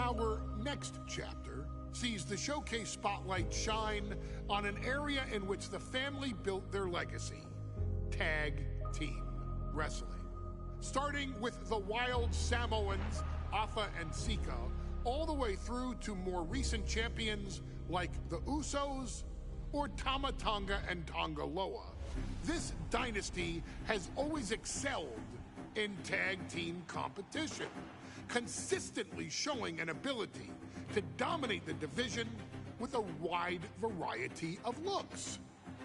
Our next chapter sees the showcase spotlight shine on an area in which the family built their legacy: tag team wrestling. Starting with the wild Samoans, Afa and Sika, all the way through to more recent champions like the Usos or Tama Tonga and Tonga Loa. This dynasty has always excelled in tag team competition, consistently showing an ability to dominate the division with a wide variety of looks.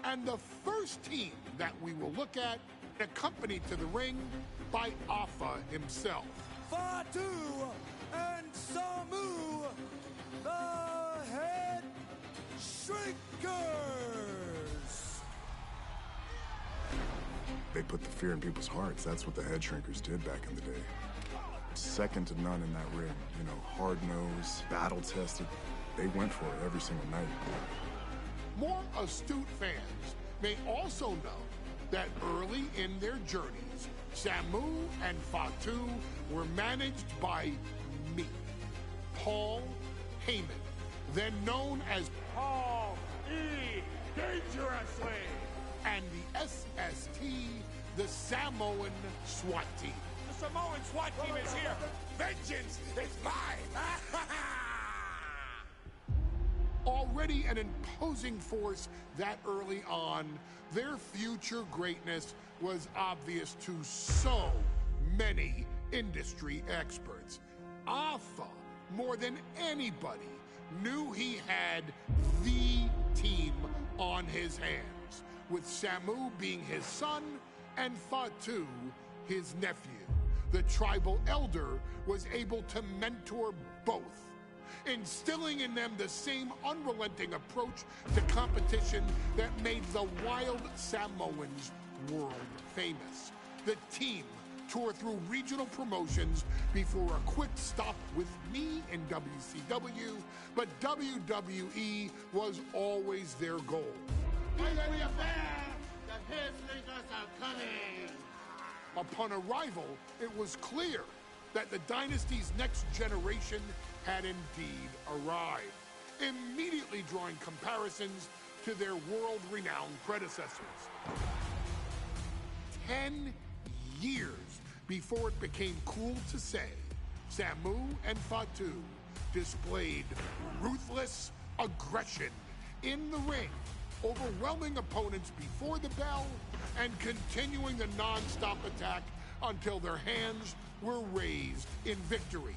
And the first team that we will look at, accompanied to the ring by Afa himself. Fatu and Samu, the Head Shrinkers. They put the fear in people's hearts. That's what the Head Shrinkers did back in the day. Second to none in that ring. You know, hard-nosed, battle-tested. They went for it every single night. More astute fans may also know that early in their journeys, Samu and Fatu were managed by me, Paul Heyman, then known as Paul E. Dangerously, and the SST, the Samoan SWAT team. The Samoan SWAT team is here. Vengeance is mine. Already an imposing force that early on, their future greatness was obvious to so many industry experts. Afa, more than anybody, knew he had the team on his hands, with Samu being his son and Fatu his nephew. The tribal elder was able to mentor both, instilling in them the same unrelenting approach to competition that made the wild Samoans world famous. The team toured through regional promotions before a quick stop with me in WCW, but WWE was always their goal. Be prepared! The Head Shrinkers are coming! Upon arrival, it was clear that the dynasty's next generation had indeed arrived, immediately drawing comparisons to their world-renowned predecessors. 10 years before it became cool to say, Samu and Fatu displayed ruthless aggression in the ring, overwhelming opponents before the bell and continuing the non-stop attack until their hands were raised in victory.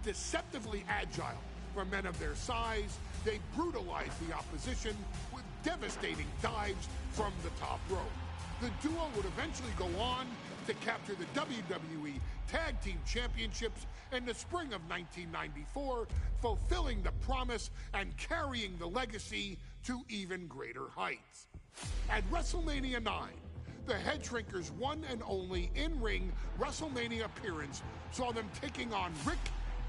Deceptively agile for men of their size, they brutalized the opposition with devastating dives from the top rope. The duo would eventually go on to capture the WWE Tag Team Championships in the spring of 1994, fulfilling the promise and carrying the legacy to even greater heights. At WrestleMania 9, the Head Shrinkers' one and only in-ring WrestleMania appearance saw them taking on Rick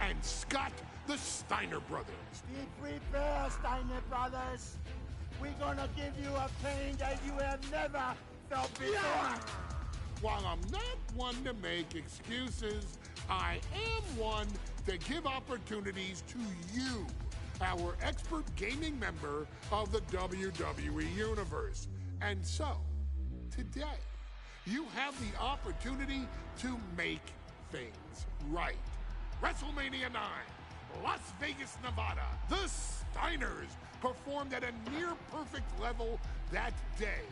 and Scott, the Steiner brothers. Be prepared, Steiner brothers. We're gonna give you a pain that you have never felt before. While I'm not one to make excuses, I am one to give opportunities to you, our expert gaming member of the WWE Universe. And so, today, you have the opportunity to make things right. WrestleMania 9, Las Vegas, Nevada. The Steiners performed at a near-perfect level that day,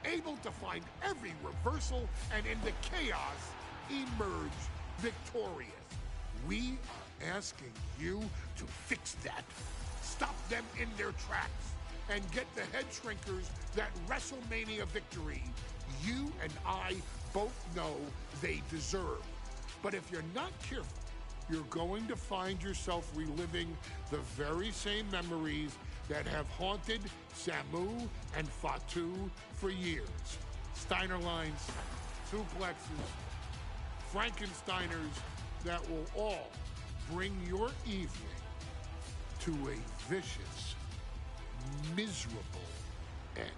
able to find every reversal and in the chaos emerge victorious. We are asking you to fix that. Stop them in their tracks and get the Head Shrinkers that WrestleMania victory you and I both know they deserve. But if you're not careful, you're going to find yourself reliving the very same memories that have haunted Samu and Fatu for years. Steiner lines, suplexes, Frankensteiners that will all bring your evening to a vicious, miserable end.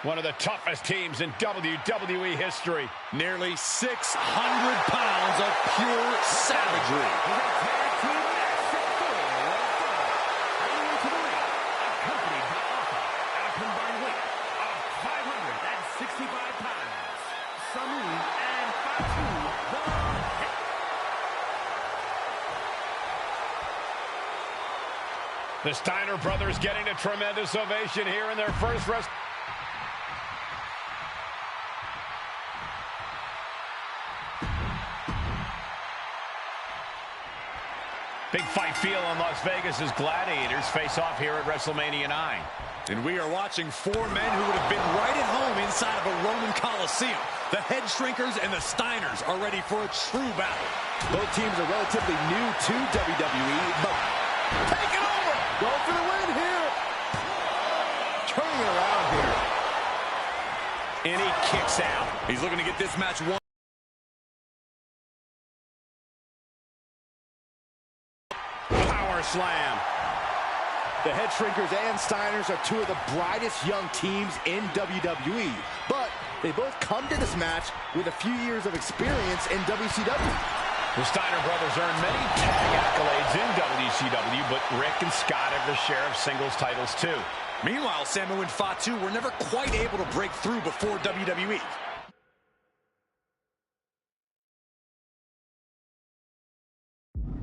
One of the toughest teams in WWE history. Nearly 600 pounds of pure savagery. The Steiner brothers getting a tremendous ovation here in their first rest. Big fight feel in Las Vegas as Gladiators face off here at WrestleMania 9. And we are watching four men who would have been right at home inside of a Roman Coliseum. The Head Shrinkers and the Steiners are ready for a true battle. Both teams are relatively new to WWE, but take it over! Go for the win here! Turning it around here. And he kicks out. He's looking to get this match won. Power slam. The Head Shrinkers and Steiners are two of the brightest young teams in WWE, but they both come to this match with a few years of experience in WCW. The Steiner brothers earned many tag accolades in WCW, but Rick and Scott have their share of singles titles too. Meanwhile, Samu and Fatu were never quite able to break through before WWE.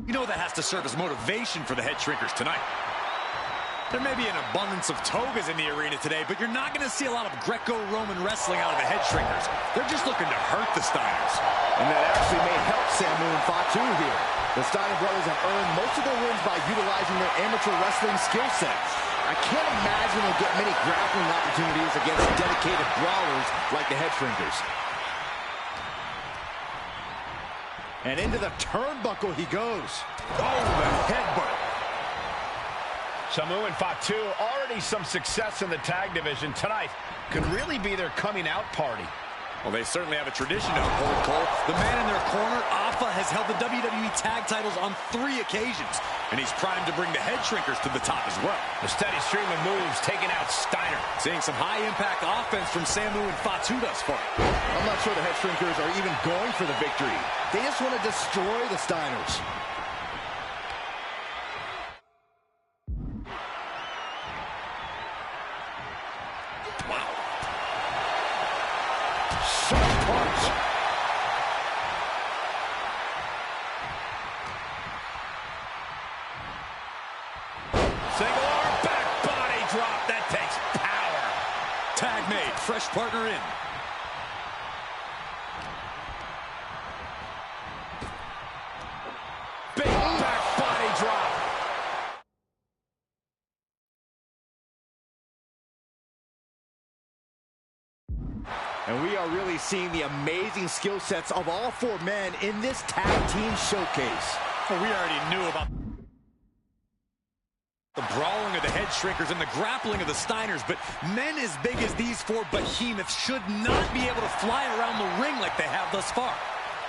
You know that has to serve as motivation for the Head Shrinkers tonight. There may be an abundance of togas in the arena today, but you're not going to see a lot of Greco-Roman wrestling out of the Head Shrinkers. They're just looking to hurt the Steiners. And that actually may help Samu and Fatu here. The Steiner brothers have earned most of their wins by utilizing their amateur wrestling skill sets. I can't imagine they'll get many grappling opportunities against dedicated brawlers like the Head Shrinkers. And into the turnbuckle he goes. Oh, the headbutt. Samu and Fatu, already some success in the tag division tonight, could really be their coming out party. Well, they certainly have a tradition to uphold, Cole. The man in their corner, Alpha, has held the WWE tag titles on 3 occasions, and he's primed to bring the Head Shrinkers to the top as well. The steady stream of moves taking out Steiner. Seeing some high-impact offense from Samu and Fatu thus far. I'm not sure the Head Shrinkers are even going for the victory. They just want to destroy the Steiners. Single arm back body drop. That takes power. Tag made. Fresh partner in. Big back body drop. And we are really seeing the amazing skill sets of all 4 men in this tag team showcase. Well, we already knew about the brawling of the Head Shrinkers and the grappling of the Steiners, but men as big as these 4 behemoths should not be able to fly around the ring like they have thus far.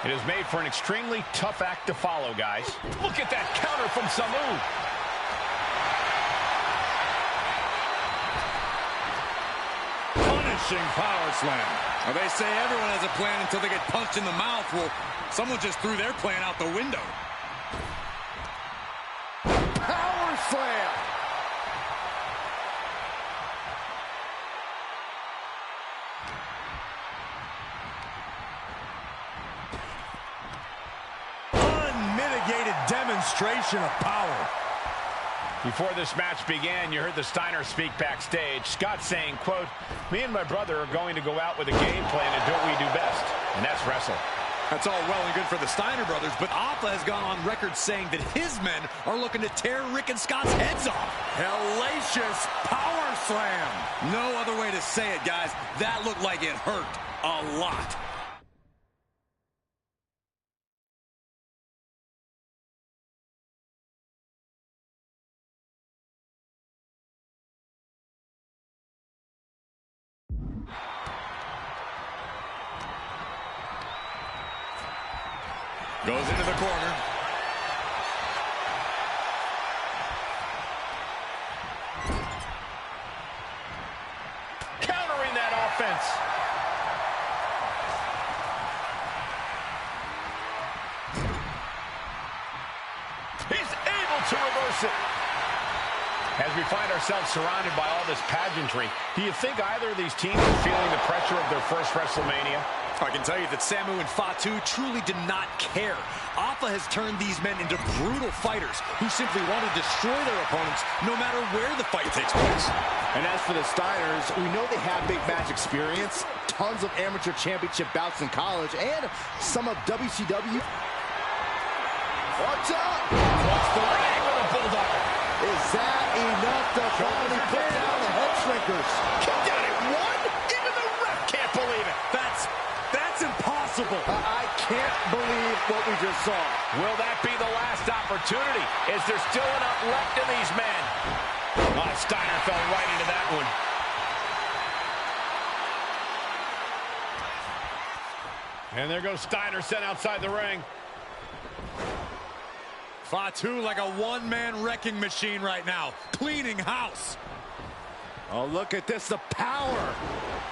It is made for an extremely tough act to follow, guys. Look at that counter from Samu. Punishing power slam. Well, they say everyone has a plan until they get punched in the mouth. Well, someone just threw their plan out the window. Power slam! Unmitigated demonstration of power. Before this match began, you heard the Steiner speak backstage. Scott saying, quote, "Me and my brother are going to go out with a game plan and do what we do best, and that's wrestle." That's all well and good for the Steiner brothers, but Alpha has gone on record saying that his men are looking to tear Rick and Scott's heads off. Hellacious power slam. No other way to say it, guys. That looked like it hurt a lot. Goes into the corner. Countering that offense. He's able to reverse it. As we find ourselves surrounded by all this pageantry, do you think either of these teams are feeling the pressure of their first WrestleMania? I can tell you that Samu and Fatu truly did not care. Alpha has turned these men into brutal fighters who simply want to destroy their opponents no matter where the fight takes place. And as for the Steiners, we know they have big match experience, tons of amateur championship bouts in college, and some of WCW. Watch out! What's the leg with a bulldog? Is that enough to finally put down the head shrinkers? Kicked out at one? Even the ref can't believe it. That's impossible. I can't believe what we just saw. Will that be the last opportunity? Is there still enough left in these men? Oh, Steiner fell right into that one. And there goes Steiner sent outside the ring. Fatu like a one-man wrecking machine right now, cleaning house. Oh, look at this, the power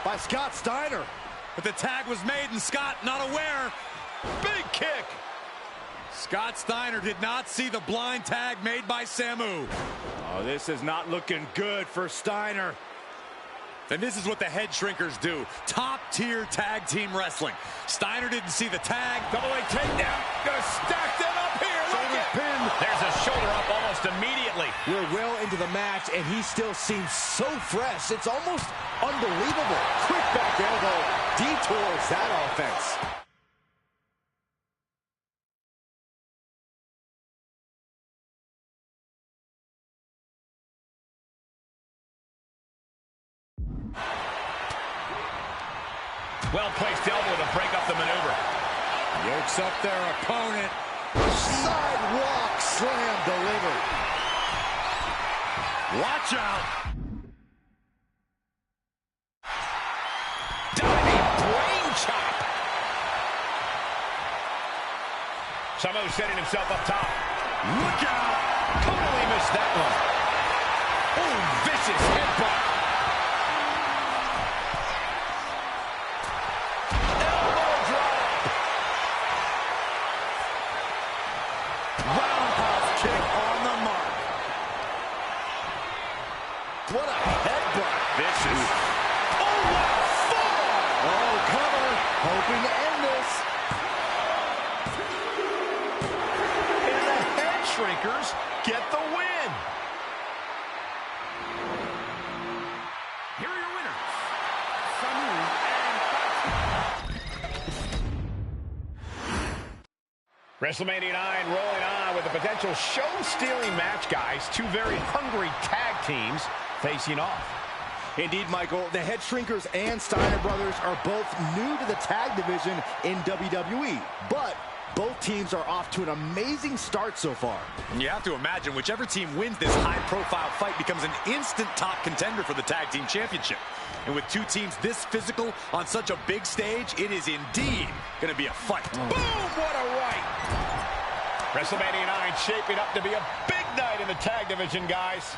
by Scott Steiner. But the tag was made and Scott not aware. Big kick. Scott Steiner did not see the blind tag made by Samu. Oh, this is not looking good for Steiner. And this is what the head shrinkers do. Top-tier tag team wrestling. Steiner didn't see the tag. Double leg takedown. Gonna stack them up here. Shoulder pin. There's a shoulder up almost immediately. We're well into the match, and he still seems so fresh. It's almost unbelievable. Quick back elbow detours that offense. Well-placed elbow to break up the maneuver. Yokes up their opponent. Sidewalk slam delivered. Watch out. Diving brain chop. Samu setting himself up top. Look out. Totally missed that one. Oh, vicious headbutt. What a headbutt. Vicious. Oh, what a fall. Oh, cover. Hoping to end this. And the head shrinkers get the win. Here are your winners. Samu and WrestleMania 9 rolling on with a potential show-stealing match, guys. Two very hungry tag teams facing off. Indeed, Michael, the Head Shrinkers and Steiner brothers are both new to the tag division in WWE, but both teams are off to an amazing start so far. And you have to imagine whichever team wins this high-profile fight becomes an instant top contender for the tag team championship. And with two teams this physical on such a big stage, it is indeed going to be a fight. Boom! What a right! WrestleMania 9 shaping up to be a big night in the tag division, guys.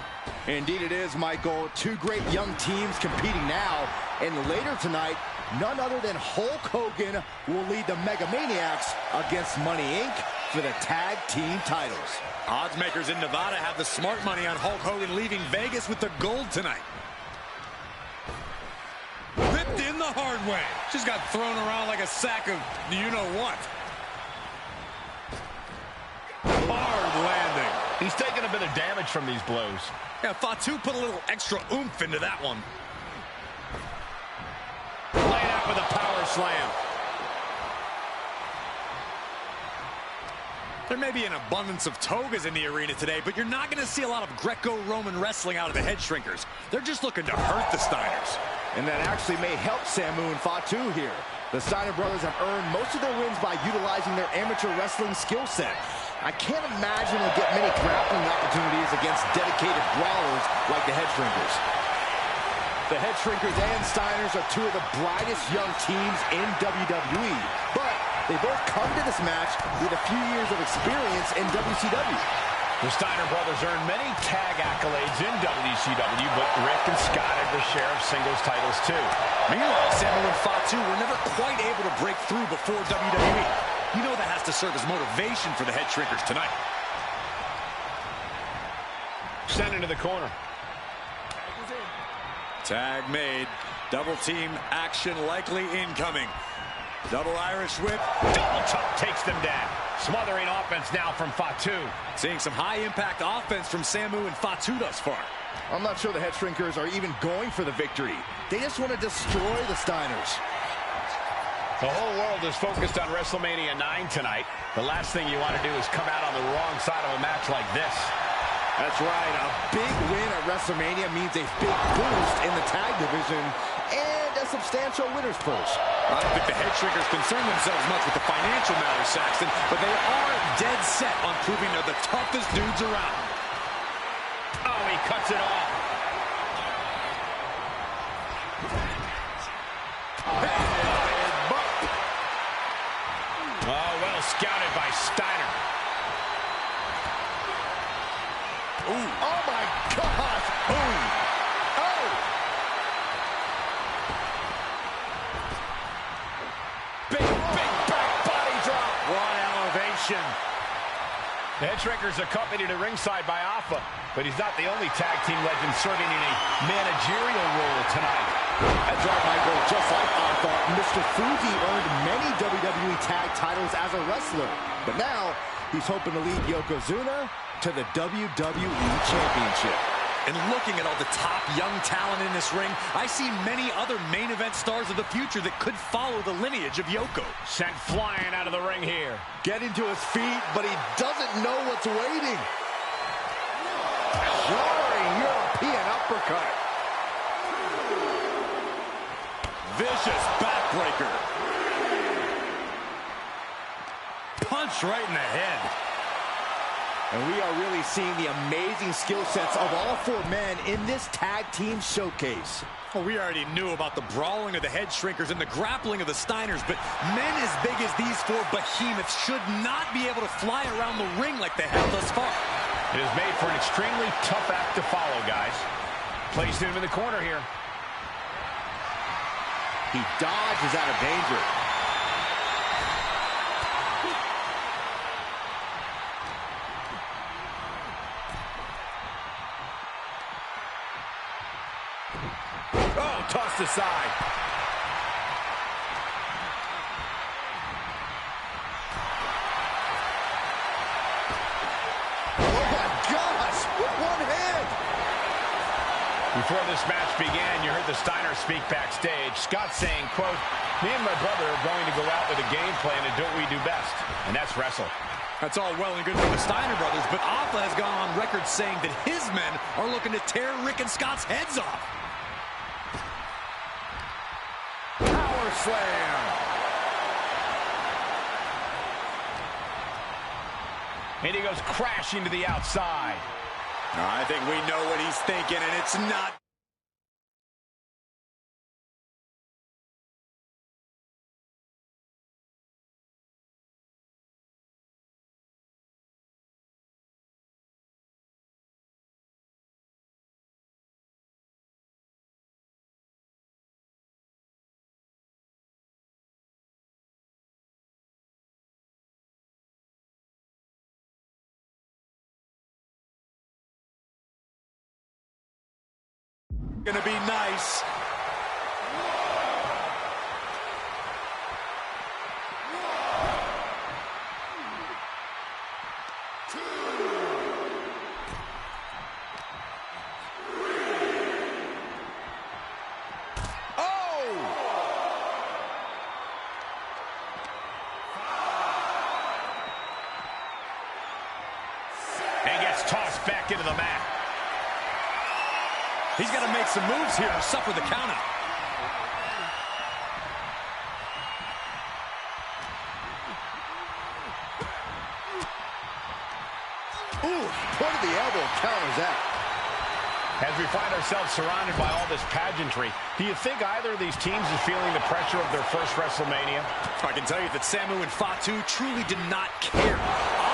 Indeed it is, Michael. Two great young teams competing now. And later tonight, none other than Hulk Hogan will lead the Mega Maniacs against Money Inc. for the tag team titles. Odds makers in Nevada have the smart money on Hulk Hogan leaving Vegas with the gold tonight. Ripped in the hard way. Just got thrown around like a sack of you-know-what. Hard landing. He's taking a bit of damage from these blows. Yeah, Fatu put a little extra oomph into that one. Laying out with a power slam. There may be an abundance of togas in the arena today, but you're not going to see a lot of Greco-Roman wrestling out of the Head Shrinkers. They're just looking to hurt the Steiners. And that actually may help Samu and Fatu here. The Steiner brothers have earned most of their wins by utilizing their amateur wrestling skill set. I can't imagine they'll get many grappling opportunities against dedicated brawlers like the Head Shrinkers. The Head Shrinkers and Steiners are two of the brightest young teams in WWE, but they both come to this match with a few years of experience in WCW. The Steiner brothers earned many tag accolades in WCW, but Rick and Scott had their share of singles titles too. Meanwhile, Samu and Fatu were never quite able to break through before WWE. You know that has to serve as motivation for the Head Shrinkers tonight. Sent into the corner. Tag made. Double team action likely incoming. Double Irish whip. Double chop takes them down. Smothering offense now from Fatu. Seeing some high-impact offense from Samu and Fatu thus far. I'm not sure the Head Shrinkers are even going for the victory. They just want to destroy the Steiners. The whole world is focused on WrestleMania 9 tonight. The last thing you want to do is come out on the wrong side of a match like this. That's right. A big win at WrestleMania means a big boost in the tag division and a substantial winner's purse. I don't think the Head Shrinkers concern themselves much with the financial matters, Saxton, but they are dead set on proving they're the toughest dudes around. Oh, he cuts it off. Oh, well scouted by Steiner. Ooh. Oh, my gosh. Boom. Oh. Big back body drop. What elevation. The Head Shrinkers accompanied at ringside by Alpha, but he's not the only tag team legend serving in a managerial role tonight. That's right, Michael. Just like Alpha, Mr. Fuji earned many WWE tag titles as a wrestler, but now he's hoping to lead Yokozuna to the WWE Championship. And looking at all the top young talent in this ring, I see many other main event stars of the future that could follow the lineage of Yoko. Sent flying out of the ring here. Getting to his feet, but he doesn't know what's waiting. Jarring European uppercut. Vicious backbreaker. Punch right in the head. And we are really seeing the amazing skill sets of all four men in this tag team showcase. Well, we already knew about the brawling of the Head Shrinkers and the grappling of the Steiners, but men as big as these four behemoths should not be able to fly around the ring like they have thus far. It is made for an extremely tough act to follow, guys. Placed him in the corner here. He dodges out of danger. Oh, tossed aside. Oh my gosh, with one hand. Before this match began, you heard the Steiner speak backstage. Scott saying, quote, "Me and my brother are going to go out with a game plan and do what we do best, and that's wrestle." That's all well and good for the Steiner brothers, but Alpha has gone on record saying that his men are looking to tear Rick and Scott's heads off. Power slam. And he goes crashing to the outside. I think we know what he's thinking, and it's not. Gonna be nice. And gets tossed back into the mat. He's got to make some moves here or suffer the countout. Ooh, point of the elbow counters that. As we find ourselves surrounded by all this pageantry, do you think either of these teams is feeling the pressure of their first WrestleMania? I can tell you that Samu and Fatu truly did not care.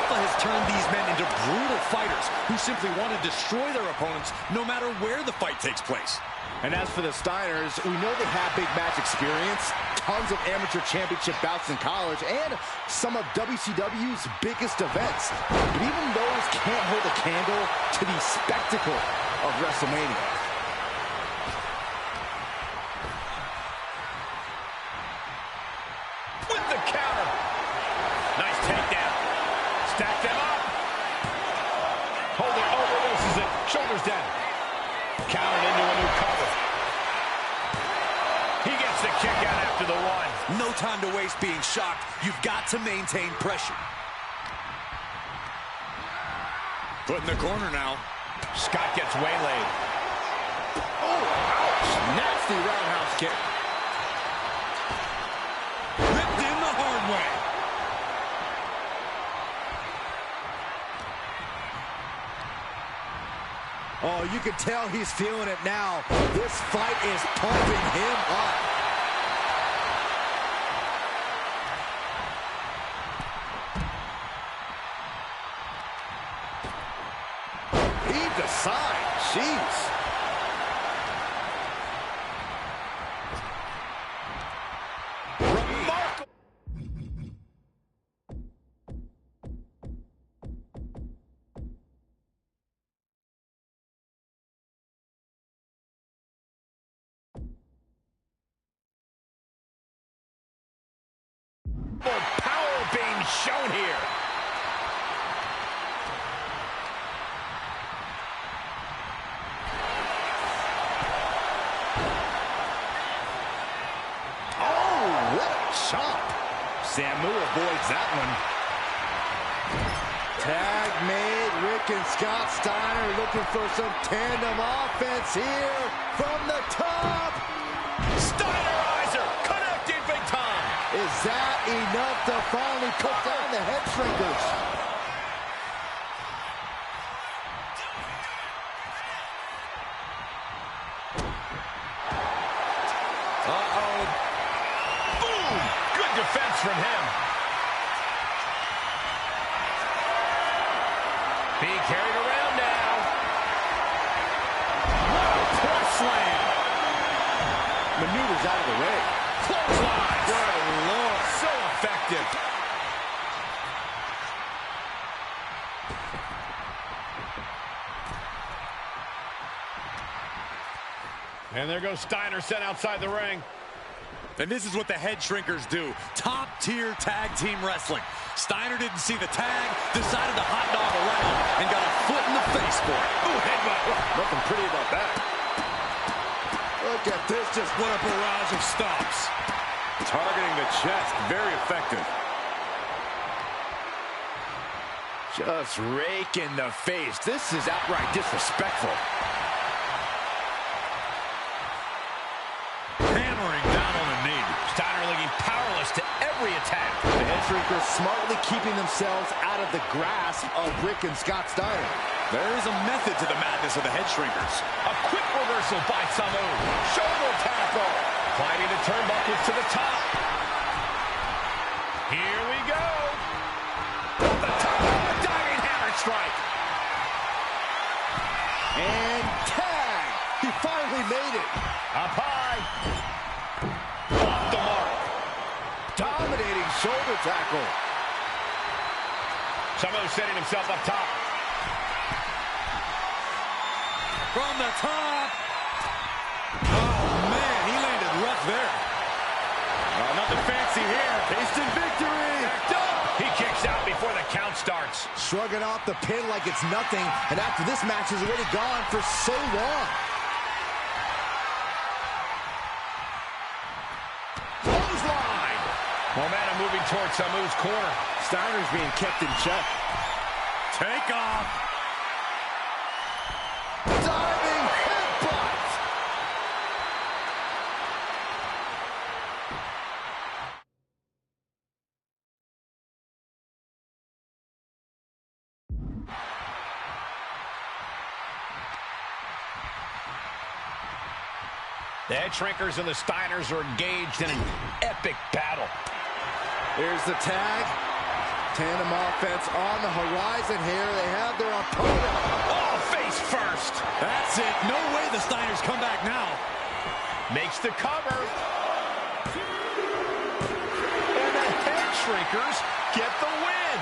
Alpha has turned these men into brutal fighters who simply want to destroy their opponents no matter where the fight takes place. And as for the Steiners, we know they have big match experience, tons of amateur championship bouts in college, and some of WCW's biggest events. But even those can't hold a candle to the spectacle of WrestleMania. With the counter. Nice takedown. Stack them up. Hold it, reverses it. Shoulders down. Countered into a new cover. He gets the kick out after the one. No time to waste being shocked. You've got to maintain pressure. Put in the corner now. Scott gets waylaid. Oh, ouch! Nasty roundhouse kick. Ripped in the hard way. Oh, you can tell he's feeling it now. This fight is pumping him up. Heaved aside. Jeez. Remarkable. Power being shown here. Oh, what a chop. Samu avoids that one. Tag made. Rick and Scott Steiner looking for some tandem offense here from the top. Steinerizer connecting big time. Is that enough to finally put down the head shrinkers? Uh-oh. Boom! Good defense from him. Being carried around now. What a press slam. Maneuvers out of the way. Clothesline. Good Lord. So effective. And there goes Steiner sent outside the ring. And this is what the head shrinkers do. Top-tier tag team wrestling. Steiner didn't see the tag, decided to hot dog around, and got a foot in the face for it. Ooh, headbutt. Nothing pretty about that. Look at this, just What a barrage of stops. targeting the chest. Very effective. Just rake in the face. This is outright disrespectful. Hammering down on the knee. Steiner looking powerless to every attack. The head shrinkers smartly keeping themselves out of the grasp of Rick and Scott Steiner. There is a method to the madness of the head shrinkers. A quick reversal by Samu. Shoulder tackle. Climbing the turnbuckles to the top. Here we go. At the top of a diving hammer strike. And tag! He finally made it. Up high. Off the mark. Dominating shoulder tackle. Samu setting himself up top. From the top. Oh, man, he landed rough there. Nothing fancy here. Tasted victory. He kicks out before the count starts. Shrugging off the pin like it's nothing. And after this match is already gone for so long. Clothesline. Momentum moving towards Samu's corner. Steiner's being kept in check. Take off. Diving headbutt. The head shrinkers and the Steiners are engaged in an epic battle. Here's the tag. Tandem offense on the horizon here. They have their opponent. Oh, face first. That's it. No way the Steiners come back now. Makes the cover. And the Head Shrinkers get the win.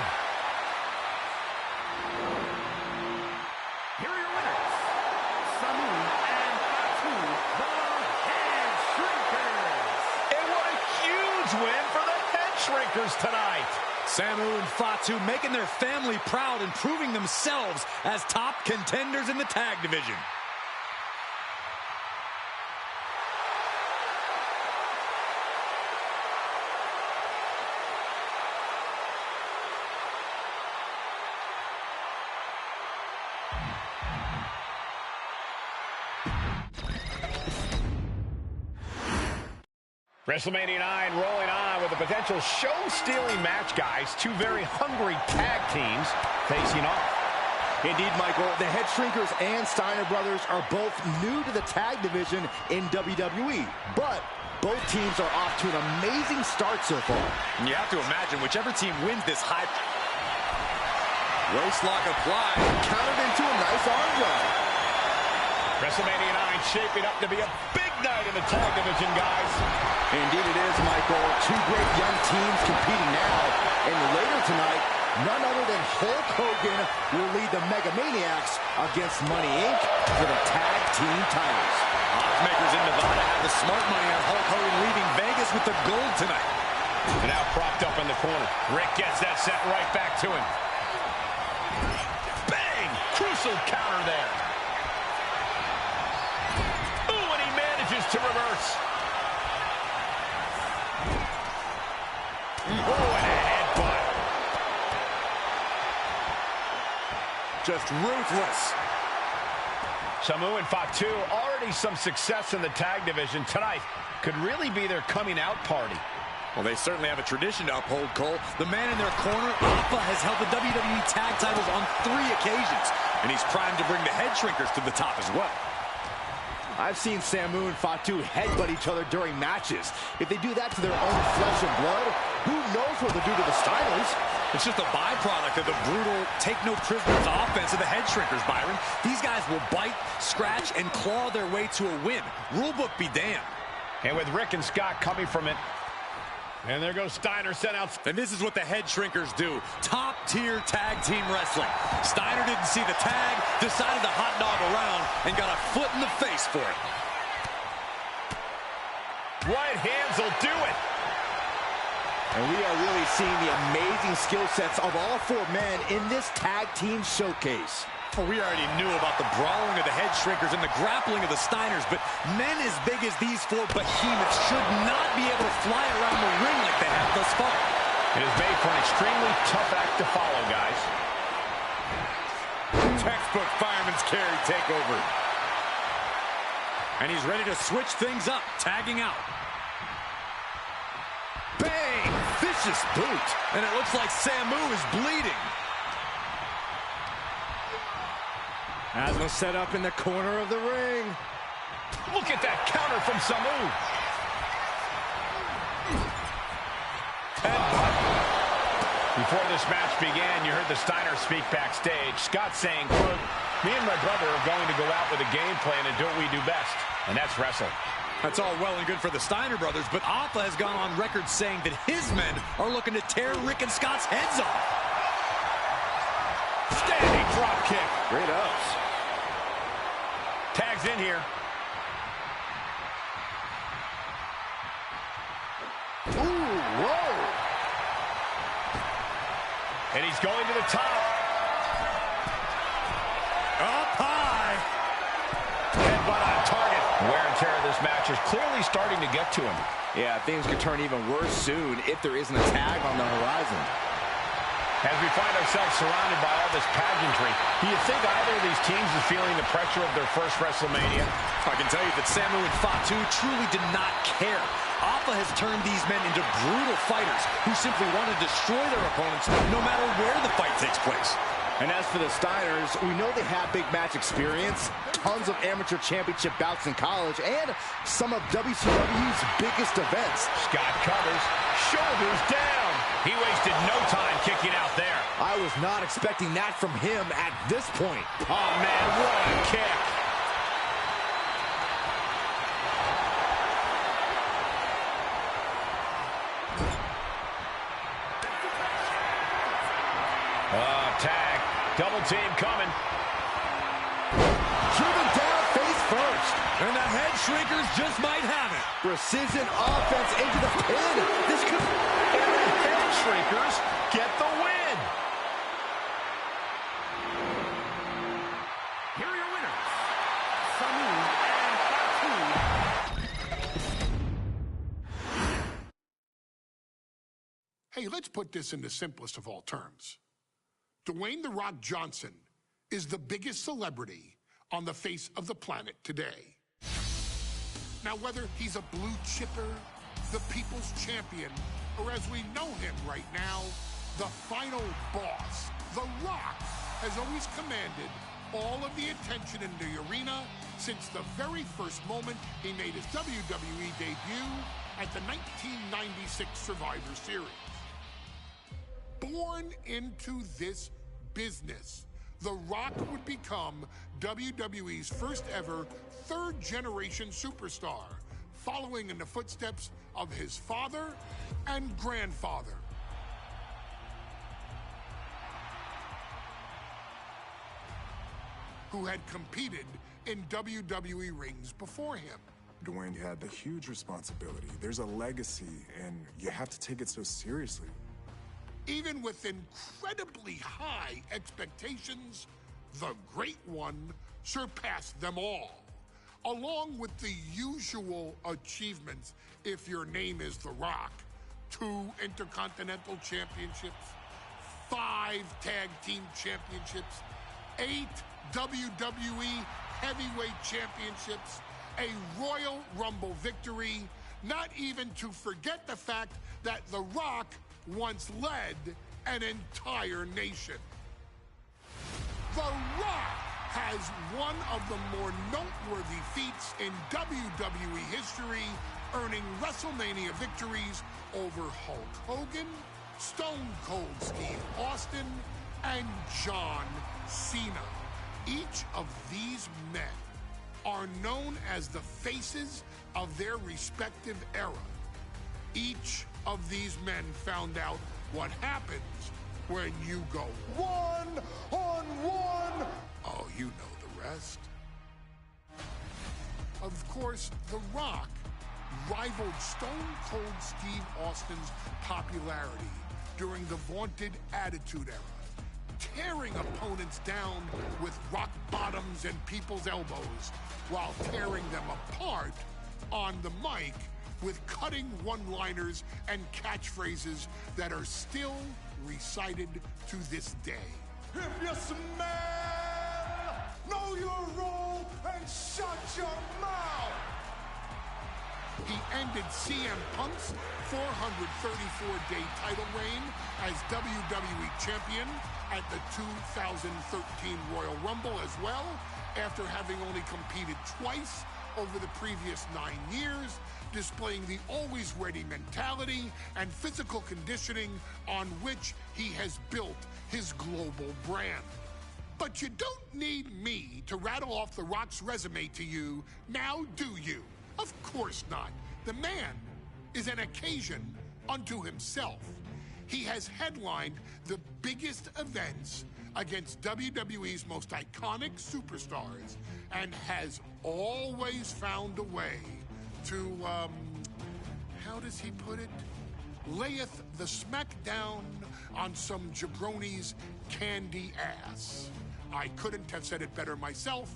Here are your winners, Samu and Fatu, the Head Shrinkers. And what a huge win for the Head Shrinkers tonight. Samu and Fatu making their family proud and proving themselves as top contenders in the tag division. WrestleMania 9 rolling on with a potential show-stealing match, guys. Two very hungry tag teams facing off. Indeed, Michael, the Head Shrinkers and Steiner brothers are both new to the tag division in WWE, but both teams are off to an amazing start so far. And you have to imagine whichever team wins this high... Waistlock applied. Countered into a nice arm drag. WrestleMania 9 shaping up to be a big night in the tag division, guys. Indeed it is, Michael. Two great young teams competing now. And later tonight, none other than Hulk Hogan will lead the Mega Maniacs against Money Inc. for the tag team titles. Oddsmakers in Nevada have the smart money on Hulk Hogan leaving Vegas with the gold tonight. And now propped up in the corner. Rick gets that set right back to him. Bang! Crucial counter there. Ooh, and he manages to reverse. Oh, and a headbutt. Just ruthless. Samu and Fatu, already some success in the tag division tonight. Could really be their coming out party. Well, they certainly have a tradition to uphold, Cole. The man in their corner, Appa, has held the WWE tag titles on 3 occasions, and he's primed to bring the Head Shrinkers to the top as well. I've seen Samu and Fatu headbutt each other during matches. If they do that to their own flesh and blood, who knows what they'll do to the Steiners? It's just a byproduct of the brutal take-no-prisoners offense of the Head Shrinkers, Byron. These guys will bite, scratch, and claw their way to a win. Rulebook be damned. And with Rick and Scott coming from it, and there goes Steiner sent out. And this is what the Head Shrinkers do. Top-tier tag team wrestling. Steiner didn't see the tag, decided to hot dog around, and got a foot in the face for it. Right hands will do it. And we are really seeing the amazing skill sets of all 4 men in this tag team showcase. Well, we already knew about the brawling of the Head Shrinkers and the grappling of the Steiners, but men as big as these 4 behemoths should not be able to fly around the ring like they have thus far. It is made for an extremely tough act to follow, guys. Textbook fireman's carry takeover. And he's ready to switch things up, tagging out. Bang! Vicious boot. And it looks like Samu is bleeding. Asma set up in the corner of the ring. Look at that counter from Samu. Before this match began, you heard the Steiners speak backstage. Scott saying, quote, "Me and my brother are going to go out with a game plan and do what we do best, and that's wrestle." That's all well and good for the Steiner brothers, but Appa has gone on record saying that his men are looking to tear Rick and Scott's heads off. Standing drop kick. Great ups. Tags in here. Ooh, whoa. And he's going to the top. Up high. Headbutt on target. Wear and tear of this match is clearly starting to get to him. Yeah, things could turn even worse soon if there isn't a tag on the horizon. As we find ourselves surrounded by all this pageantry, do you think either of these teams is feeling the pressure of their first WrestleMania? I can tell you that Samu and Fatu truly did not care. Appa has turned these men into brutal fighters who simply want to destroy their opponents no matter where the fight takes place. And as for the Steiners, we know they have big match experience, tons of amateur championship bouts in college, and some of WCW's biggest events. Scott covers, shoulders down. He wasted no time kicking out there. I was not expecting that from him at this point. Oh, man, what a kick. Tag. Double team coming. Driven down face first. And the head shrinkers just might have it. Precision offense into the pin. This could... And the head shrinkers get the win. Here are your winners, Samu and Fatu. Hey, let's put this in the simplest of all terms. Dwayne "The Rock" Johnson is the biggest celebrity on the face of the planet today. Now, whether he's a blue chipper, the people's champion, or as we know him right now, the final boss, The Rock has always commanded all of the attention in the arena since the very first moment he made his WWE debut at the 1996 Survivor Series. Born into this business, The Rock would become WWE's first ever third-generation superstar, following in the footsteps of his father and grandfather. Who had competed in WWE rings before him. Dwayne had a huge responsibility. There's a legacy, and you have to take it so seriously. Even with incredibly high expectations, the Great One surpassed them all, along with the usual achievements if your name is The Rock. 2 Intercontinental Championships, 5 Tag Team Championships, 8 WWE Heavyweight Championships, a Royal Rumble victory, not even to forget the fact that The Rock once led an entire nation. The Rock has one of the more noteworthy feats in WWE history, earning WrestleMania victories over Hulk Hogan, Stone Cold Steve Austin, and John Cena. Each of these men are known as the faces of their respective era. Each of these men found out what happens when you go one-on-one. Oh, you know the rest. Of course, The Rock rivaled Stone Cold Steve Austin's popularity during the vaunted Attitude Era, tearing opponents down with rock bottoms and people's elbows while tearing them apart on the mic with cutting one-liners and catchphrases that are still recited to this day. If you smell, know your role and shut your mouth. He ended CM Punk's 434-day title reign as WWE Champion at the 2013 Royal Rumble as well, after having only competed twice over the previous 9 years, displaying the always-ready mentality and physical conditioning on which he has built his global brand. But you don't need me to rattle off The Rock's resume to you, now do you? Of course not. The man is an occasion unto himself. He has headlined the biggest events against WWE's most iconic superstars and has always found a way to, how does he put it? Layeth the smackdown on some jabroni's candy ass. I couldn't have said it better myself,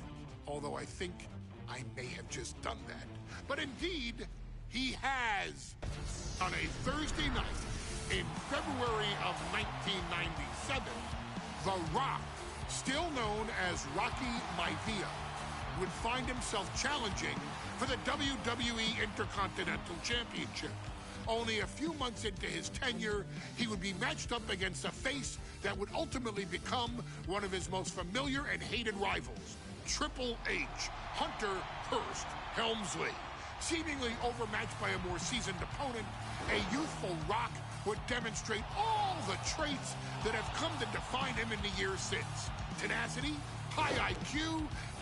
although I think I may have just done that. But indeed, he has. On a Thursday night in February of 1997, The Rock, still known as Rocky Maivia, would find himself challenging for the WWE Intercontinental Championship, Only a few months into his tenure, he would be matched up against a face that would ultimately become one of his most familiar and hated rivals, Triple H, Hunter Hearst Helmsley. Seemingly overmatched by a more seasoned opponent, a youthful Rock would demonstrate all the traits that have come to define him in the years since. Tenacity, high IQ,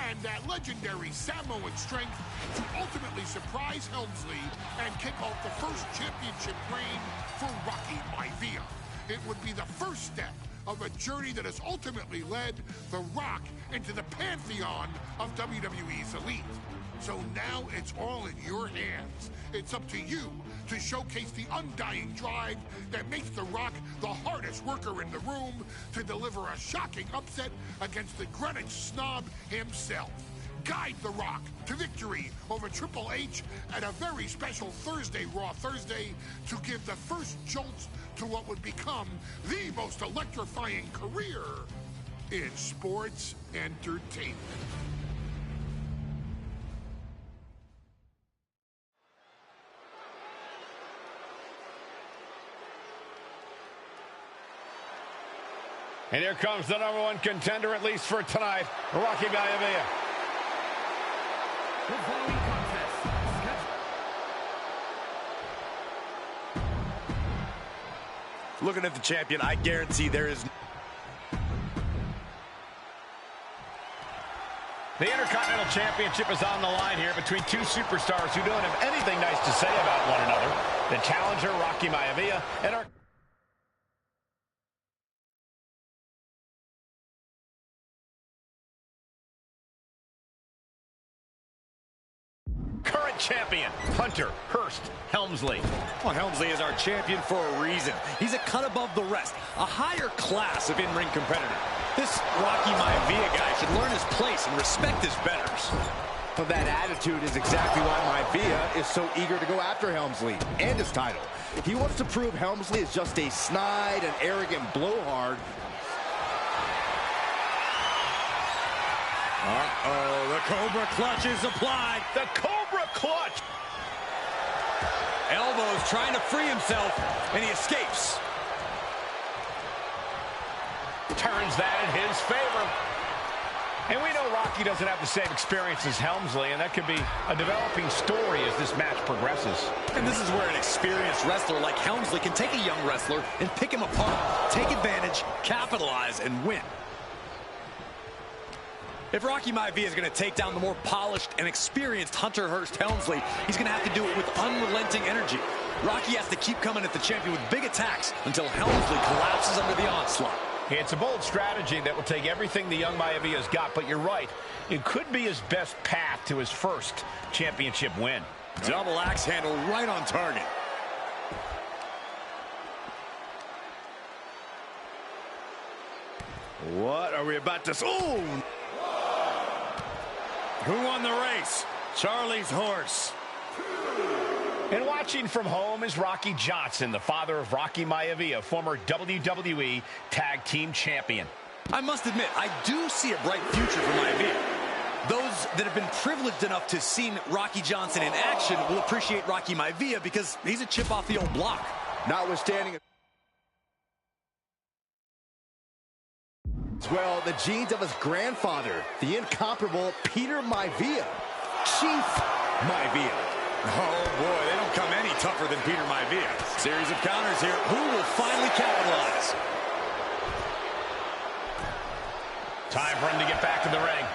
and that legendary Samoan strength to ultimately surprise Helmsley and kick off the first championship reign for Rocky Maivia. It would be the first step of a journey that has ultimately led The Rock into the pantheon of WWE's elite. So now it's all in your hands. It's up to you to showcase the undying drive that makes The Rock the hardest worker in the room to deliver a shocking upset against the Greenwich snob himself. Guide The Rock to victory over Triple H at a very special Thursday, Raw Thursday, to give the first jolts to what would become the most electrifying career in sports entertainment. And here comes the #1 contender, at least for tonight, Rocky Maivia. The following contest scheduled. Looking at the champion, I guarantee there is... The Intercontinental Championship is on the line here between two superstars who don't have anything nice to say about one another. The challenger, Rocky Maivia, and our current champion, Hunter Hearst Helmsley. Well, Helmsley is our champion for a reason. He's a cut above the rest, a higher class of in-ring competitor. This Rocky Maivia guy should learn his place and respect his betters. But that attitude is exactly why Maivia is so eager to go after Helmsley and his title. He wants to prove Helmsley is just a snide and arrogant blowhard. Uh-oh, the Cobra Clutch is applied. The Cobra Clutch! Elbows trying to free himself, and he escapes. Turns that in his favor. And we know Rocky doesn't have the same experience as Helmsley, and that could be a developing story as this match progresses. And this is where an experienced wrestler like Helmsley can take a young wrestler and pick him apart, take advantage, capitalize, and win. If Rocky Maivia is going to take down the more polished and experienced Hunter Hearst Helmsley, he's going to have to do it with unrelenting energy. Rocky has to keep coming at the champion with big attacks until Helmsley collapses under the onslaught. It's a bold strategy that will take everything the young Maivia's got, but you're right. It could be his best path to his first championship win. Double axe handle right on target. What are we about to... Oh! Who won the race? Charlie's horse. And watching from home is Rocky Johnson, the father of Rocky Maivia, former WWE Tag Team Champion. I must admit, I do see a bright future for Maivia. Those that have been privileged enough to see Rocky Johnson in action will appreciate Rocky Maivia because he's a chip off the old block. Notwithstanding as well the genes of his grandfather, the incomparable Peter Maivia. Chief Maivia. Oh boy, they don't come any tougher than Peter Maivia. Series of counters here. Who will finally capitalize? Time for him to get back to the ring.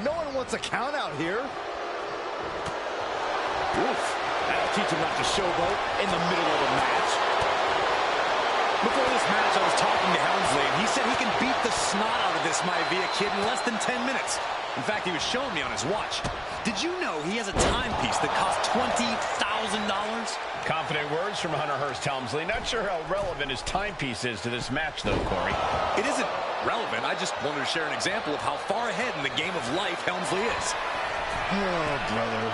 No one wants a count out here. Oof. That'll teach him not to showboat in the middle of the match. Before this match, I was talking to Helmsley, and he said he can beat the snot out of this Maivia kid in less than 10 minutes. In fact, he was showing me on his watch. Did you know he has a timepiece that costs $20,000? Confident words from Hunter Hearst Helmsley. Not sure how relevant his timepiece is to this match, though, Corey. It isn't relevant. I just wanted to share an example of how far ahead in the game of life Helmsley is. Oh, brother.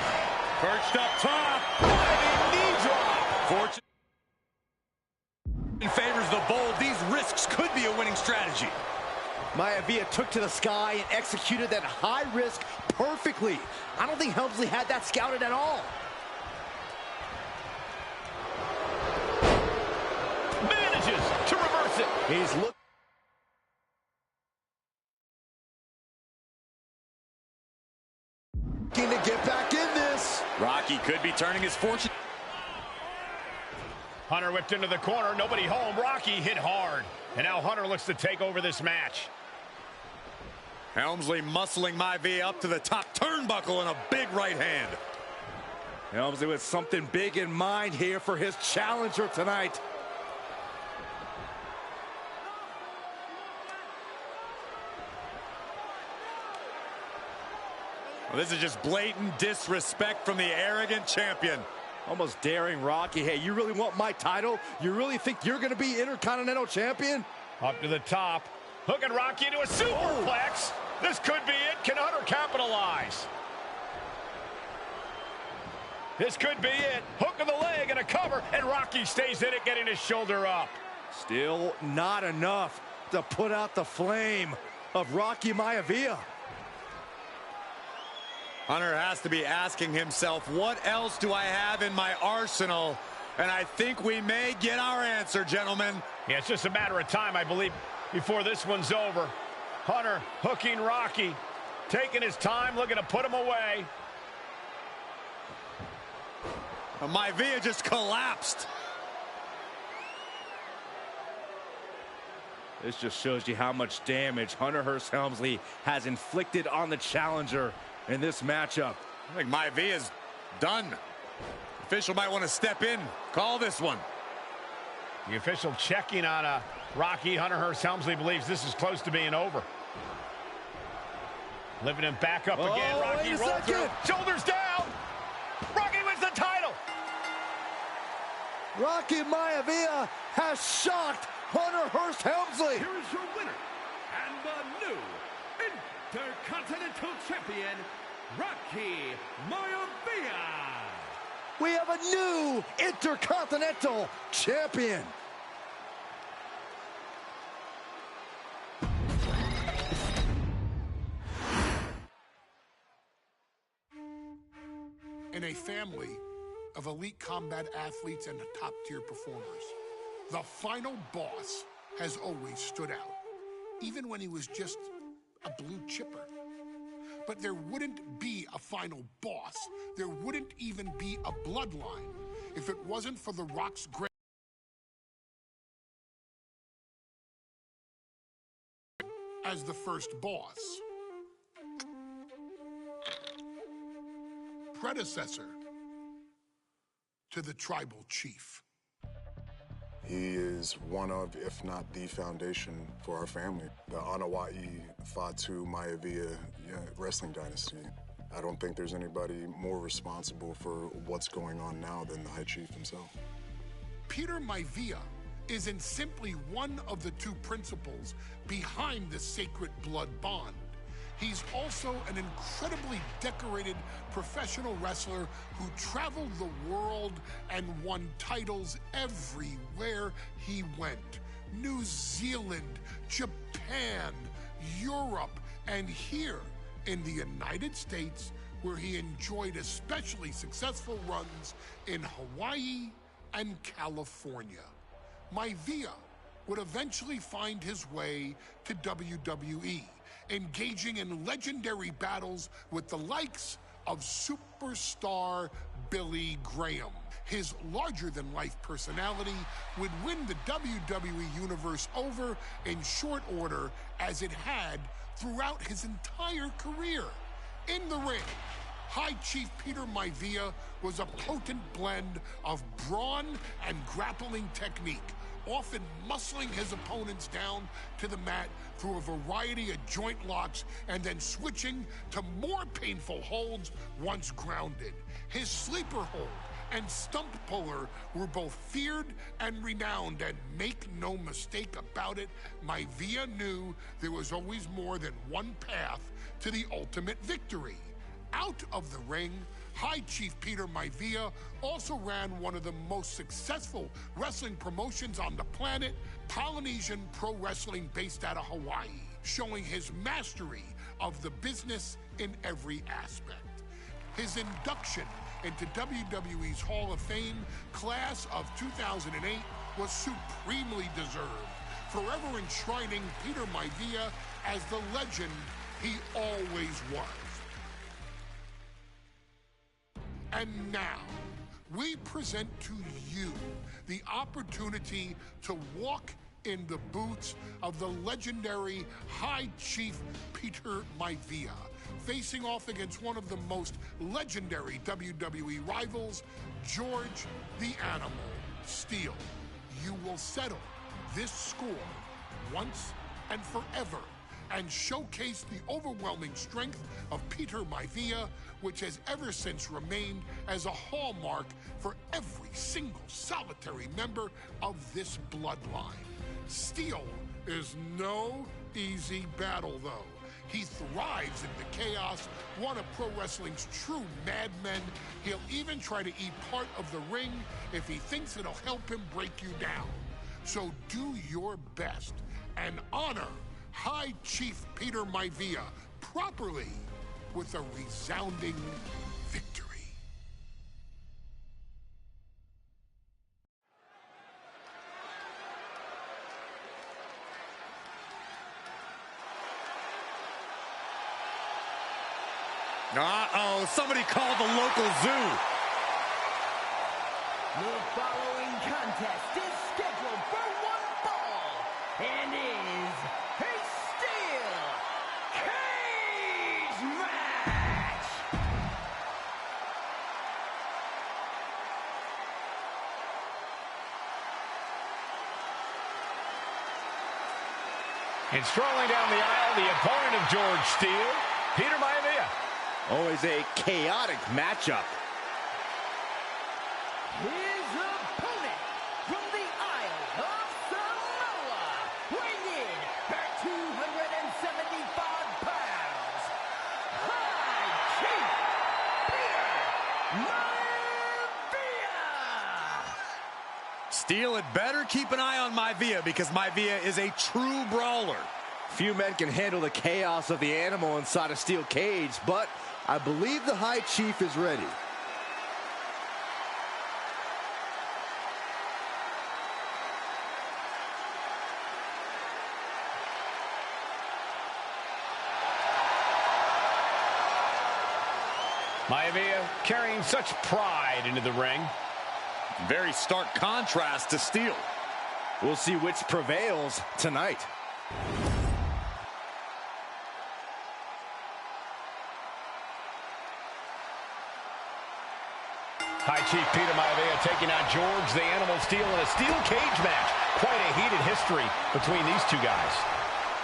Perched up top. Diving knee drop. Fortune favors the bold. These risks could be a winning strategy. Maivia took to the sky and executed that high risk perfectly. I don't think Helmsley had that scouted at all. He's looking to get back in this. Rocky could be turning his fortune. Hunter whipped into the corner. Nobody home. Rocky hit hard. And now Hunter looks to take over this match. Helmsley muscling Maivia up to the top turnbuckle in a big right hand. Helmsley with something big in mind here for his challenger tonight. Well, this is just blatant disrespect from the arrogant champion. Almost daring Rocky. Hey, you really want my title? You really think you're going to be Intercontinental Champion? Up to the top. Hooking Rocky into a superplex. This could be it. Can Hunter capitalize? This could be it. Hook of the leg and a cover. And Rocky stays in it, getting his shoulder up. Still not enough to put out the flame of Rocky Maivia. Hunter has to be asking himself, what else do I have in my arsenal? And I think we may get our answer, gentlemen. Yeah, it's just a matter of time, I believe, before this one's over. Hunter hooking Rocky, taking his time, looking to put him away. Maivia just collapsed. This just shows you how much damage Hunter Hearst Helmsley has inflicted on the challenger in this matchup. I think Maivia's done. Official might want to step in, call this one. The official checking on Rocky. Hunter Hearst Helmsley believes this is close to being over. Lifting him back up again. Rocky rolls through. Shoulders down. Rocky wins the title. Rocky Maivia has shocked Hunter Hearst Helmsley. Here is your winner and the new Intercontinental Champion, Rocky Maivia. We have a new Intercontinental Champion. In a family of elite combat athletes and top-tier performers, the final boss has always stood out, even when he was just a blue chipper. But there wouldn't be a final boss. There wouldn't even be a bloodline if it wasn't for The Rock's great as the first boss. Predecessor to the tribal chief. He is one of, if not the foundation for our family. The Anoa'i Fatu Maivia wrestling dynasty. I don't think there's anybody more responsible for what's going on now than the High Chief himself. Peter Maivia isn't simply one of the two principals behind the sacred blood bond. He's also an incredibly decorated professional wrestler who traveled the world and won titles everywhere he went. New Zealand, Japan, Europe, and here in the United States, where he enjoyed especially successful runs in Hawaii and California. Maivia would eventually find his way to WWE, engaging in legendary battles with the likes of superstar Billy Graham. His larger-than-life personality would win the WWE Universe over in short order, as it had throughout his entire career. In the ring, High Chief Peter Maivia was a potent blend of brawn and grappling technique, often muscling his opponents down to the mat through a variety of joint locks and then switching to more painful holds once grounded. His sleeper hold and stump puller were both feared and renowned, and make no mistake about it, Maivia knew there was always more than one path to the ultimate victory. Out of the ring, High Chief Peter Maivia also ran one of the most successful wrestling promotions on the planet, Polynesian Pro Wrestling, based out of Hawaii, showing his mastery of the business in every aspect. His induction into WWE's Hall of Fame class of 2008 was supremely deserved, forever enshrining Peter Maivia as the legend he always was. And now, we present to you the opportunity to walk in the boots of the legendary High Chief Peter Maivia, facing off against one of the most legendary WWE rivals, George the Animal Steele. You will settle this score once and forever and showcase the overwhelming strength of Peter Maivia, which has ever since remained as a hallmark for every single solitary member of this bloodline. Steele is no easy battle, though. He thrives in the chaos, one of pro wrestling's true madmen. He'll even try to eat part of the ring if he thinks it'll help him break you down. So do your best and honor High Chief Peter Maivia properly with a resounding victory. Uh-oh, somebody called the local zoo. The following contest is scheduled for one fall and is a steel cage match. And strolling down the aisle, the opponent of George Steele, Peter Maivia. Always a chaotic matchup. His opponent from the Isle of Samoa, weighing in at 275 pounds, High Chief Peter Maivia. Steele had better keep an eye on Maivia because Maivia is a true brawler. Few men can handle the chaos of the animal inside a steel cage, but I believe the High Chief is ready. Maivia carrying such pride into the ring. Very stark contrast to Steele. We'll see which prevails tonight. High Chief Peter Maivia taking on George the Animal Steele in a steel cage match. Quite a heated history between these two guys.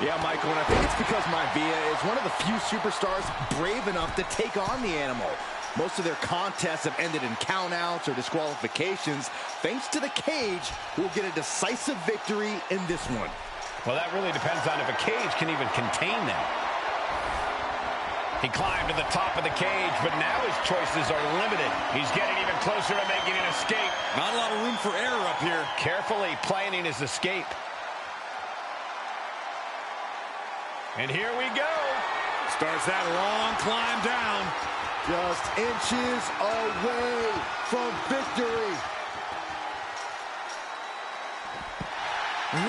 Yeah, Michael, and I think it's because Maivia is one of the few superstars brave enough to take on the animal. Most of their contests have ended in countouts or disqualifications. Thanks to the cage, we'll get a decisive victory in this one. Well, that really depends on if a cage can even contain them. He climbed to the top of the cage, but now his choices are limited. He's getting even closer to making an escape. Not a lot of room for error up here. Carefully planning his escape. And here we go. Starts that long climb down. Just inches away from victory.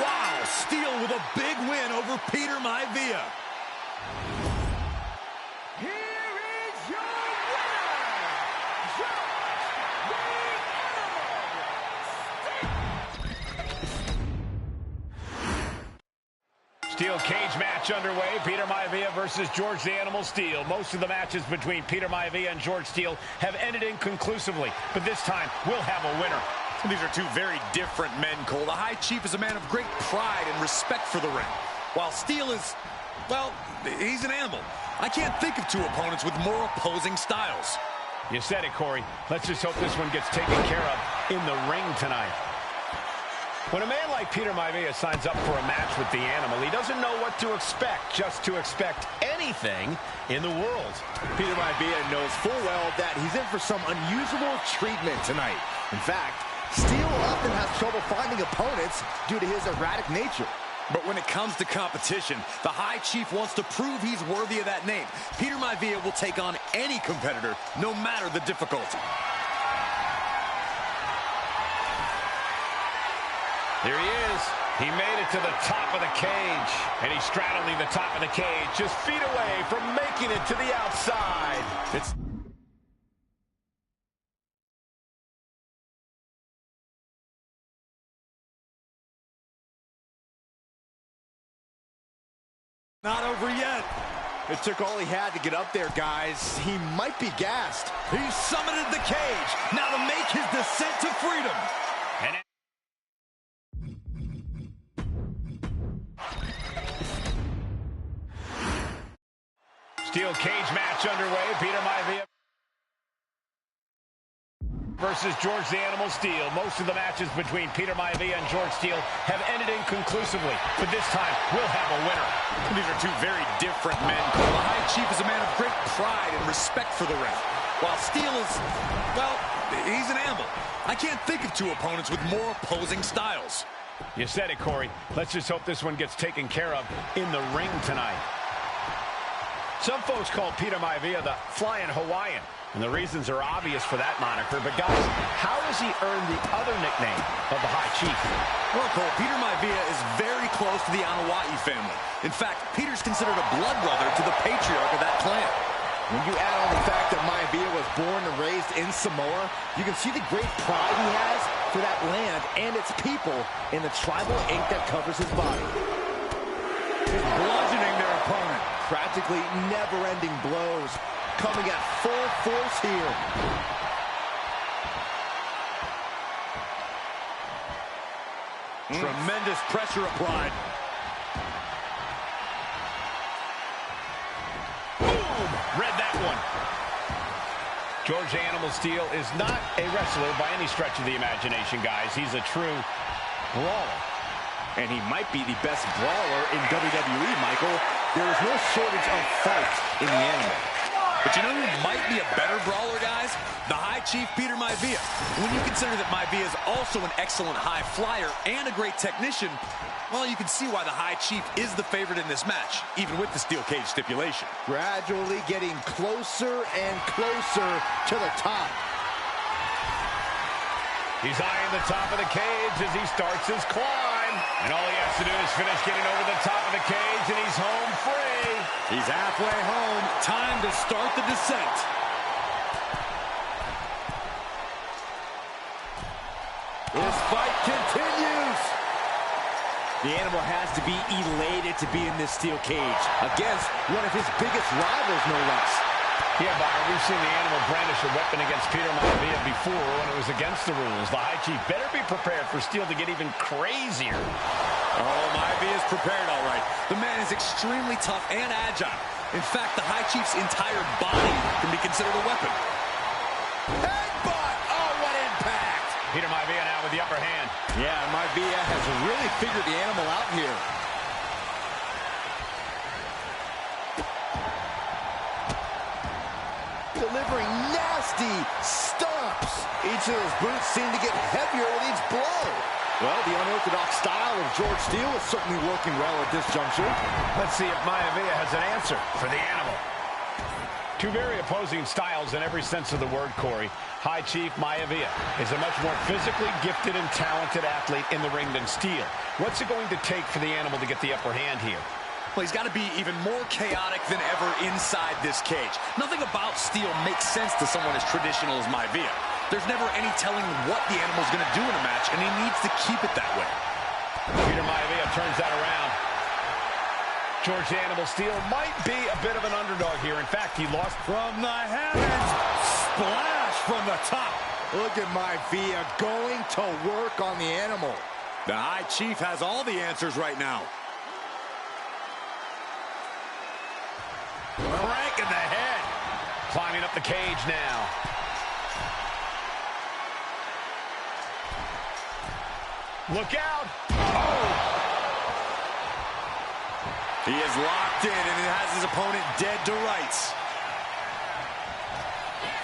Wow, Steele with a big win over Peter Maivia. Here is your winner, George the Animal Steele. Steel cage match underway. Peter Maivia versus George the Animal Steele. Most of the matches between Peter Maivia and George Steele have ended inconclusively, but this time we'll have a winner. These are two very different men, Cole. The High Chief is a man of great pride and respect for the ring, while Steele is, well, he's an animal. I can't think of two opponents with more opposing styles. You said it, Corey. Let's just hope this one gets taken care of in the ring tonight. When a man like Peter Maivia signs up for a match with the animal, he doesn't know what to expect, just to expect anything in the world. Peter Maivia knows full well that he's in for some unusual treatment tonight. In fact, Steele often has trouble finding opponents due to his erratic nature. But when it comes to competition, the High Chief wants to prove he's worthy of that name. Peter Maivia will take on any competitor, no matter the difficulty. There he is. He made it to the top of the cage, and he's straddling the top of the cage, just feet away from making it to the outside. It's not over yet. It took all he had to get up there, guys. He might be gassed. He summited the cage, now to make his descent to freedom. And steel cage match underway. Peter Maivia versus George the Animal Steele. Most of the matches between Peter Maivia and George Steele have ended inconclusively, but this time we'll have a winner. These are two very different men. The High Chief is a man of great pride and respect for the ring, while Steele is, well, he's an animal. I can't think of two opponents with more opposing styles. You said it, Corey. Let's just hope this one gets taken care of in the ring tonight. Some folks call Peter Maivia the Flying Hawaiian, and the reasons are obvious for that moniker. But guys, how has he earned the other nickname of the High Chief? Well, Cole, Peter Maivia is very close to the Anoa'i family. In fact, Peter's considered a blood brother to the patriarch of that clan. When you add on the fact that Maivia was born and raised in Samoa, you can see the great pride he has for that land and its people in the tribal ink that covers his body. He's bludgeoning their opponent. Practically never-ending blows coming at full force here. Tremendous pressure applied. Boom! Read that one. George the Animal Steele is not a wrestler by any stretch of the imagination, guys. He's a true brawler. And he might be the best brawler in WWE, Michael. There is no shortage of fight in the animal. But you know who might be a better brawler, guys? The High Chief, Peter Maivia. When you consider that Maivia is also an excellent high flyer and a great technician, well, you can see why the High Chief is the favorite in this match, even with the steel cage stipulation. Gradually getting closer and closer to the top. He's eyeing the top of the cage as he starts his climb. And all he has to do is finish getting over the top of the cage, and he's home free. He's halfway home. Time to start the descent. This fight continues. The animal has to be elated to be in this steel cage against one of his biggest rivals, no less. Yeah, Byron, we've seen the animal brandish a weapon against Peter Maivia before when it was against the rules. The High Chief better be prepared for Steele to get even crazier. Oh, Maivia is prepared, all right. The man is extremely tough and agile. In fact, the High Chief's entire body can be considered a weapon. Headbutt! Oh, what impact! Peter Maivia now with the upper hand. Yeah, Maivia has really figured the animal out here. Delivering nasty stomps. Each of those boots seem to get heavier with each blow. Well, the unorthodox style of George Steele is certainly working well at this juncture. Let's see if Maivia has an answer for the animal. Two very opposing styles in every sense of the word, Corey. High Chief Maivia is a much more physically gifted and talented athlete in the ring than Steele. What's it going to take for the animal to get the upper hand here? Well, he's got to be even more chaotic than ever inside this cage. Nothing about Steele makes sense to someone as traditional as Maivia. There's never any telling what the animal's going to do in a match, and he needs to keep it that way. Peter Maivia turns that around. George the Animal Steele might be a bit of an underdog here. In fact, he lost From the heavens, splash from the top. Look at Maivia going to work on the animal. The High Chief has all the answers right now. Crank in the head. Climbing up the cage now. Look out. Oh! He is locked in and has his opponent dead to rights.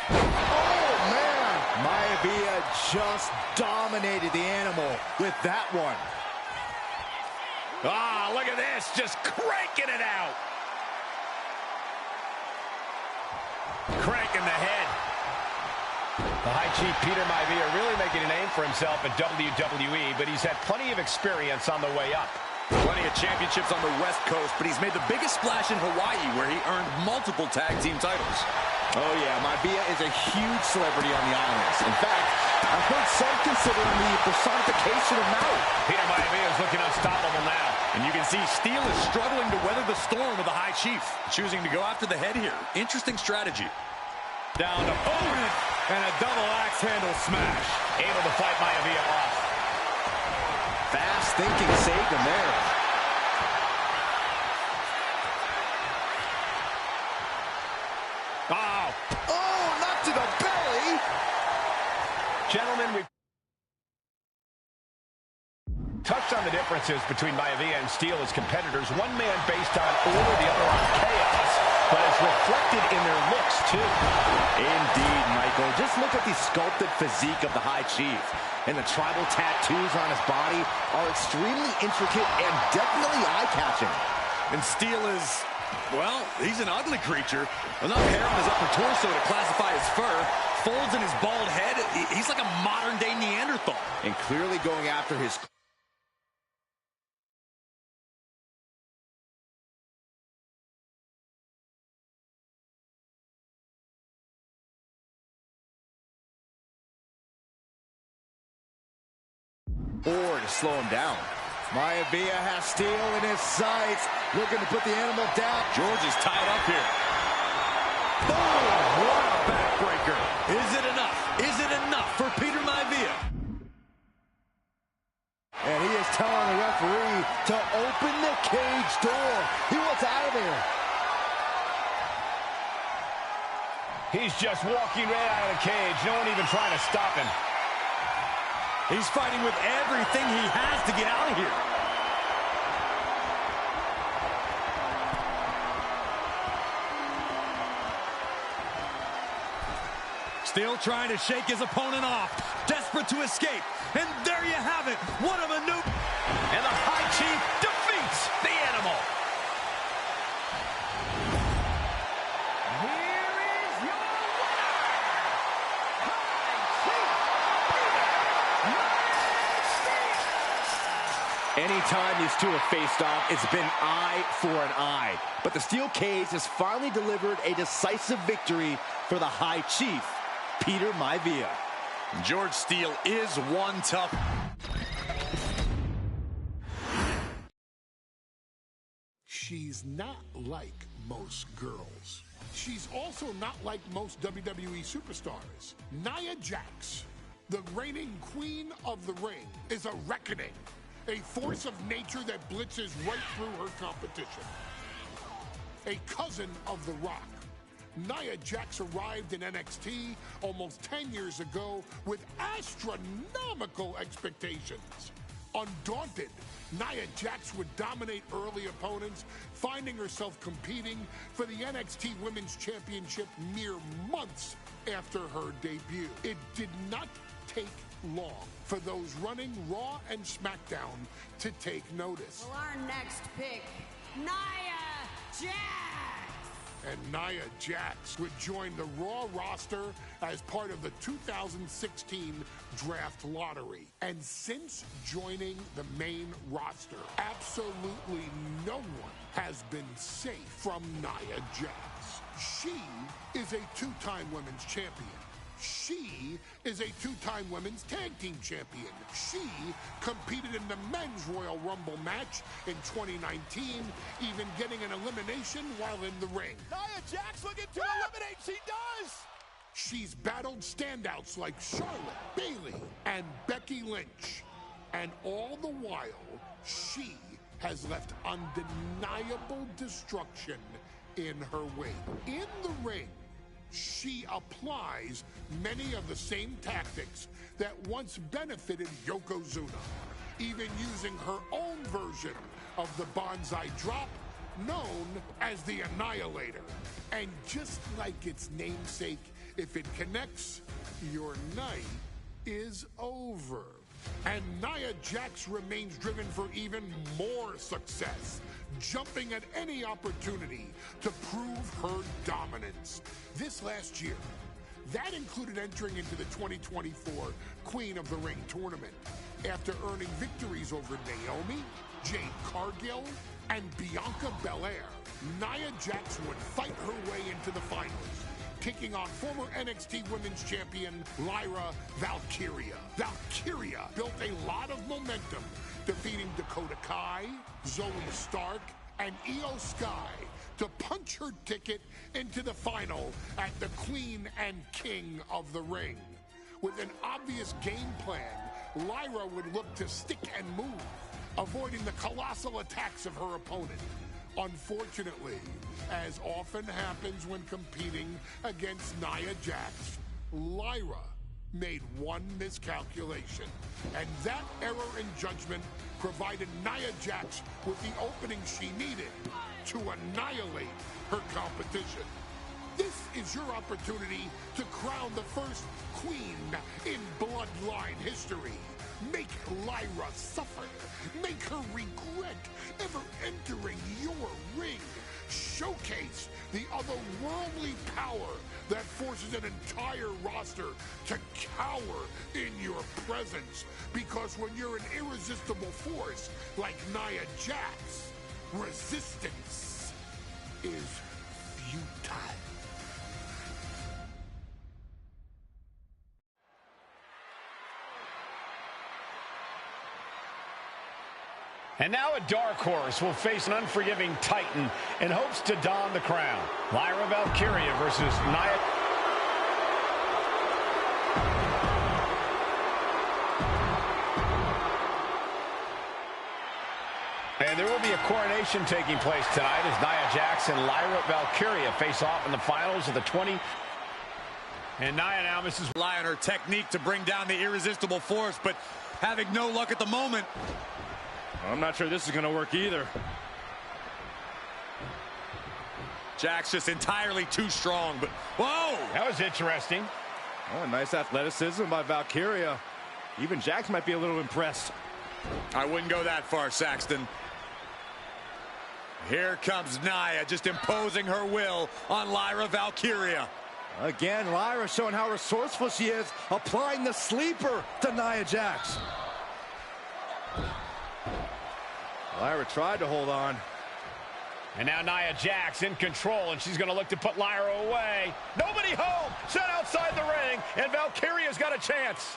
Oh, man. Maivia just dominated the animal with that one. Ah, look at this. Just cranking it out. Crank in the head. The High Chief Peter Maivia really making a name for himself at WWE, but he's had plenty of experience on the way up. Plenty of championships on the West Coast, but he's made the biggest splash in Hawaii, where he earned multiple tag team titles. Oh yeah, Maivia is a huge celebrity on the islands. In fact, I've heard some consider him the personification of Maui. Peter Maivia is looking unstoppable now. And you can see Steele is struggling to weather the storm with the High Chief, choosing to go after the head here. Interesting strategy. Down opponent, and a double axe handle smash. Able to fight Maivia off. Fast thinking saved him there. Oh! Oh, not to the belly! Gentlemen, we touched on the differences between Maivia and Steele as competitors. One man based on order, the other on chaos, but it's reflected in their looks, too. Indeed, Michael. Just look at the sculpted physique of the High Chief. And the tribal tattoos on his body are extremely intricate and definitely eye-catching. And Steele is, well, he's an ugly creature. Enough hair on his upper torso to classify as fur. Folds in his bald head. He's like a modern-day Neanderthal. And clearly going after his... or to slow him down. Maivia has Steele in his sights, looking to put the animal down. George is tied up here. Boom! What a backbreaker. Is it enough? Is it enough for Peter Maivia? And he is telling the referee to open the cage door. He wants out of there. He's just walking right out of the cage. No one even trying to stop him. He's fighting with everything he has to get out of here. Still trying to shake his opponent off. Desperate to escape. And there you have it. What a maneuver. And the High Chief defeats the animal. Anytime these two have faced off, it's been eye for an eye. But the steel cage has finally delivered a decisive victory for the High Chief, Peter Maivia. George Steele is one tough. She's not like most girls. She's also not like most WWE superstars. Nia Jax, the reigning queen of the ring, is a reckoning. A force of nature that blitzes right through her competition. A cousin of The Rock, Nia Jax arrived in NXT almost 10 years ago with astronomical expectations. Undaunted, Nia Jax would dominate early opponents, finding herself competing for the NXT Women's Championship mere months after her debut. It did not take long for those running Raw and SmackDown to take notice. Well, our next pick, Nia Jax. And Nia Jax would join the Raw roster as part of the 2016 draft lottery. And since joining the main roster, absolutely no one has been safe from Nia Jax. She is a two-time women's champion. She is a two-time women's tag team champion. She competed in the men's Royal Rumble match in 2019, even getting an elimination while in the ring. Nia Jax looking to eliminate. She does. She's battled standouts like Charlotte, Bayley, and Becky Lynch. And all the while, she has left undeniable destruction in her wake. In the ring, she applies many of the same tactics that once benefited Yokozuna, even using her own version of the Banzai Drop, known as the Annihilator. And just like its namesake, if it connects, your night is over. And Nia Jax remains driven for even more success, jumping at any opportunity to prove her dominance. This last year, That included entering into the 2024 Queen of the Ring tournament after earning victories over Naomi, Jade Cargill, and Bianca Belair. Nia Jax would fight her way into the finals, taking on former NXT Women's Champion Lyra Valkyria. Valkyria built a lot of momentum, defeating Dakota Kai, Zoe Stark, and Io Sky to punch her ticket into the final at the Queen and King of the Ring. With an obvious game plan, Lyra would look to stick and move, avoiding the colossal attacks of her opponent. Unfortunately, as often happens when competing against Nia Jax, Lyra made one miscalculation, and that error in judgment provided Nia Jax with the opening she needed to annihilate her competition. This is your opportunity to crown the first queen in Bloodline history. Make Lyra suffer. Make her regret ever entering your ring. Showcase the otherworldly power that forces an entire roster to cower in your presence. Because when you're an irresistible force like Nia Jax, resistance is futile. And now a dark horse will face an unforgiving titan in hopes to don the crown. Lyra Valkyria versus Nia. And there will be a coronation taking place tonight as Nia Jax and Lyra Valkyria face off in the finals of the 20. And Nia now misses. Rely on her technique to bring down the irresistible force, but having no luck at the moment. I'm not sure this is going to work either. Jax just entirely too strong, but whoa! That was interesting. Oh, nice athleticism by Valkyria. Even Jax might be a little impressed. I wouldn't go that far, Saxton. Here comes Nia, just imposing her will on Lyra Valkyria. Again, Lyra showing how resourceful she is, applying the sleeper to Nia Jax. Lyra tried to hold on. And now Nia Jax in control, and she's going to look to put Lyra away. Nobody home! Set outside the ring, and Valkyria's got a chance.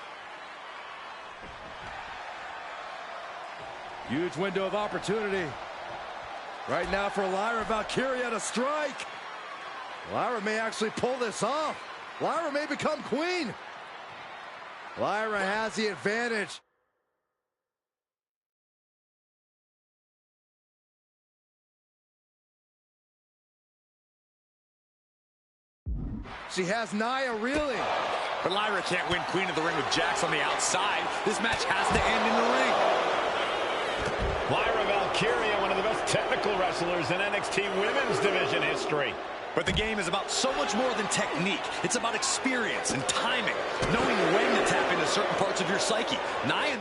Huge window of opportunity. Right now for Lyra Valkyria to strike. Lyra may actually pull this off. Lyra may become queen. Lyra has the advantage. She has Nia reeling. But Lyra can't win Queen of the Ring with Jax on the outside. This match has to end in the ring. Lyra Valkyria, one of the best technical wrestlers in NXT Women's Division history. But the game is about so much more than technique. It's about experience and timing, knowing when to tap into certain parts of your psyche. Nia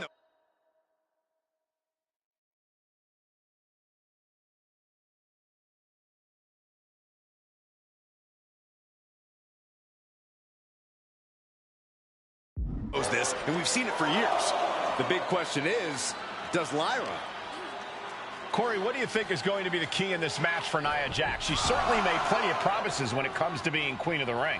knows this, and we've seen it for years. The big question is, does Lyra? Corey, what do you think is going to be the key in this match for Nia Jax? She certainly made plenty of promises when it comes to being Queen of the Ring.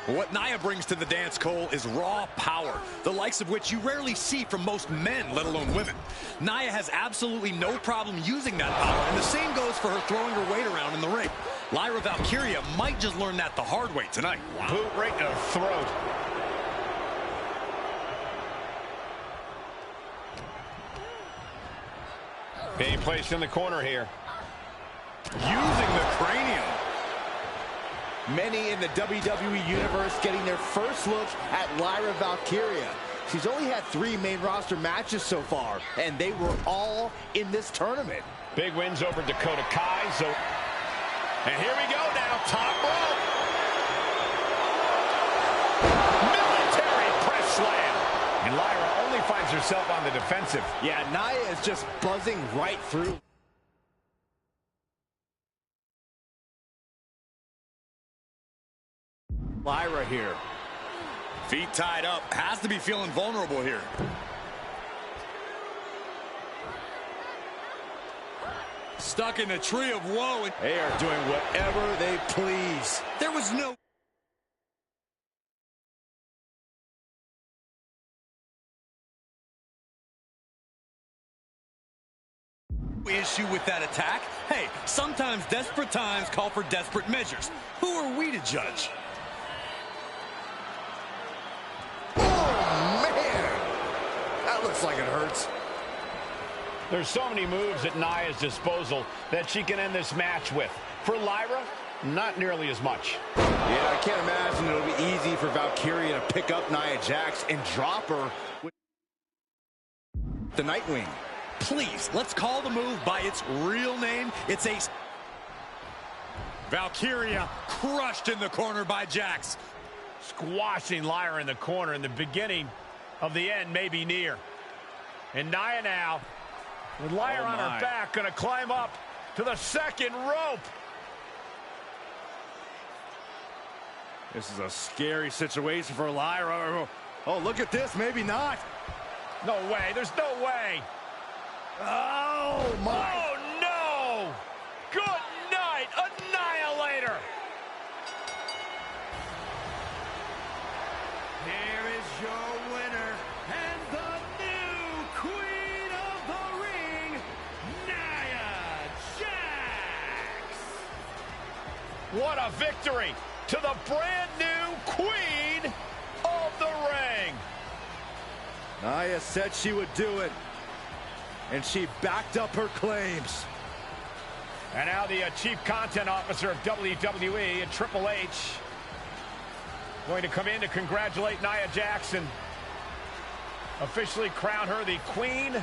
What Nia brings to the dance, Cole, is raw power, the likes of which you rarely see from most men, let alone women. Nia has absolutely no problem using that power, and the same goes for her throwing her weight around in the ring. Lyra Valkyria might just learn that the hard way tonight. Wow. Boot right in her throat. Being placed in the corner here. Using the cranium. Many in the WWE Universe getting their first look at Lyra Valkyria. She's only had 3 main roster matches so far, and they were all in this tournament. Big wins over Dakota Kai. And here we go now, top rope. Military press slam. And Lyra only finds herself on the defensive. Yeah, Nia is just buzzing right through. Lyra here. Feet tied up. Has to be feeling vulnerable here. Stuck in the tree of woe. They are doing whatever they please. There was no issue with that attack. Hey, sometimes desperate times call for desperate measures. Who are we to judge? Oh, man! That looks like it hurts. There's so many moves at Nia's disposal that she can end this match with. For Lyra, not nearly as much. Yeah, I can't imagine it'll be easy for Valkyria to pick up Nia Jax and drop her with the Nightwing. Please, let's call the move by its real name. It's a Valkyria crushed in the corner by Jax. Squashing Lyra in the corner, and the beginning of the end may be near. And Nia now, with Lyra on her back, going to climb up to the second rope. This is a scary situation for Lyra. Oh, look at this. Maybe not. No way. There's no way. Oh, my. Oh, no. Good night, Annihilator. Here is your winner and the new Queen of the Ring, Nia Jax. What a victory to the brand new Queen of the Ring. Nia said she would do it, and she backed up her claims. And now the Chief Content Officer of WWE and Triple H going to come in to congratulate Nia Jax, officially crown her the Queen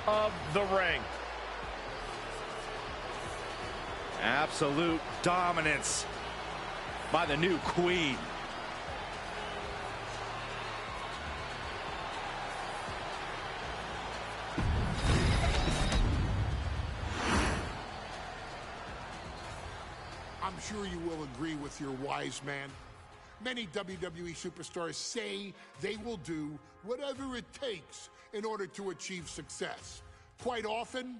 of the Ring. Absolute dominance by the new Queen. I'm sure you will agree with your wise man. Many WWE superstars say they will do whatever it takes in order to achieve success. Quite often,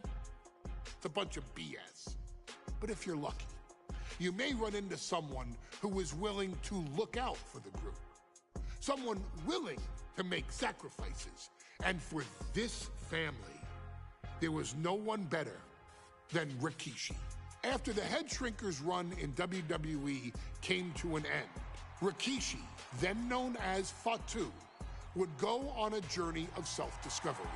it's a bunch of BS. But if you're lucky, you may run into someone who is willing to look out for the group. Someone willing to make sacrifices. And for this family, there was no one better than Rikishi. After the Head Shrinkers run in WWE came to an end, Rikishi, then known as Fatu, would go on a journey of self-discovery.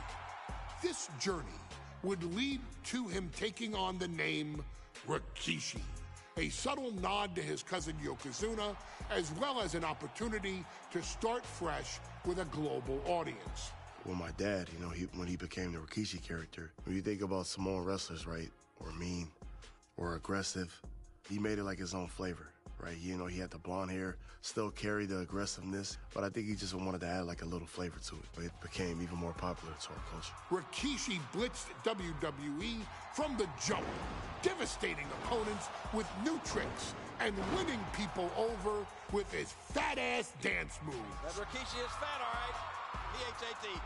This journey would lead to him taking on the name Rikishi, a subtle nod to his cousin Yokozuna, as well as an opportunity to start fresh with a global audience. Well, my dad, when he became the Rikishi character, when you think about Samoan wrestlers, right, or mean, or aggressive, he made it like his own flavor, right? He had the blonde hair, still carried the aggressiveness, but I think he just wanted to add like a little flavor to it. It became even more popular to our culture. Rikishi blitzed WWE from the jump, devastating opponents with new tricks and winning people over with his fat-ass dance moves. That Rikishi is fat, all right. P-H-A-T.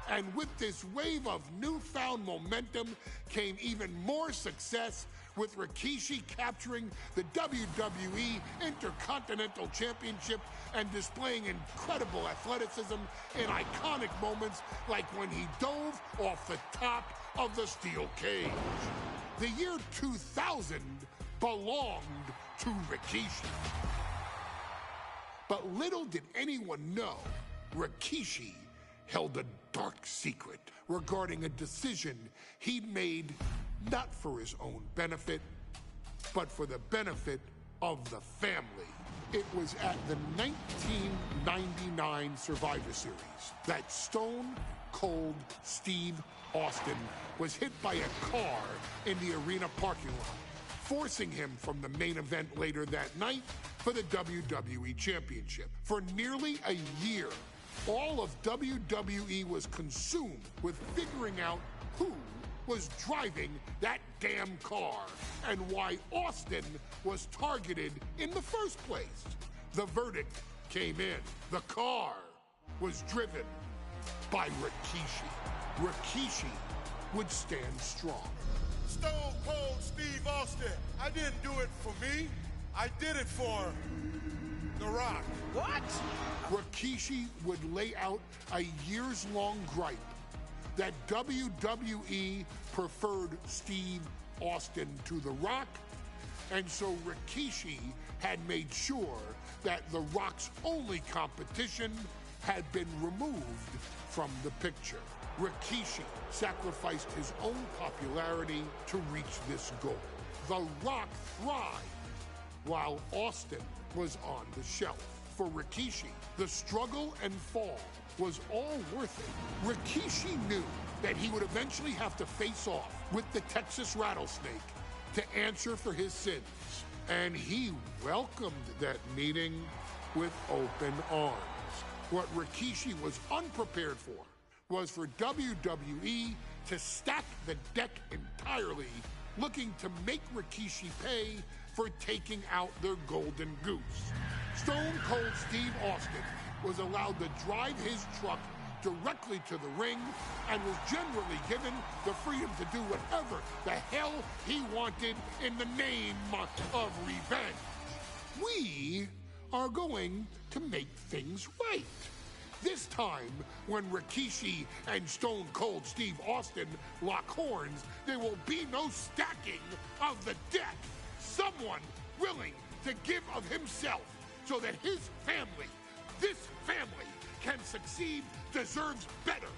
And with this wave of newfound momentum came even more success, with Rikishi capturing the WWE Intercontinental Championship and displaying incredible athleticism in iconic moments like when he dove off the top of the steel cage. The year 2000 belonged to Rikishi. But little did anyone know, Rikishi held a dark secret regarding a decision he'd made not for his own benefit, but for the benefit of the family. It was at the 1999 Survivor Series that Stone Cold Steve Austin was hit by a car in the arena parking lot, forcing him from the main event later that night for the WWE Championship. For nearly a year, all of WWE was consumed with figuring out who was driving that damn car and why Austin was targeted in the first place. The verdict came in. The car was driven by Rikishi. Rikishi would stand strong. Stone Cold Steve Austin. I didn't do it for me. I did it for The Rock. What? Rikishi would lay out a years-long gripe that WWE preferred Steve Austin to The Rock, and so Rikishi had made sure that The Rock's only competition had been removed from the picture. Rikishi sacrificed his own popularity to reach this goal. The Rock thrived while Austin was on the shelf. For Rikishi, the struggle and fall was all worth it. Rikishi knew that he would eventually have to face off with the Texas Rattlesnake to answer for his sins, and he welcomed that meeting with open arms. What Rikishi was unprepared for was for WWE to stack the deck entirely, looking to make Rikishi pay for taking out their golden goose. Stone Cold Steve Austin was allowed to drive his truck directly to the ring and was generally given the freedom to do whatever the hell he wanted in the name of revenge. We are going to make things right. This time, when Rikishi and Stone Cold Steve Austin lock horns, there will be no stacking of the deck. Someone willing to give of himself so that his family, this family, can succeed, deserves better.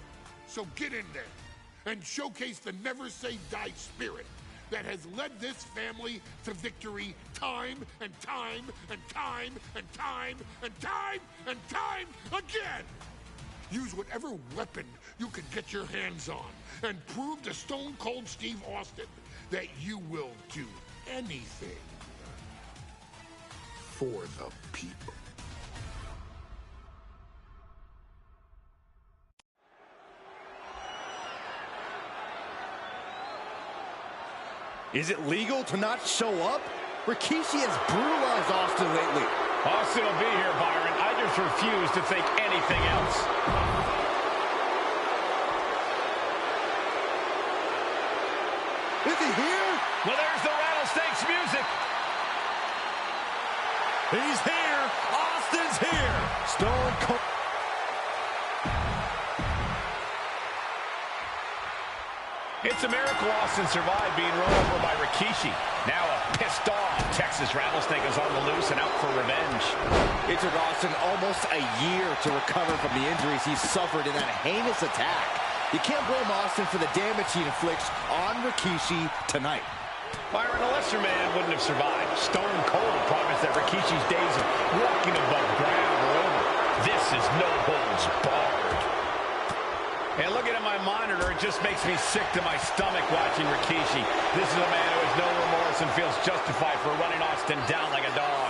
So get in there and showcase the never say die spirit that has led this family to victory time and time and time and time and time and time again. Use whatever weapon you can get your hands on and prove to Stone Cold Steve Austin that you will do anything for the people. Is it legal to not show up? Rikishi has brutalized Austin lately. Austin will be here, Byron. I just refuse to think anything else. Is he here? Well, there's the Rattlesnake's music. He's here. Austin's here. Stone Cold. It's a miracle Austin survived being run over by Rikishi. Now a pissed off Texas Rattlesnake is on the loose and out for revenge. It took Austin almost a year to recover from the injuries he suffered in that heinous attack. You can't blame Austin for the damage he inflicts on Rikishi tonight. Byron, a lesser man wouldn't have survived. Stone Cold promised that Rikishi's days of walking above ground are over. This is no holds barred. And looking at my monitor, it just makes me sick to my stomach watching Rikishi. This is a man who has no remorse and feels justified for running Austin down like a dog.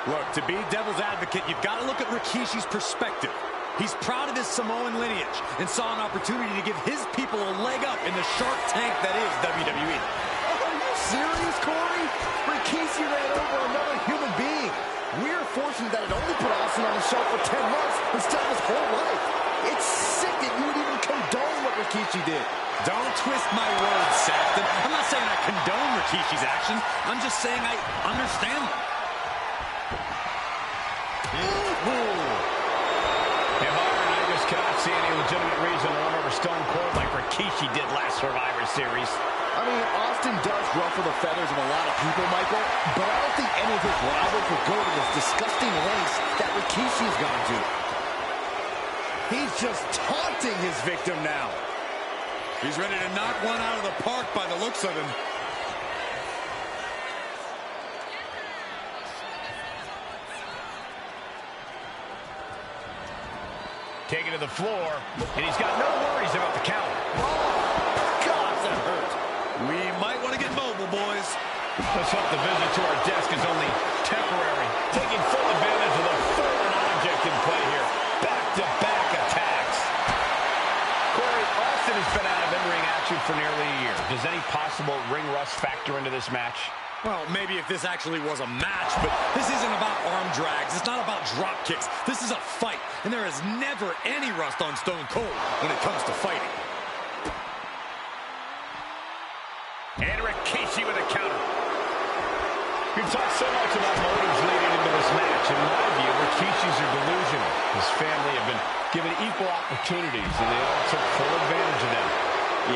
Look, to be devil's advocate, you've got to look at Rikishi's perspective. He's proud of his Samoan lineage and saw an opportunity to give his people a leg up in the Shark Tank that is WWE. Are you serious, Corey? Rikishi ran over another human being. We're fortunate that it only put Austin on the shelf for 10 months instead of his whole life. It's sick that you would even condone what Rikishi did. Don't twist my words, Saxton. I'm not saying I condone Rikishi's actions. I'm just saying I understand them. I just cannot see any legitimate reason to run over Stone Cold like Rikishi did last Survivor Series. I mean, Austin does ruffle the feathers of a lot of people, Michael, but I don't think any of his rivals would go to this disgusting lengths that Rikishi's gone to. He's just taunting his victim now. He's ready to knock one out of the park by the looks of him. Taken to the floor, and he's got no worries about the count. Oh, God, that hurt. We might want to get mobile, boys. Let's hope the visit to our desk is only temporary. Taking full advantage of the foreign object in play here. Back-to-back attacks. Corey, Austin has been out of in-ring action for nearly a year. Does any possible ring rust factor into this match? Well, maybe if this actually was a match, but this isn't about arm drags. It's not about drop kicks. This is a fight, and there is never any rust on Stone Cold when it comes to fighting. And Rikishi with a counter. We've talked so much about motives leading into this match. In my view, Rikishi's are delusional. His family have been given equal opportunities, and they all took full advantage of them.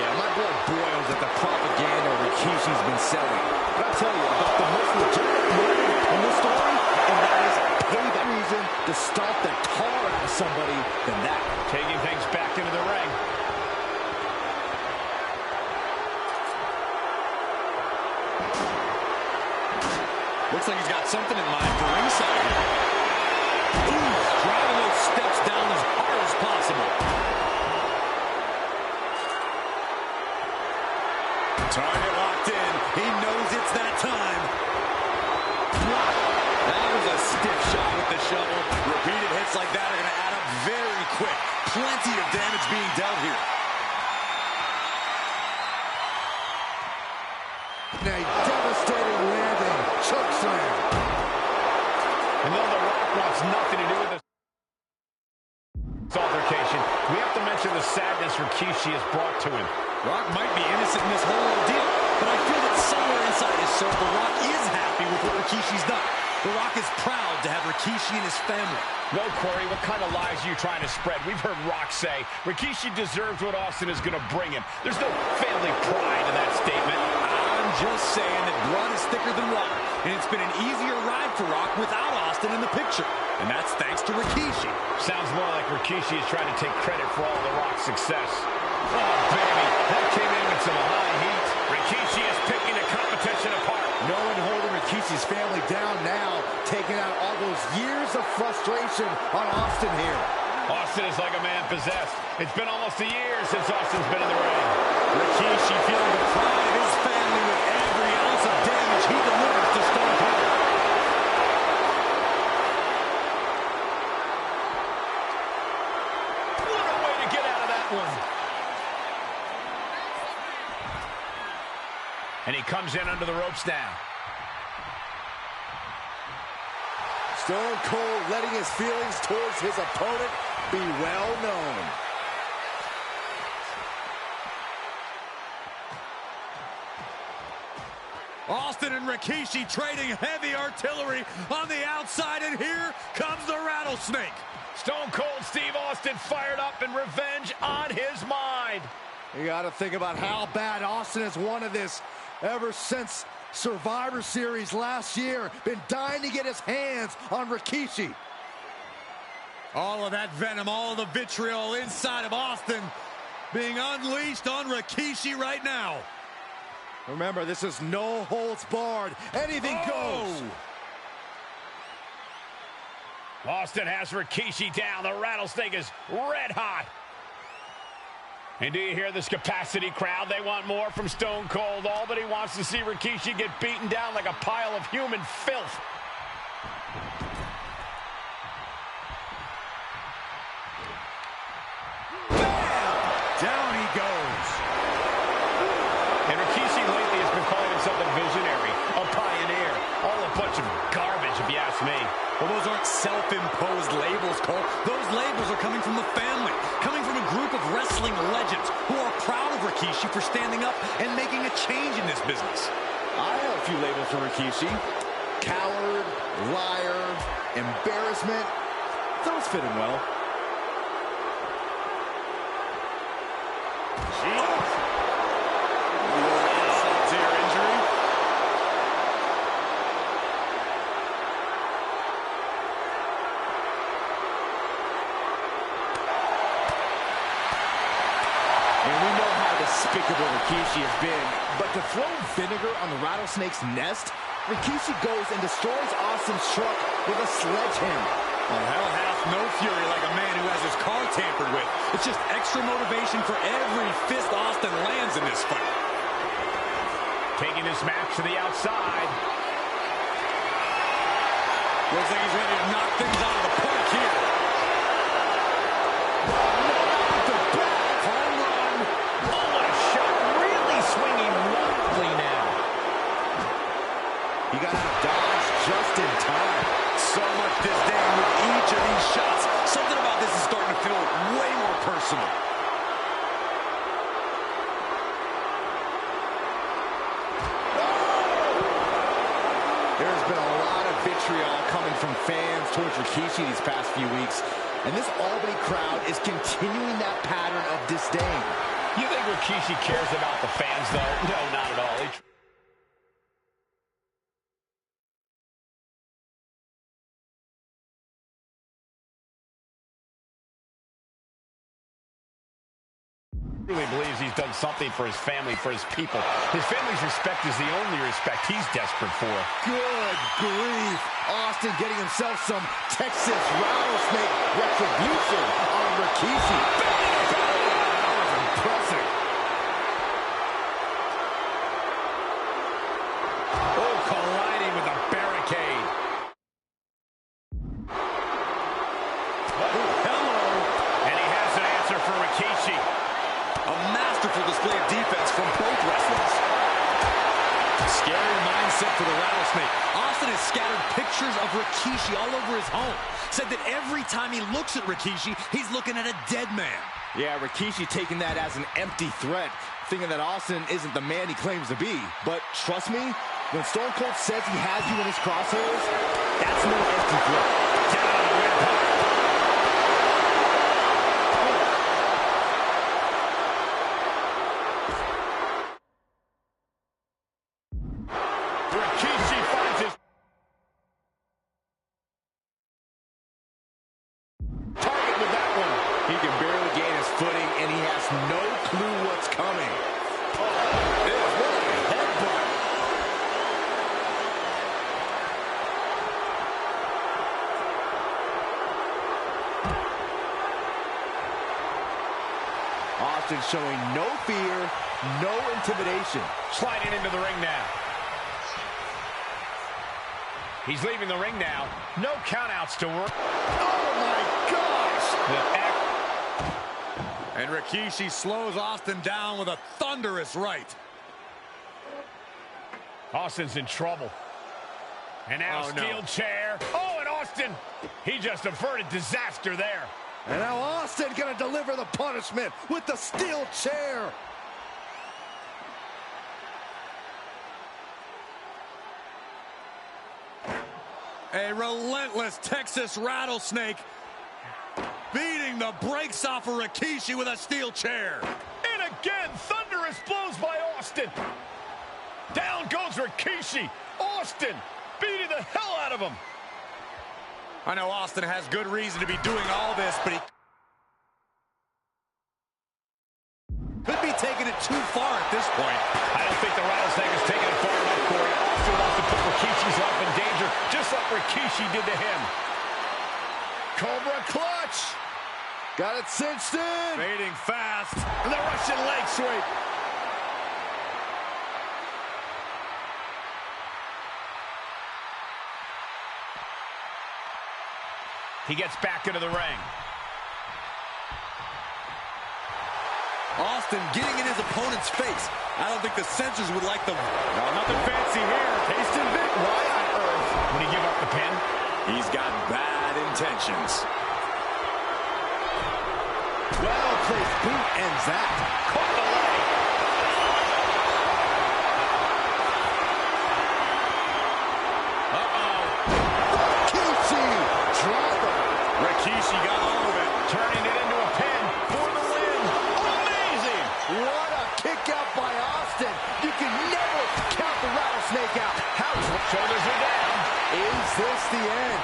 Yeah, my blood boils at the propaganda Rikishi's been selling. But I'll tell you about the most legitimate motive in this story, and that is payback. Reason to stomp the tar out of somebody than that. Taking things back into the ring. Looks like he's got something in mind for ringside here. Ooh, driving those steps down as hard as possible. Target locked in. He knows it's that time. That was a stiff shot with the shovel. Repeated hits like that are going to add up very quick. Plenty of damage being dealt here. A devastating landing. Choke slam. And though The Rock wants nothing to do with this altercation, we have to mention the sadness Rikishi has brought to him. Rock might be innocent in this whole ordeal, but I feel that somewhere inside his soul, The Rock is happy with what Rikishi's done. The Rock is proud to have Rikishi and his family. Well, Corey, what kind of lies are you trying to spread? We've heard Rock say Rikishi deserves what Austin is going to bring him. There's no family pride in that statement. I'm just saying that blood is thicker than water, and it's been an easier ride for Rock without Austin in the picture. And that's thanks to Rikishi. Sounds more like Rikishi is trying to take credit for all the Rock's success. Oh, baby, that came in with some high heat. Rikishi is picking the competition apart. No one holding Rikishi's family down now, taking out all those years of frustration on Austin here. Austin is like a man possessed. It's been almost a year since Austin's been in the ring. Rikishi feeling the pride of his family with every ounce of damage he delivers to Stone Cold. What a way to get out of that one. And he comes in under the ropes now. Stone Cold letting his feelings towards his opponent be well known. Austin and Rikishi trading heavy artillery on the outside, and here comes the rattlesnake. Stone Cold Steve Austin fired up and revenge on his mind. You got to think about how bad Austin has wanted this ever since Survivor Series last year. Been dying to get his hands on Rikishi. All of that venom, all of the vitriol inside of Austin being unleashed on Rikishi right now. Remember, this is no holds barred. Anything goes. Austin has Rikishi down. The rattlesnake is red hot. And do you hear this capacity crowd? They want more from Stone Cold. All that he wants to see Rikishi get beaten down like a pile of human filth. Bam! Down he goes. And Rikishi lately has been calling himself a visionary, a pioneer. All a bunch of garbage, if you ask me. Well, those aren't self-imposed labels, Cole. Those labels are coming from the family, coming from a group of wrestling legends who are proud of Rikishi for standing up and making a change in this business. I have a few labels for Rikishi. Coward, liar, embarrassment. Those fit him well. Despicable Rikishi has been, but to throw vinegar on the rattlesnake's nest, Rikishi goes and destroys Austin's truck with a sledgehammer. Well, hell hath no fury like a man who has his car tampered with. It's just extra motivation for every fist Austin lands in this fight. Taking this match to the outside. Looks like he's ready to knock things out of the park here. Swinging wildly now. been a lot of vitriol coming from fans towards Rikishi these past few weeks, and this Albany crowd is continuing that pattern of disdain. You think Rikishi cares about the fans, though? No, not at all. Really believes he's done something for his family, for his people. His family's respect is the only respect he's desperate for. Good grief. Austin getting himself some Texas rattlesnake retribution on Rikishi. That was impressive. Oh, colliding with a barricade. Oh, hello. And he has an answer for Rikishi. A masterful display of defense from both wrestlers. Scary mindset for the Rattlesnake. Austin has scattered pictures of Rikishi all over his home. Said that every time he looks at Rikishi, he's looking at a dead man. Yeah, Rikishi taking that as an empty threat, thinking that Austin isn't the man he claims to be. But trust me, when Stone Cold says he has you in his crosshairs, that's no empty threat. Down on the windpipe. Rikishi finds his target with that one. He can barely gain his footing, and he has no clue what's coming. Oh, it is what a headbutt. Austin showing no fear, no intimidation. Sliding into the ring now. He's leaving the ring now. No countouts to work. Oh, my gosh! And Rikishi slows Austin down with a thunderous right. Austin's in trouble. And now steel chair. Oh, and Austin, he just averted disaster there. And now Austin gonna deliver the punishment with the steel chair. A relentless Texas rattlesnake beating the brakes off of Rikishi with a steel chair. And again, thunderous blows by Austin. Down goes Rikishi. Austin beating the hell out of him. I know Austin has good reason to be doing all this, but he could be taking it too far at this point. I don't think the Rattlesnake is taking it far enough, Corey. Austin wants to put Rikishi's life in danger, just like Rikishi did to him. Cobra clutch. Got it cinched in. Fading fast. And the Russian leg sweep. He gets back into the ring. Austin getting in his opponent's face. I don't think the censors would like the... No, nothing fancy here. Tasting Vic. Why on earth would he give up the pin? He's got bad intentions. Well-placed boot ends that. Caught the leg. Rikishi got all of it. Turning it into a pin for the win. Amazing. What a kick out by Austin. You can never count the Rattlesnake out. How shoulders are down. Is this the end?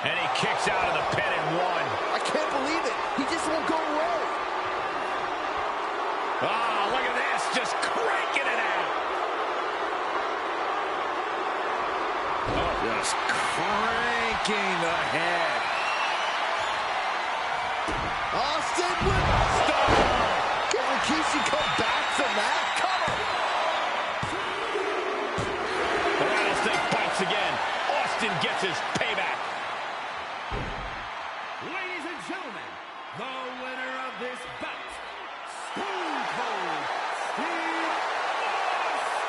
And he kicks out of the pin and one. I can't believe it. He just won't go away. Ah, look at this. Just cranking it out. Just cranking the head. Austin with a star. Can Rikishi come back from that? Come on. The Rattlesnake bites again. Austin gets his payback. Ladies and gentlemen, the winner of this bout, Stone Cold Steve Austin.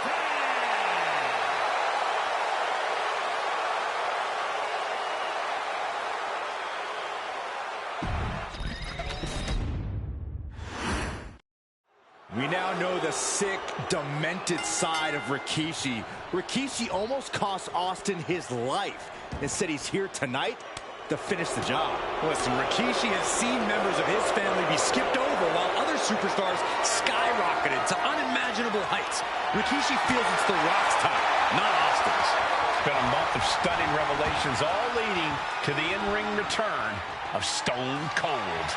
We now know the sick, demented side of Rikishi. Rikishi almost cost Austin his life. Instead, he's here tonight to finish the job. Listen, Rikishi has seen members of his family be skipped over while other superstars skyrocketed to unimaginable heights. Rikishi feels it's The Rock's time, not Austin's. It's been a month of stunning revelations, all leading to the in-ring return of Stone Cold.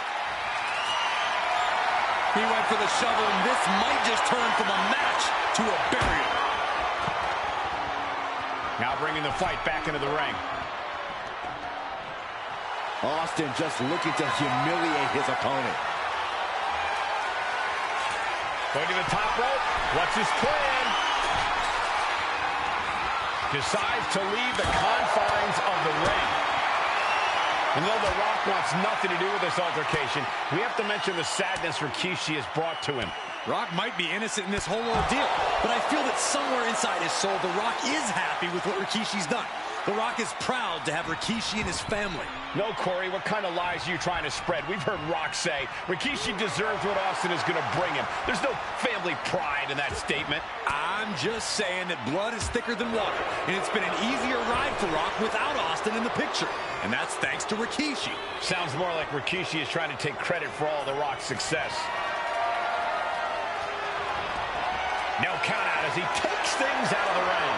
He went for the shovel, and this might just turn from a match to a burial. Now bringing the fight back into the ring. Austin just looking to humiliate his opponent. Going to the top rope. What's his plan? Decides to leave the confines of the ring. And though The Rock wants nothing to do with this altercation, we have to mention the sadness Rikishi has brought to him. Rock might be innocent in this whole ordeal, but I feel that somewhere inside his soul, The Rock is happy with what Rikishi's done. The Rock is proud to have Rikishi and his family. No, Corey, what kind of lies are you trying to spread? We've heard Rock say Rikishi deserves what Austin is going to bring him. There's no family pride in that statement. I'm just saying that blood is thicker than water, and it's been an easier ride for Rock without Austin in the picture. And that's thanks to Rikishi. Sounds more like Rikishi is trying to take credit for all The Rock's success. No count out as he takes things out of the ring.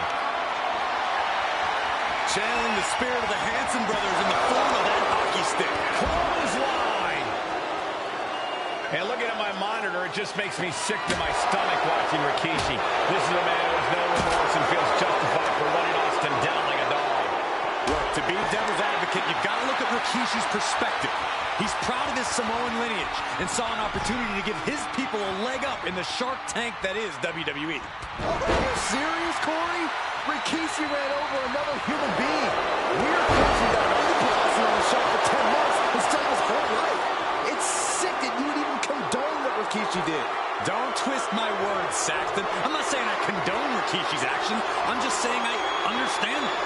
Channeling the spirit of the Hanson brothers in the form of that hockey stick. Clothesline. And looking at my monitor, it just makes me sick to my stomach watching Rikishi. This is a man who has no remorse and feels justified for running Austin down like a dog. Look, to be devil's advocate, you've got to look at Rikishi's perspective. He's proud of his Samoan lineage and saw an opportunity to give his people a leg up in the Shark Tank that is WWE. Are you serious, Corey? Rikishi ran over another human being. We're person that only put Austin on the show for 10 months instead of his whole life. It's sick that you would even condone what Rikishi did. Don't twist my words, Saxton. I'm not saying I condone Rikishi's actions. I'm just saying I understand them.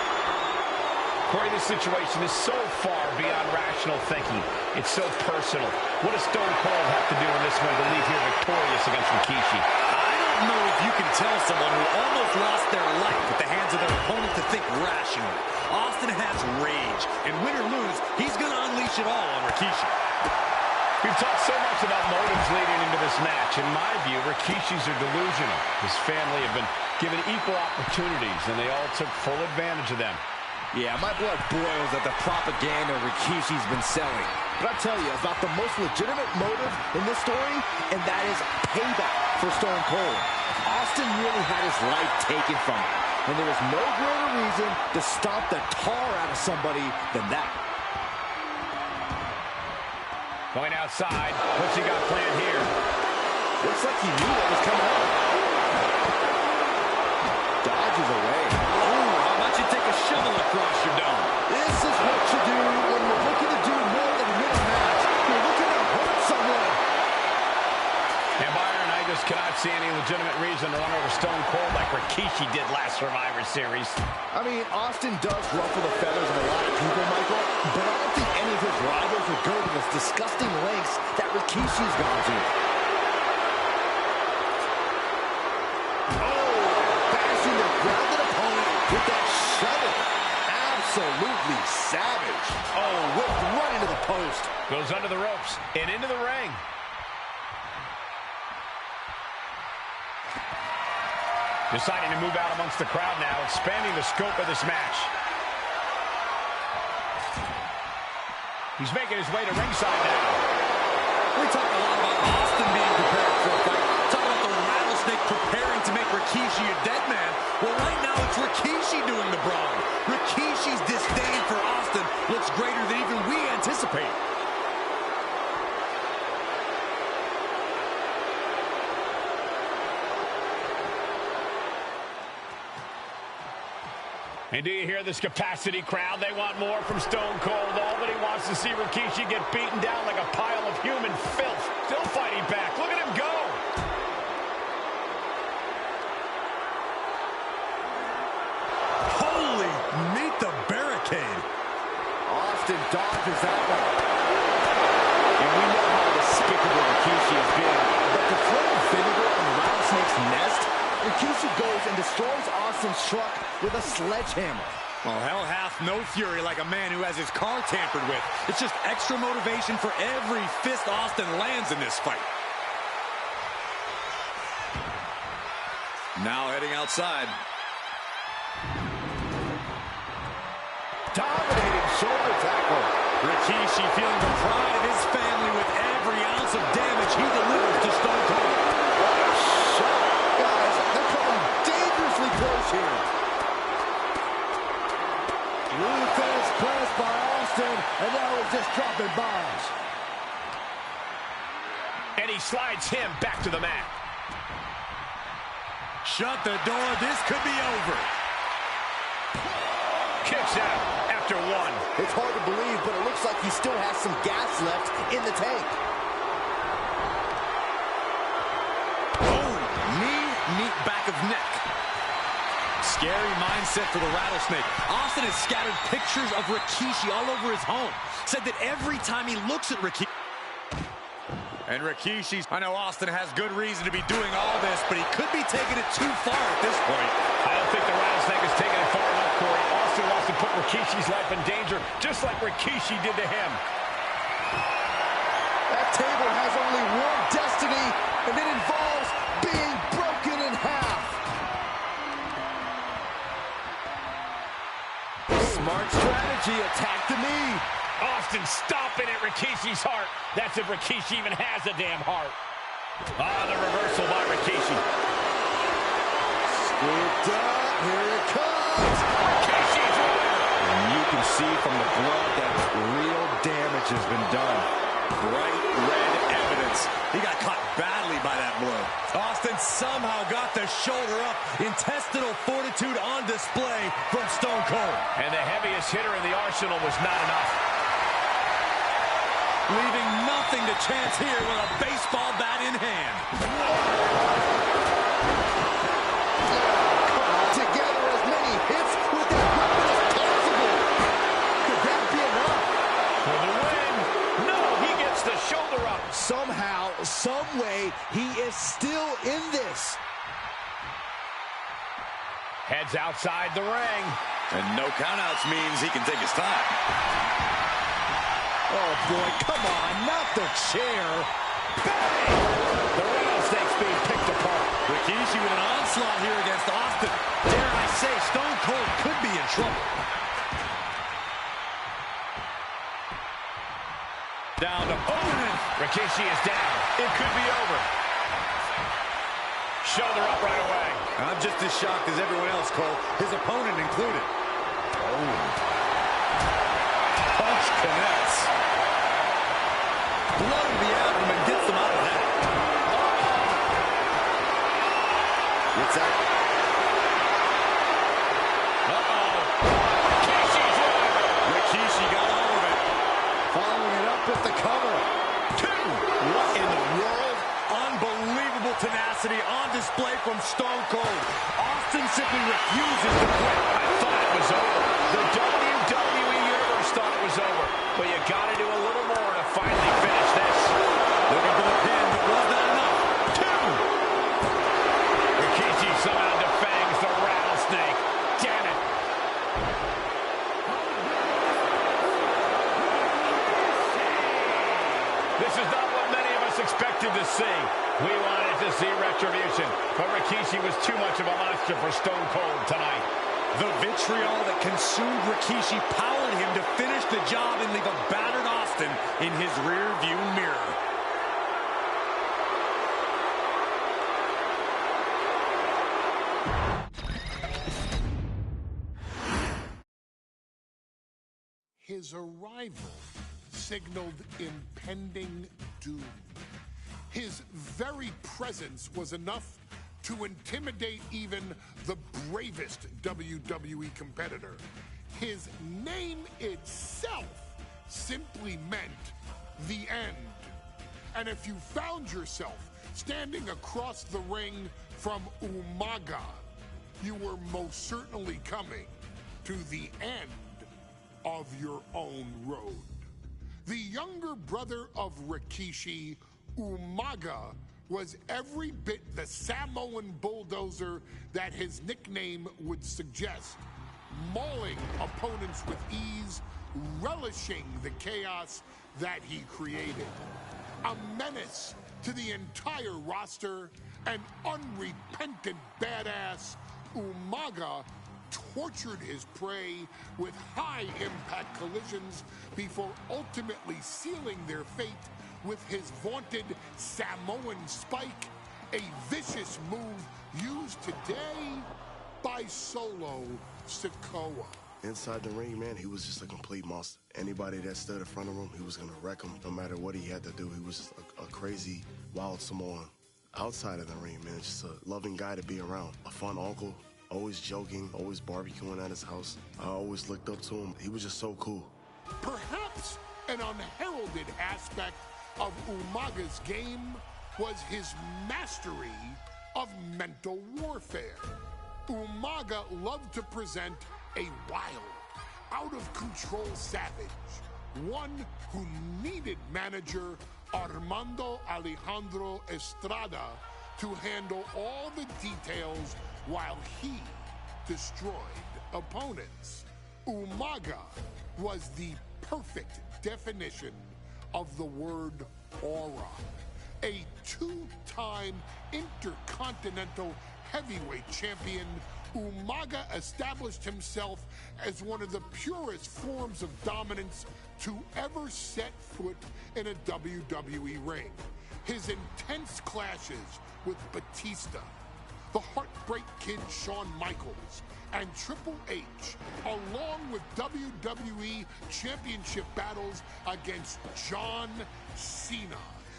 Corey, this situation is so far beyond rational thinking. It's so personal. What does Stone Cold have to do in this one to leave here victorious against Rikishi? I don't know if you can tell someone who almost lost their life at the hands of their opponent to think rationally. Austin has rage, and win or lose, he's going to unleash it all on Rikishi. We've talked so much about motives leading into this match. In my view, Rikishi's are delusional. His family have been given equal opportunities, and they all took full advantage of them. Yeah, my blood boils at the propaganda Rikishi's been selling. But I'll tell you about the most legitimate motive in this story, and that is payback for Stone Cold. Austin really had his life taken from him, and there was no greater reason to stomp the tar out of somebody than that. Going outside, what's he got planned here? Looks like he knew what was coming up. Dodges away. How about you take a shovel across your dome? This is what you do when you're looking to do more than win a match. You're looking to hurt someone. And Byron, I just cannot see any legitimate reason to run over Stone Cold like Rikishi did last Survivor Series. I mean, Austin does ruffle the feathers of a lot of people, Michael, but I don't think any of his rivals would go to this disgusting lengths that Rikishi's gone to. Bashing their grounded opponent with that shovel. Absolutely savage. Oh, whipped right into the post. Goes under the ropes and into the ring. Deciding to move out amongst the crowd now, expanding the scope of this match. He's making his way to ringside now. We talk a lot about Austin being prepared for a fight. Talk about the rattlesnake preparing to make Rikishi a dead man. Well, right now it's Rikishi doing the brawling. Rikishi's disdain for Austin looks greater than even we anticipated. And do you hear this capacity crowd? They want more from Stone Cold. Nobody wants to see Rikishi get beaten down like a pile of human filth. Still fighting back. Look at him go. Holy, meet the barricade. Austin dodges that one. And we know how despicable Rikishi has been. But to throw vinegar Austin struck with a sledgehammer. Well, hell hath no fury like a man who has his car tampered with. It's just extra motivation for every fist Austin lands in this fight. Now heading outside. Dominating shoulder tackle. Rikishi feeling the pride of his family with every ounce of damage he delivers to Stone Cold. What a shot. Guys, they're coming dangerously close here. Ruthless press by Austin, and now he's just dropping bombs. And he slides him back to the mat. Shut the door. This could be over. Kicks out after one. It's hard to believe, but it looks like he still has some gas left in the tank. Oh, knee, back of neck. Scary mindset for the Rattlesnake. Austin has scattered pictures of Rikishi all over his home. Said that every time he looks at Rikishi. And Rikishi, I know Austin has good reason to be doing all this, but he could be taking it too far at this point. I don't think the Rattlesnake is taking it far enough, Corey. Austin wants to put Rikishi's life in danger, just like Rikishi did to him. That table has only one destiny, and it involves being broken in half. Smart strategy, attack the knee. Austin stomping at Rikishi's heart. That's if Rikishi even has a damn heart. Ah, the reversal by Rikishi. Scooped up, here it comes. Rikishi's winning. And you can see from the blood that real damage has been done. Bright red evidence. He got caught badly by that blow. Austin somehow got the shoulder up. Intestinal fortitude on display from Stone Cold. And the heaviest hitter in the arsenal was not enough. Leaving nothing to chance here with a baseball bat in hand. Together as many hits with that weapon as possible. Could that be enough? For the win. No, he gets the shoulder up. Somehow, some way, he is still in this. Heads outside the ring. And no countouts means he can take his time. Oh, boy, come on, not the chair. Bang! The Rattlesnake's being picked apart. Rikishi with an onslaught here against Austin. Dare I say, Stone Cold could be in trouble. Down to opponent. Rikishi is down. It could be over. Shoulder up right away. I'm just as shocked as everyone else, Cole. His opponent included. Oh. Punch connects. Blood of the abdomen gets them out of that. It's out. Uh-oh. Rikishi's won. Rikishi got all of it. Following it up with the cover. 2. What in the world? Unbelievable tenacity on display from Stone Cold. Austin simply refuses to quit. I thought it was over. The WWE Universe thought it was over. But you got to do a little more to finally finish this. Looking for the pin, but was that enough? 2. Rikishi somehow defangs the Rattlesnake. Damn it. This is not what many of us expected to see. We wanted to see retribution, but Rikishi was too much of a monster for Stone Cold tonight. The vitriol that consumed Rikishi powered him to finish the job and leave a battered Austin in his rear-view mirror. His arrival signaled impending doom. His very presence was enough to intimidate even the bravest WWE competitor. His name itself simply meant the end. And if you found yourself standing across the ring from Umaga, you were most certainly coming to the end of your own road. The younger brother of Rikishi, Umaga, was every bit the Samoan bulldozer that his nickname would suggest, mauling opponents with ease, relishing the chaos that he created. A menace to the entire roster, an unrepentant badass, Umaga tortured his prey with high-impact collisions before ultimately sealing their fate with his vaunted Samoan spike, a vicious move used today by Solo Sikoa. Inside the ring, man, he was just a complete monster. Anybody that stood in front of him, he was going to wreck him no matter what he had to do. He was just a crazy, wild Samoan. Outside of the ring, man, just a loving guy to be around. A fun uncle, always joking, always barbecuing at his house. I always looked up to him. He was just so cool. Perhaps an unheralded aspect of Umaga's game was his mastery of mental warfare. Umaga loved to present a wild, out-of-control savage, one who needed manager Armando Alejandro Estrada to handle all the details while he destroyed opponents. Umaga was the perfect definition of the word aura. A two-time intercontinental heavyweight champion, Umaga established himself as one of the purest forms of dominance to ever set foot in a WWE ring. His intense clashes with Batista, the Heartbreak Kid Shawn Michaels, and Triple H, along with WWE Championship battles against John Cena,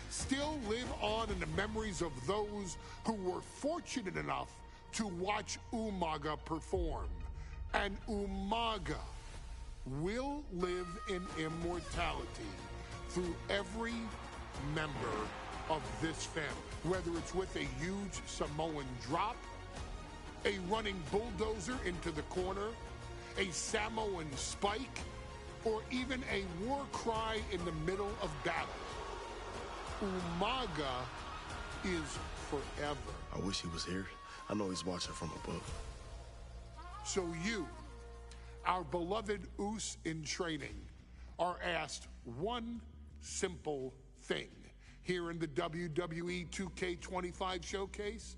still live on in the memories of those who were fortunate enough to watch Umaga perform. And Umaga will live in immortality through every member of this family, whether it's with a huge Samoan drop, a running bulldozer into the corner, a Samoan spike, or even a war cry in the middle of battle. Umaga is forever. I wish he was here. I know he's watching from above. So you, our beloved Us in training, are asked one simple thing here in the WWE 2K25 showcase: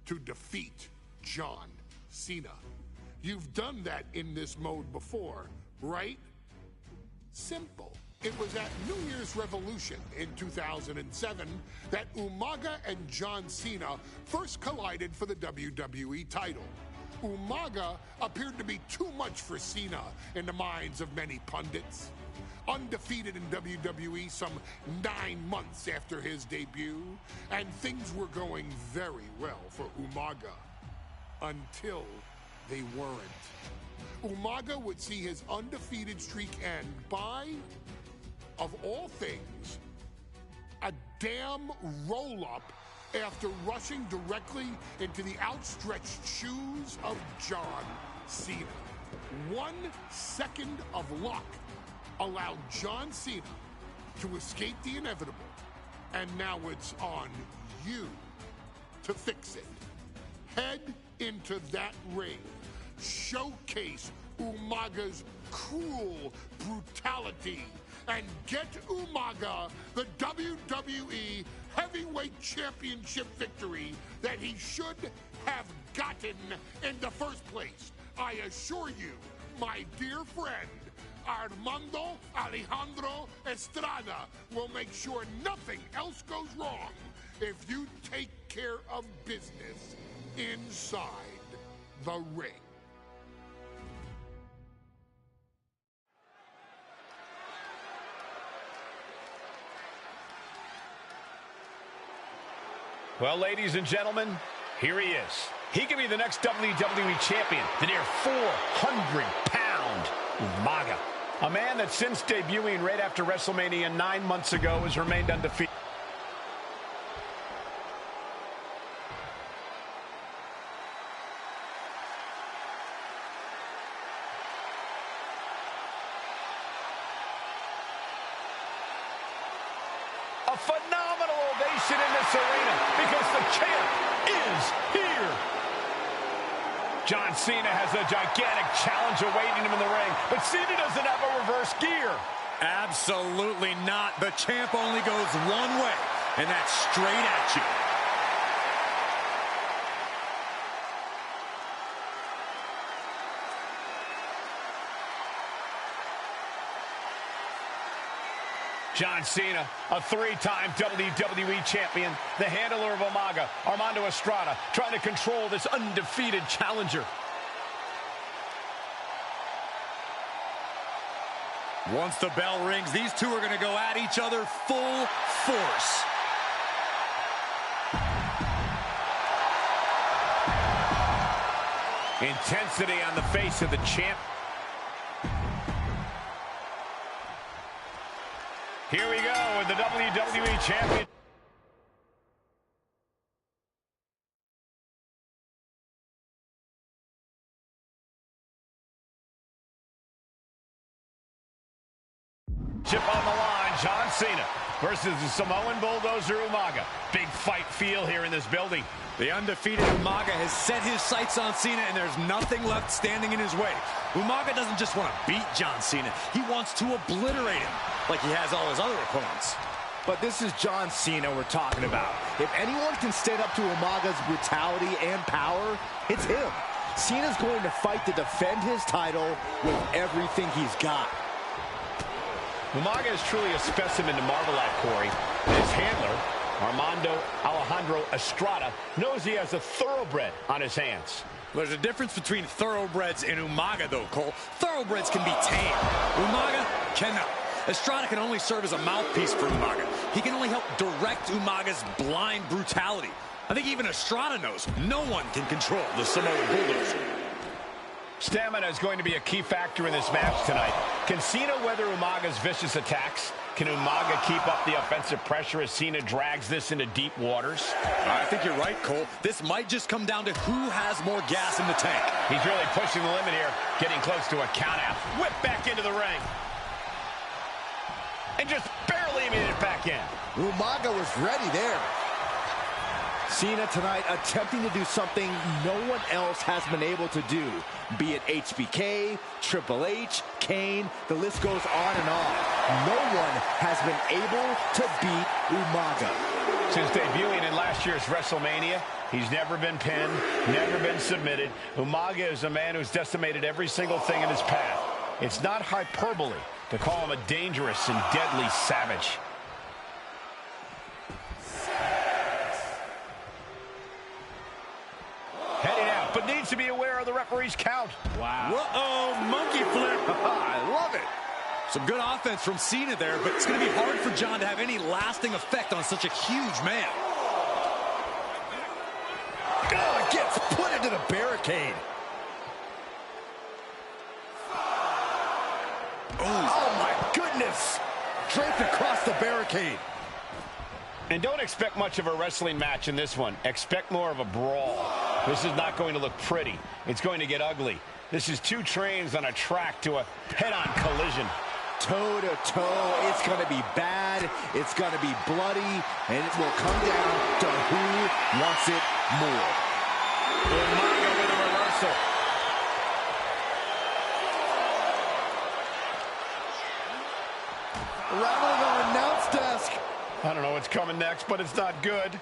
to defeat John Cena. You've done that in this mode before, right? Simple. It was at New Year's Revolution in 2007 that Umaga and John Cena first collided for the WWE title. Umaga appeared to be too much for Cena in the minds of many pundits. Undefeated in WWE some 9 months after his debut, and things were going very well for Umaga. Until they weren't. Umaga would see his undefeated streak end by, of all things, a damn roll-up after rushing directly into the outstretched shoes of John Cena. 1 second of luck allowed John Cena to escape the inevitable, and now it's on you to fix it. Head into that ring. Showcase Umaga's cruel brutality and get Umaga the WWE Heavyweight Championship victory that he should have gotten in the first place. I assure you, my dear friend, Armando Alejandro Estrada will make sure nothing else goes wrong if you take care of business inside the ring. Well, ladies and gentlemen, here he is. He could be the next WWE champion, the near 400-pound Umaga. A man that since debuting right after WrestleMania 9 months ago has remained undefeated. A phenomenal ovation celebration in this arena because the champ is here. John Cena has a gigantic challenge awaiting him in the ring, but Cena doesn't have a reverse gear. Absolutely not. The champ only goes one way, and that's straight at you. John Cena, a three-time WWE champion, the handler of Umaga, Armando Estrada, trying to control this undefeated challenger. Once the bell rings, these two are going to go at each other full force. Intensity on the face of the champ. Here we go with the WWE Champion. Chip on the line, John Cena versus the Samoan Bulldozer Umaga. Big fight feel here in this building. The undefeated Umaga has set his sights on Cena, and there's nothing left standing in his way. Umaga doesn't just want to beat John Cena. He wants to obliterate him like he has all his other opponents. But this is John Cena we're talking about. If anyone can stand up to Umaga's brutality and power, it's him. Cena's going to fight to defend his title with everything he's got. Umaga is truly a specimen to marvel at, Corey. His handler, Armando Alejandro Estrada, knows he has a thoroughbred on his hands. There's a difference between thoroughbreds and Umaga, though, Cole. Thoroughbreds can be tame. Umaga cannot. Estrada can only serve as a mouthpiece for Umaga. He can only help direct Umaga's blind brutality. I think even Estrada knows no one can control the Samoan Bulldozer. Stamina is going to be a key factor in this match tonight. Can Cena weather Umaga's vicious attacks? Can Umaga keep up the offensive pressure as Cena drags this into deep waters? I think you're right, Cole. This might just come down to who has more gas in the tank. He's really pushing the limit here, getting close to a countout. Whip back into the ring. And just barely made it back in. Umaga was ready there. Cena tonight attempting to do something no one else has been able to do. Be it HBK, Triple H, Kane, the list goes on and on. No one has been able to beat Umaga. Since debuting in last year's WrestleMania, he's never been pinned, never been submitted. Umaga is a man who's decimated every single thing in his path. It's not hyperbole to call him a dangerous and deadly savage. Heading out, but needs to be aware of the referee's count. Wow. Uh-oh, monkey flip. I love it. Some good offense from Cena there, but it's going to be hard for John to have any lasting effect on such a huge man. Oh, gets put into the barricade. Oh, my goodness. Draped across the barricade. And don't expect much of a wrestling match in this one. Expect more of a brawl. This is not going to look pretty. It's going to get ugly. This is two trains on a track to a head-on collision. Toe-to-toe, it's going to be bad, it's going to be bloody, and it will come down to who wants it more. Umaga with a reversal. Rattling on announce desk. I don't know what's coming next, but it's not good. With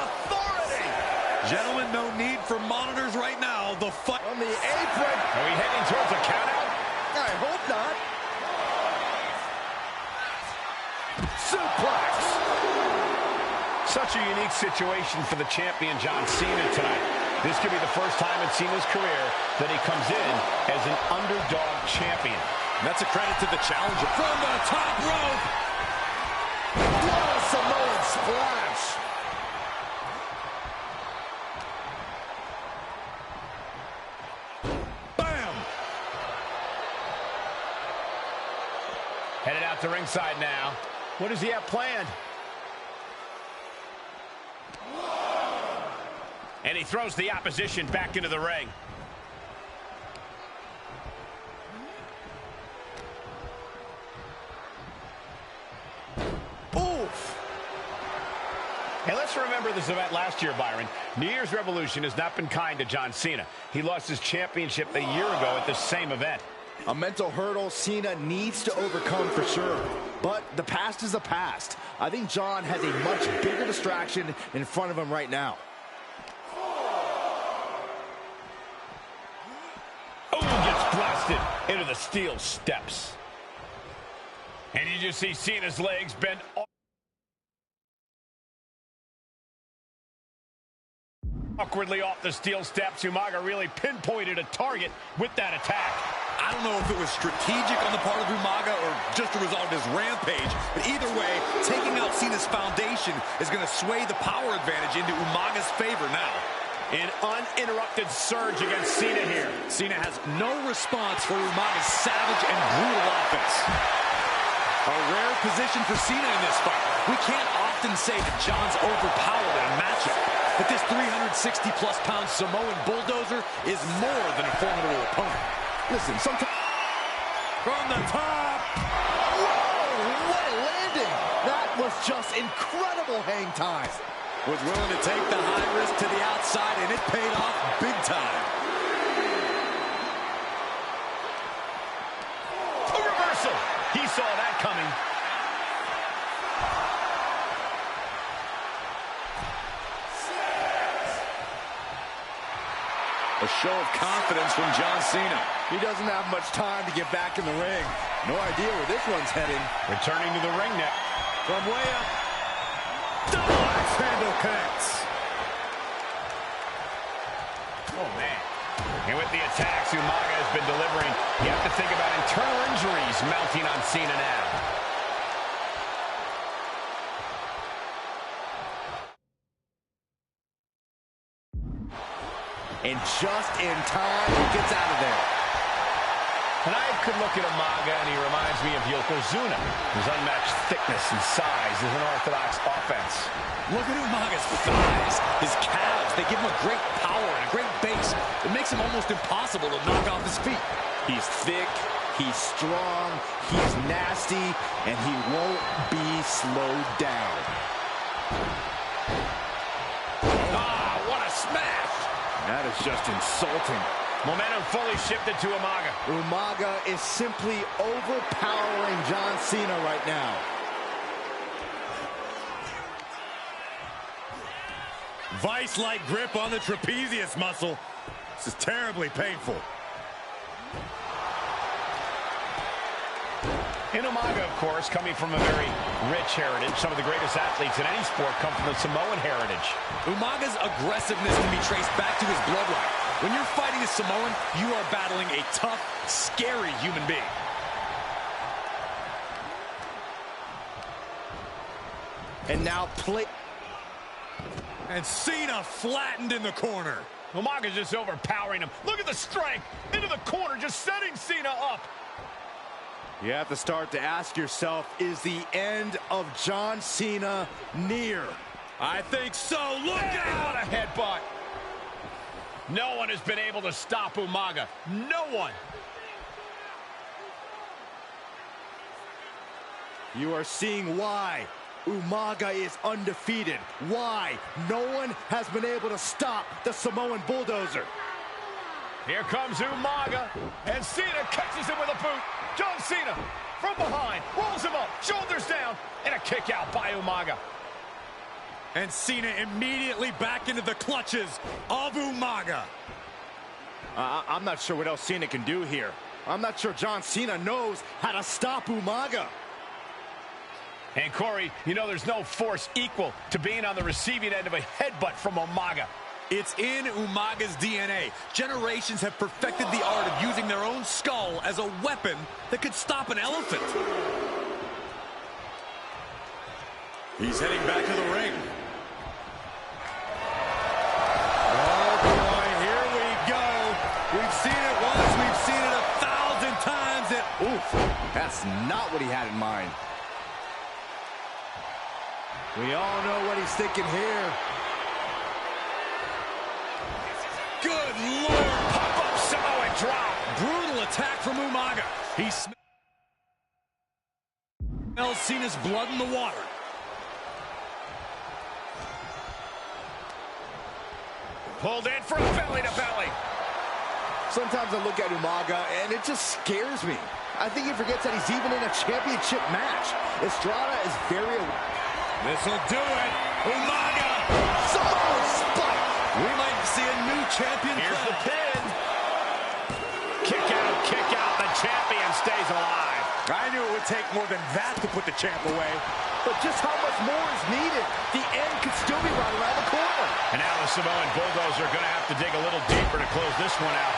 authority. Gentlemen, no need for monitors right now. The fight on the apron. Are we heading towards a countout? I hope not. Suplex. Such a unique situation for the champion John Cena tonight. This could be the first time in Cena's career that he comes in as an underdog champion. And that's a credit to the challenger. From the top rope. What a Samoan splash. Bam. Headed out to ringside now. What does he have planned? And he throws the opposition back into the ring. Oof. And let's remember this event last year, Byron. New Year's Revolution has not been kind to John Cena. He lost his championship a year ago at the same event. A mental hurdle Cena needs to overcome for sure. But the past is the past. I think John has a much bigger distraction in front of him right now. Oh, gets blasted into the steel steps. And you just see Cena's legs bend awkwardly off the steel steps. Umaga really pinpointed a target with that attack. I don't know if it was strategic on the part of Umaga or just a result of his rampage, but either way, taking out Cena's foundation is going to sway the power advantage into Umaga's favor now. An uninterrupted surge against Cena here. Cena has no response for Umaga's savage and brutal offense. A rare position for Cena in this fight. We can't often say that John's overpowered in a matchup, but this 360-plus pound Samoan bulldozer is more than a formidable opponent. Listen, sometimes... From the top! Whoa, what a landing! That was just incredible hang time. Was willing to take the high risk to the outside, and it paid off big time. A reversal! He saw that coming. A show of confidence from John Cena. He doesn't have much time to get back in the ring. No idea where this one's heading. Returning to the ring net. From way up. Double axe handle connects. Oh, man. And with the attacks Umaga has been delivering, you have to think about internal injuries mounting on Cena now. And just in time, he gets out of there. And I could look at Umaga, and he reminds me of Yokozuna, whose unmatched thickness and size is an orthodox offense. Look at Umaga's thighs, his calves. They give him a great power and a great base. It makes him almost impossible to knock off his feet. He's thick, he's strong, he's nasty, and he won't be slowed down. Ah, what a smash! That is just insulting. Momentum fully shifted to Umaga. Umaga is simply overpowering John Cena right now. Vice-like grip on the trapezius muscle. This is terribly painful. And Umaga, of course, coming from a very rich heritage. Some of the greatest athletes in any sport come from the Samoan heritage. Umaga's aggressiveness can be traced back to his bloodline. When you're fighting a Samoan, you are battling a tough, scary human being. And now And Cena flattened in the corner. Umaga's just overpowering him. Look at the strength into the corner, just setting Cena up. You have to start to ask yourself, is the end of John Cena near? I think so. Look out! What a headbutt. No one has been able to stop Umaga. No one. You are seeing why Umaga is undefeated. Why no one has been able to stop the Samoan bulldozer. Here comes Umaga, and Cena catches him with a boot. John Cena from behind, rolls him up, shoulders down, and a kick out by Umaga. And Cena immediately back into the clutches of Umaga. I'm not sure what else Cena can do here. I'm not sure John Cena knows how to stop Umaga. And Corey, you know there's no force equal to being on the receiving end of a headbutt from Umaga. It's in Umaga's DNA. Generations have perfected the art of using their own skull as a weapon that could stop an elephant. He's heading back to the ring. Oh boy, here we go. We've seen it once, we've seen it 1,000 times. Oof, that's not what he had in mind. We all know what he's thinking here. Good Lord! Pop-up Samoan drop. Brutal attack from Umaga. He smells Cena's blood in the water. Pulled in for a belly-to-belly. Sometimes I look at Umaga, and it just scares me. I think he forgets that he's even in a championship match. Estrada is very... This'll do it. Umaga! Samoan spike! We might see a new champion. Here's the pin. Kick out. The champion stays alive. I knew it would take more than that to put the champ away. But just how much more is needed? The end could still be right around the corner. And now the Samoan Bulldozer are going to have to dig a little deeper to close this one out.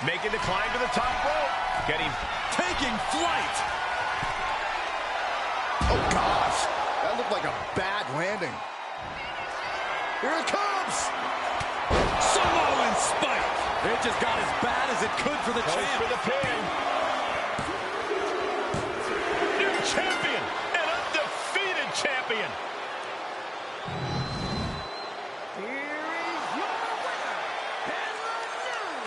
Making the climb to the top rope. Taking flight. Oh, gosh. That looked like a bad landing. Here it comes. Samoan spike. It just got as bad as it could for the champ. For the pin. New champion. An undefeated champion. Here is your winner, and the new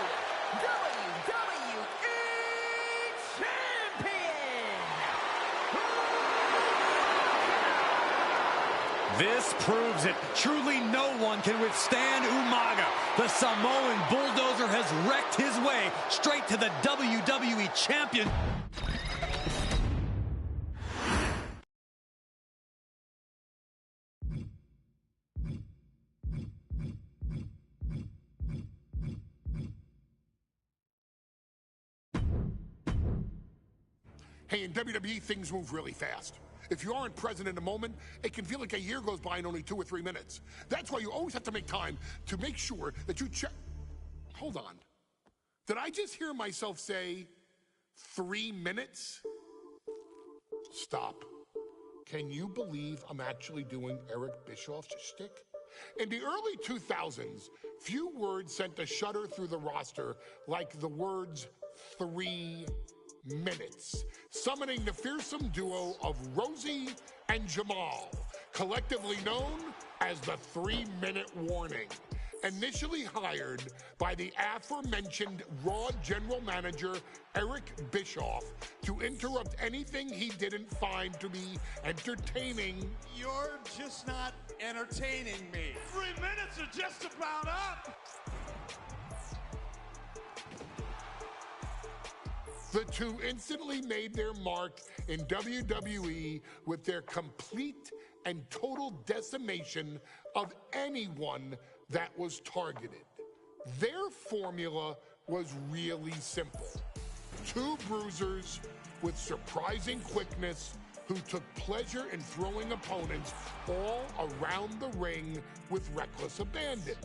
WWE Champion! This proves it. Truly no one can withstand Umaga. The Samoan Bulldozer has wrecked his way straight to the WWE Champion. Hey, in WWE, things move really fast. If you aren't present in the moment, it can feel like a year goes by in only 2 or 3 minutes. That's why you always have to make time to make sure that you check. Hold on. Did I just hear myself say 3 minutes? Stop. Can you believe I'm actually doing Eric Bischoff's shtick? In the early 2000s, few words sent a shudder through the roster like the words 3 minutes, summoning the fearsome duo of Rosie and Jamal, collectively known as the 3-Minute Warning. Initially hired by the aforementioned Raw General Manager Eric Bischoff to interrupt anything he didn't find to be entertaining. You're just not entertaining me. 3 minutes are just about up. The two instantly made their mark in WWE with their complete and total decimation of anyone that was targeted. Their formula was really simple. 2 bruisers with surprising quickness who took pleasure in throwing opponents all around the ring with reckless abandon.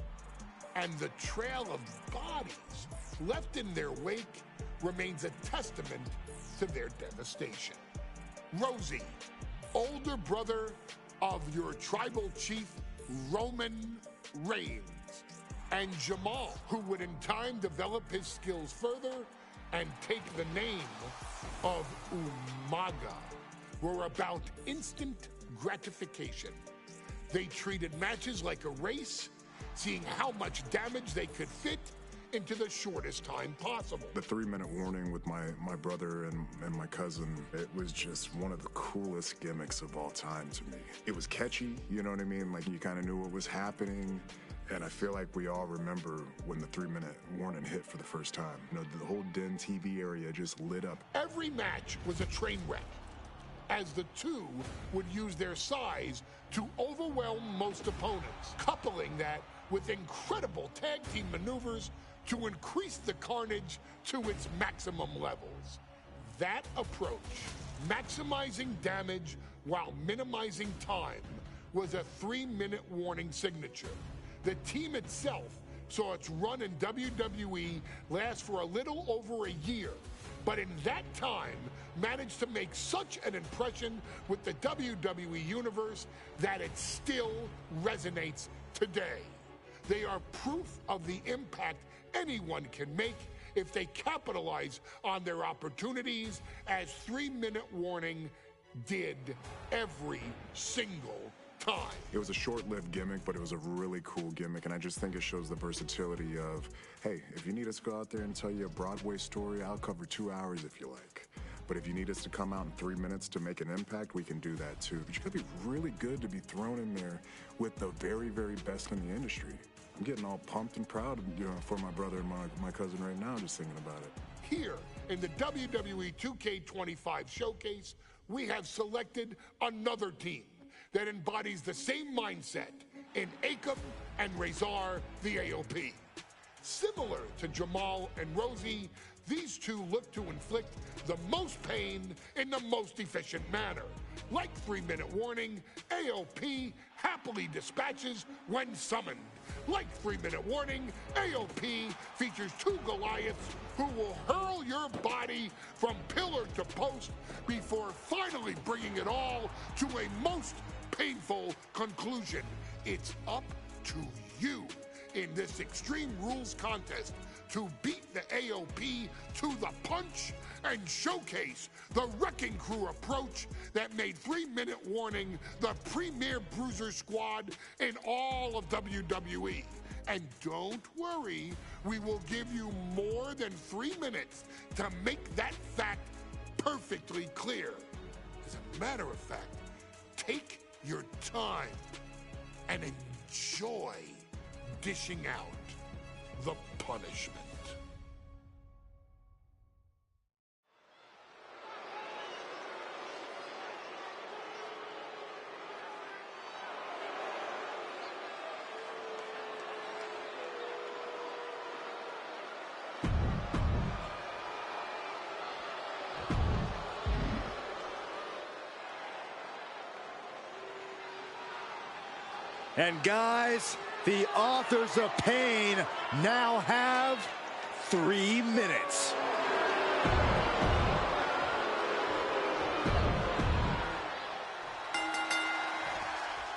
And the trail of bodies left in their wake remains a testament to their devastation. Rosie, older brother of your tribal chief, Roman Reigns, and Jamal, who would in time develop his skills further and take the name of Umaga, were about instant gratification. They treated matches like a race, seeing how much damage they could fit into the shortest time possible. The 3-minute warning with my brother and my cousin, it was just one of the coolest gimmicks of all time to me. It was catchy, you know what I mean? Like, you kind of knew what was happening. And I feel like we all remember when the 3-minute warning hit for the first time. You know, the whole Den TV area just lit up. Every match was a train wreck, as the two would use their size to overwhelm most opponents, coupling that with incredible tag team maneuvers to increase the carnage to its maximum levels. That approach, maximizing damage while minimizing time, was a 3-minute warning signature. The team itself saw its run in WWE last for a little over a year, but in that time managed to make such an impression with the WWE Universe that it still resonates today. They are proof of the impact anyone can make if they capitalize on their opportunities, as 3-minute warning did every single time. It was a short-lived gimmick, but it was a really cool gimmick, and I just think it shows the versatility of, hey, if you need us to go out there and tell you a Broadway story, I'll cover 2 hours if you like. But if you need us to come out in 3 minutes to make an impact, we can do that too. But you gotta be really good to be thrown in there with the very, very best in the industry. I'm getting all pumped and proud, for my brother and my cousin right now, just thinking about it. Here in the WWE 2K25 showcase, we have selected another team that embodies the same mindset in Akam and Razor, the AOP. Similar to Jamal and Rosie, these two look to inflict the most pain in the most efficient manner. Like 3-minute warning, AOP happily dispatches when summoned. Like 3-minute warning, AOP features two Goliaths who will hurl your body from pillar to post before finally bringing it all to a most painful conclusion. It's up to you in this Extreme Rules contest to beat the AOP to the punch and showcase the Wrecking Crew approach that made 3-minute warning the premier bruiser squad in all of WWE. And don't worry, we will give you more than 3 minutes to make that fact perfectly clear. As a matter of fact, take your time and enjoy dishing out the punishment. And guys, the authors of pain now have 3 minutes.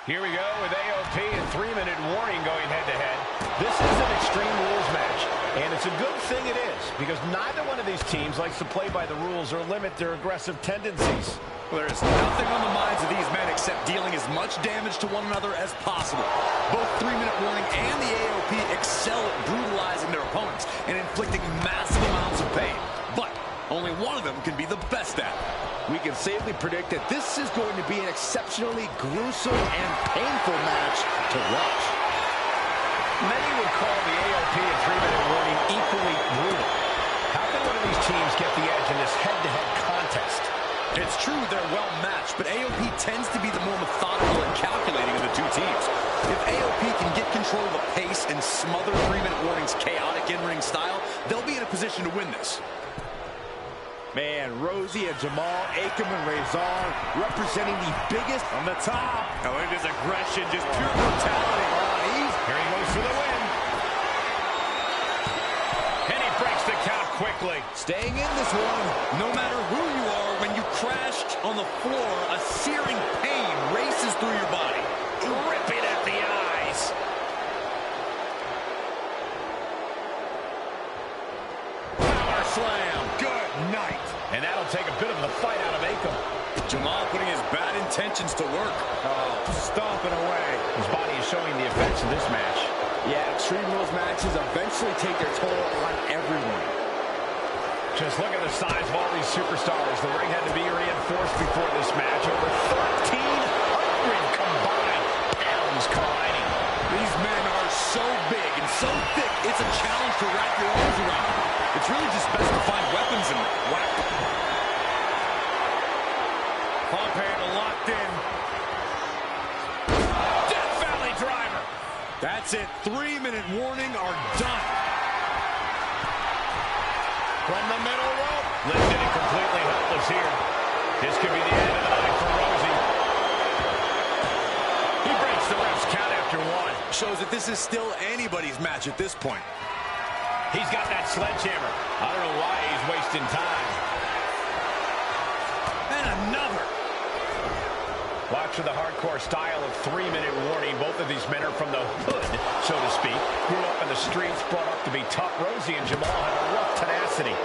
Here we go with AOP and 3-minute warning going head-to-head. This is an Extreme Rules match, and it's a good thing it is, because neither one of these teams likes to play by the rules or limit their aggressive tendencies. Well, there is nothing on the minds of these men except dealing as much damage to one another as possible. Both 3-minute warning and the AOP excel at brutalizing their opponents and inflicting massive amounts of pain. But only one of them can be the best at it. We can safely predict that this is going to be an exceptionally gruesome and painful match to watch. Many would call the AOP and 3-minute warning equally brutal. How can one of these teams get the edge in this head-to-head contest? It's true they're well matched, but AOP tends to be the more methodical and calculating of the two teams. If AOP can get control of the pace and smother 3-minute warning's chaotic in-ring style, they'll be in a position to win this. Man, Rosie and Jamal, Akam and Razor representing the biggest on the top. Oh, look at his aggression, just pure brutality. Here he goes for the win. And he breaks the count quickly. Staying in this one. No matter who you are, when you crashed on the floor, a searing pain races through your body. Ripping at the eyes. Power slam. Good night. And that'll take a bit of the fight out of Akam. Jamal putting his bad intentions to work. Oh, stomping away. His body is showing the effects of this match. Yeah, Extreme Rules matches eventually take their toll on everyone. Just look at the size of all these superstars. The ring had to be reinforced before this match. Over 1,300 combined pounds colliding. These men are so big and so thick, it's a challenge to wrap your arms around. It's really just best to find weapons and whack them. Pump handle locked in. Death Valley driver. That's it. 3-minute warning are done. From the middle rope. Lifted and completely helpless here. This could be the end of the night for Rosie. He breaks the ref's count after one. Shows that this is still anybody's match at this point. He's got that sledgehammer. I don't know why he's wasting time. And another. Watch for the hardcore style of 3-minute warning. Both of these men are from the hood, so to speak. Grew up in the streets, brought up to be tough. Rosie and Jamal have a rough tenacity.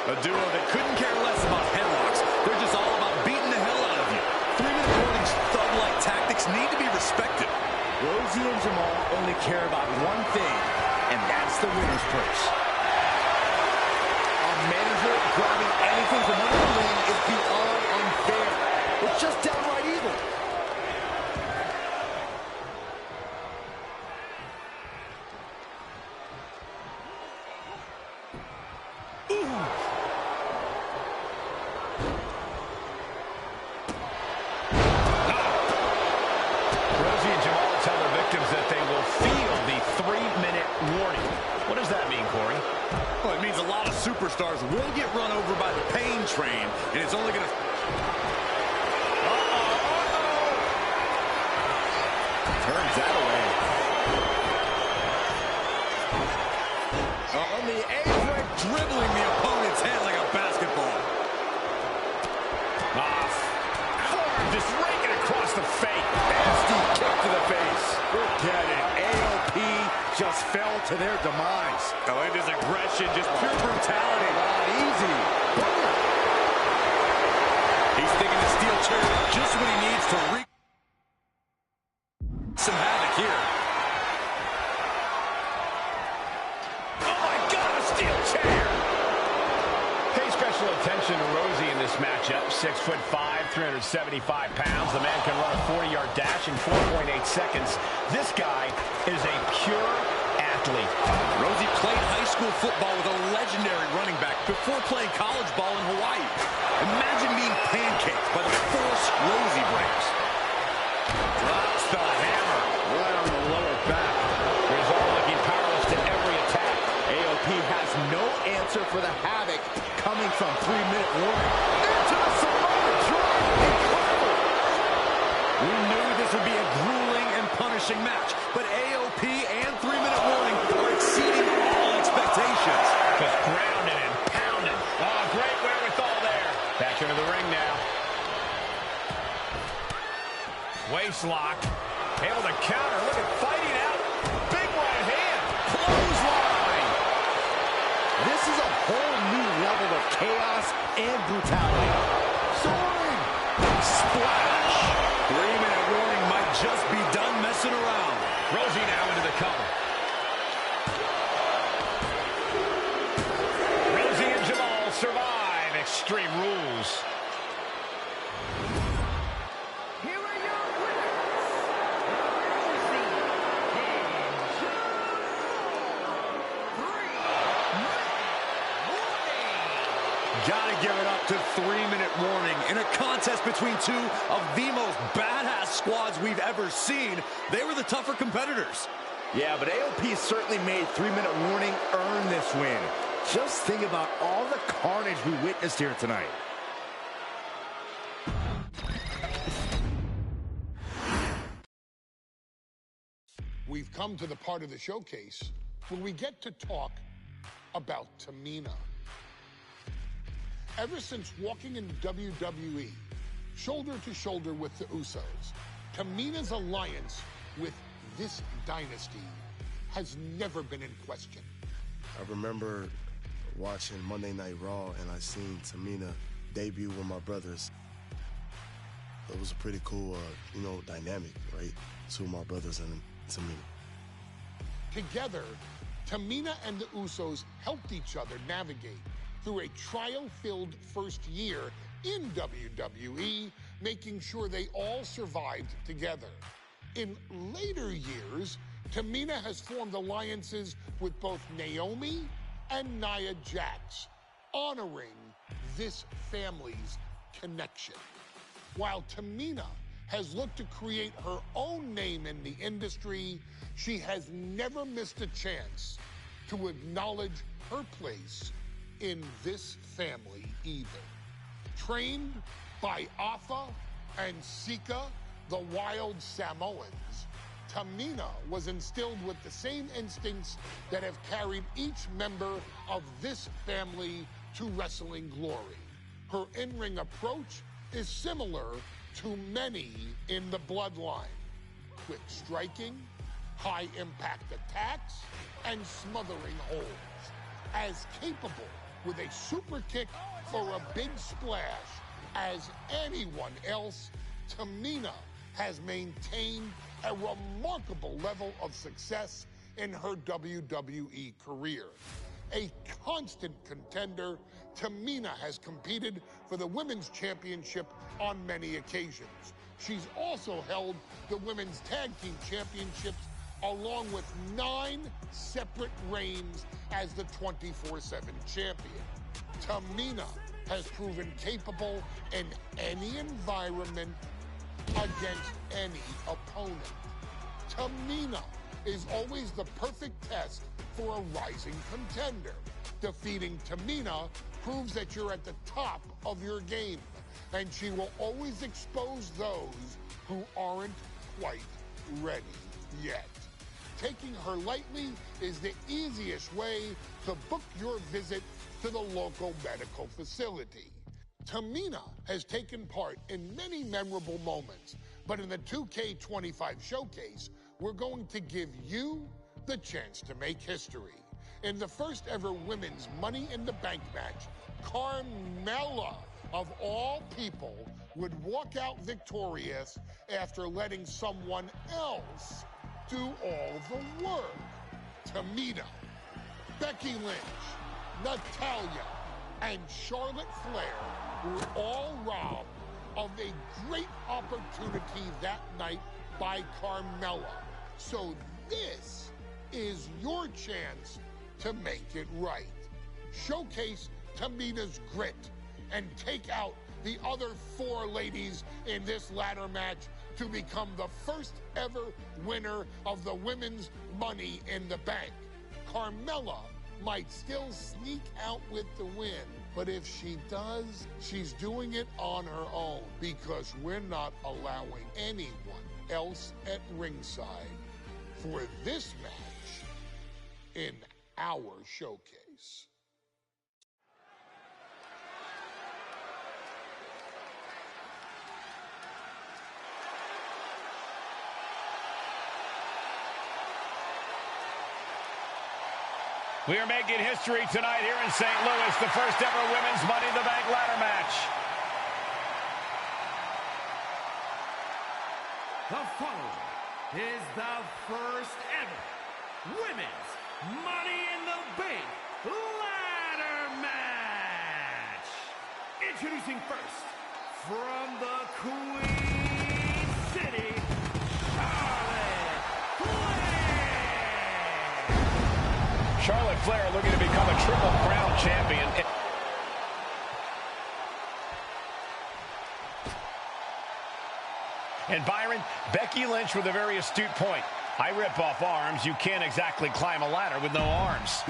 A duo that couldn't care less about headlocks. They're just all about beating the hell out of you. 3-minute warning's thug-like tactics need to be respected. Rosie and Jamal only care about one thing, and that's the winner's purse. A manager grabbing anything from under the ring is superstars will get run over by the pain train, and it's only going to... Turns that away. On the apron, dribbling the opponent's head like a basketball. Forearm just raking across the face. Nasty kick to the face. Forget it. AOP just fell to their demise. Oh, and his aggression, just pure brutality. Easy. He's thinking the steel chair is just what he needs to wreak some havoc here. Oh my God, a steel chair! Pay special attention to Rosie in this matchup. 6'5", 375 pounds. The man can run a 40-yard dash in 4.8 seconds. This guy is a pure athlete. Rosie played high school football with a legendary running back before playing college ball in Hawaii. Imagine being pancaked by the force Rosie brings. Drops the hammer right on the lower back. Rizal looking powerless to every attack. AOP has no answer for the havoc coming from 3-minute warning. Into the Samoa drop. Incredible. We knew this would be a grueling and punishing match, but AOP and 3-minute warning are exceeding all expectations. Just grounded and pounded. Oh, great wherewithal there. Back into the ring now. Waist lock. Able to counter. Look at fighting out. Big right hand. Clothesline. This is a whole new level of chaos and brutality. Soaring. Splash. 3-minute warning might just be done messing around. Rosie now into the cover. Rosie and Jamal survive Extreme Rules. Here are your winners, Rosie and Jamal. 3-minute warning. Gotta give it up to 3-minute warning. In a contest between two of the most badass squads we've ever seen, they were the tougher competitors. Yeah, but AOP certainly made 3-minute warning earn this win. Just think about all the carnage we witnessed here tonight. We've come to the part of the showcase where we get to talk about Tamina. Ever since walking in WWE, shoulder to shoulder with the Usos, Tamina's alliance with this dynasty has never been in question. I remember watching Monday Night Raw, and I seen Tamina debut with my brothers. It was a pretty cool, dynamic, right? Two of my brothers and Tamina. Together, Tamina and the Usos helped each other navigate through a trial-filled first year in WWE, making sure they all survived together. In later years, Tamina has formed alliances with both Naomi and Nia Jax, honoring this family's connection. While Tamina has looked to create her own name in the industry, she has never missed a chance to acknowledge her place in this family either. Trained by Afa and Sika, the wild Samoans, Tamina was instilled with the same instincts that have carried each member of this family to wrestling glory. Her in-ring approach is similar to many in the bloodline. Quick striking, high-impact attacks, and smothering holds. As capable with a super kick or a big splash as anyone else, Tamina has maintained a remarkable level of success in her WWE career. A constant contender, Tamina has competed for the Women's Championship on many occasions. She's also held the Women's Tag Team Championships along with 9 separate reigns as the 24/7 champion. Tamina has proven capable in any environment against any opponent. Tamina is always the perfect test for a rising contender. Defeating Tamina proves that you're at the top of your game, and she will always expose those who aren't quite ready yet. Taking her lightly is the easiest way to book your visit to the local medical facility. Tamina has taken part in many memorable moments, but in the 2K25 showcase, we're going to give you the chance to make history. In the first ever women's Money in the Bank match, Carmella, of all people, would walk out victorious after letting someone else do all the work. Tamina, Becky Lynch, Natalya, and Charlotte Flair were all robbed of a great opportunity that night by Carmella. So this is your chance to make it right. Showcase Tamina's grit and take out the other 4 ladies in this ladder match to become the first ever winner of the women's Money in the Bank. Carmella might still sneak out with the win, but if she does, she's doing it on her own, because we're not allowing anyone else at ringside for this match in our showcase. We are making history tonight here in St. Louis, the first ever women's Money in the Bank ladder match. The following is the first ever women's Money in the Bank ladder match. Introducing first, from the Queen City, Charlotte Flair looking to become a Triple Crown champion. And Byron, Becky Lynch with a very astute point. I rip off arms. You can't exactly climb a ladder with no arms.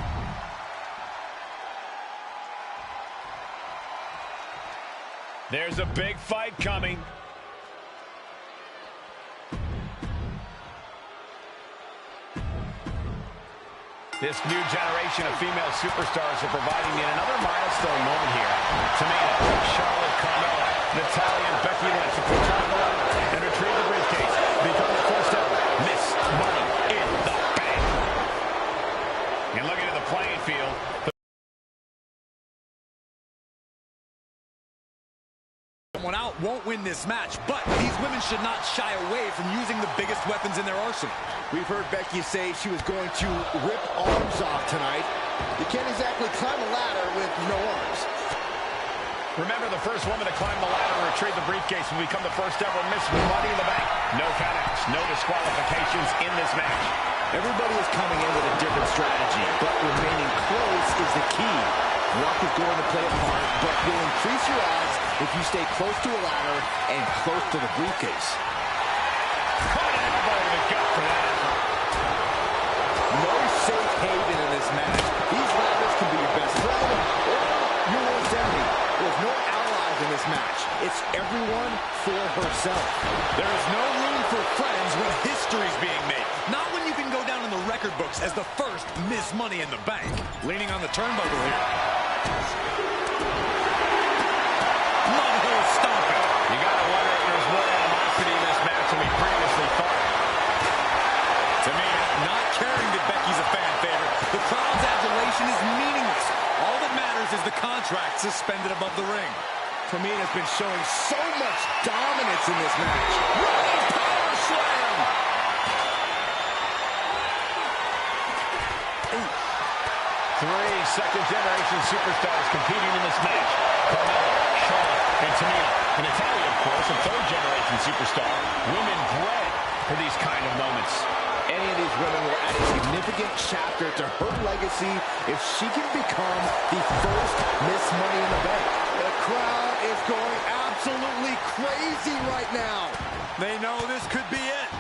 There's a big fight coming. This new generation of female superstars are providing yet another milestone moment here. Tamina, Charlotte, Carmella, Natalya, and Becky Lynch will climb the ladder and retrieve the briefcase. Become the first ever Miss Money in the Bank. And looking at the playing field, someone out won't win this match, but these women should not shy away from using the biggest weapons in their arsenal. We've heard Becky say she was going to rip arms off tonight. You can't exactly climb a ladder with no arms. Remember, the first woman to climb the ladder and retrieve the briefcase will become the first ever Miss Money in the Bank. No countouts, no disqualifications in this match. Everybody is coming in with a different strategy, but remaining close is the key. Luck is going to play a part, but you'll increase your odds if you stay close to a ladder and close to the briefcase. Caught an elbow to the gut for that effort. No safe haven in this match. These ladders can be your best friend or your worst enemy. There's no allies in this match. It's everyone for herself. There is no room for friends when history's being made. Not when you can go down in the record books as the first Miss Money in the Bank. Leaning on the turnbuckle here. Mudhole stomping. You gotta wonder if there's more animosity in this match than we previously thought. Tamina not caring that Becky's a fan favorite. The crowd's adulation is meaningless. All that matters is the contract suspended above the ring. Tamina's been showing so much dominance in this match. Running power slam! Three second-generation superstars competing in this match. Carmella, Charlotte, and Tamina. And Natalya, of course, a third-generation superstar. Women bred for these kind of moments. Any of these women will add a significant chapter to her legacy if she can become the first Miss Money in the Bank. The crowd is going absolutely crazy right now. They know this could be it.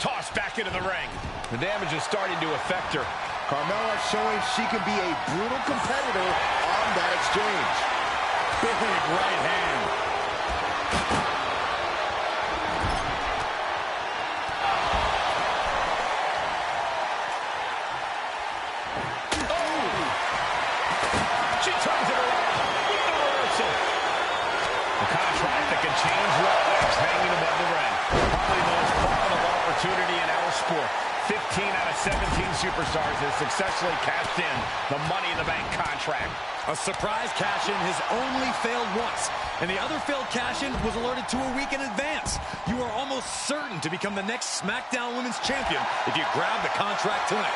Tossed back into the ring. The damage is starting to affect her. Carmella showing she can be a brutal competitor on that exchange. Big right hand. Oh! She turns it around with the reversal. The contract that can change lives hanging above the ring. Probably the most profitable opportunity in our sport. 15 out of 17 superstars has successfully cashed in the Money in the Bank contract. A surprise cash-in has only failed once, and the other failed cash-in was alerted to a week in advance. You are almost certain to become the next SmackDown Women's Champion if you grab the contract tonight.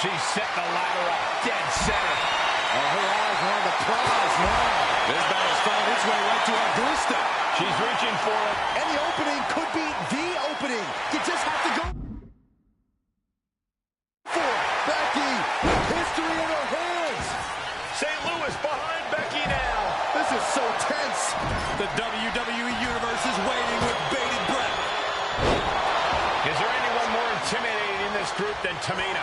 She set the ladder up dead center. Oh, her eyes are on the prize now. This battle's found its way right to our doorstep. She's reaching for it. And the opening could be the opening. You just have to go for Becky with history in her hands. St. Louis behind Becky now. This is so tense. The WWE Universe is waiting with bated breath. Is there anyone more intimidating in this group than Tamina?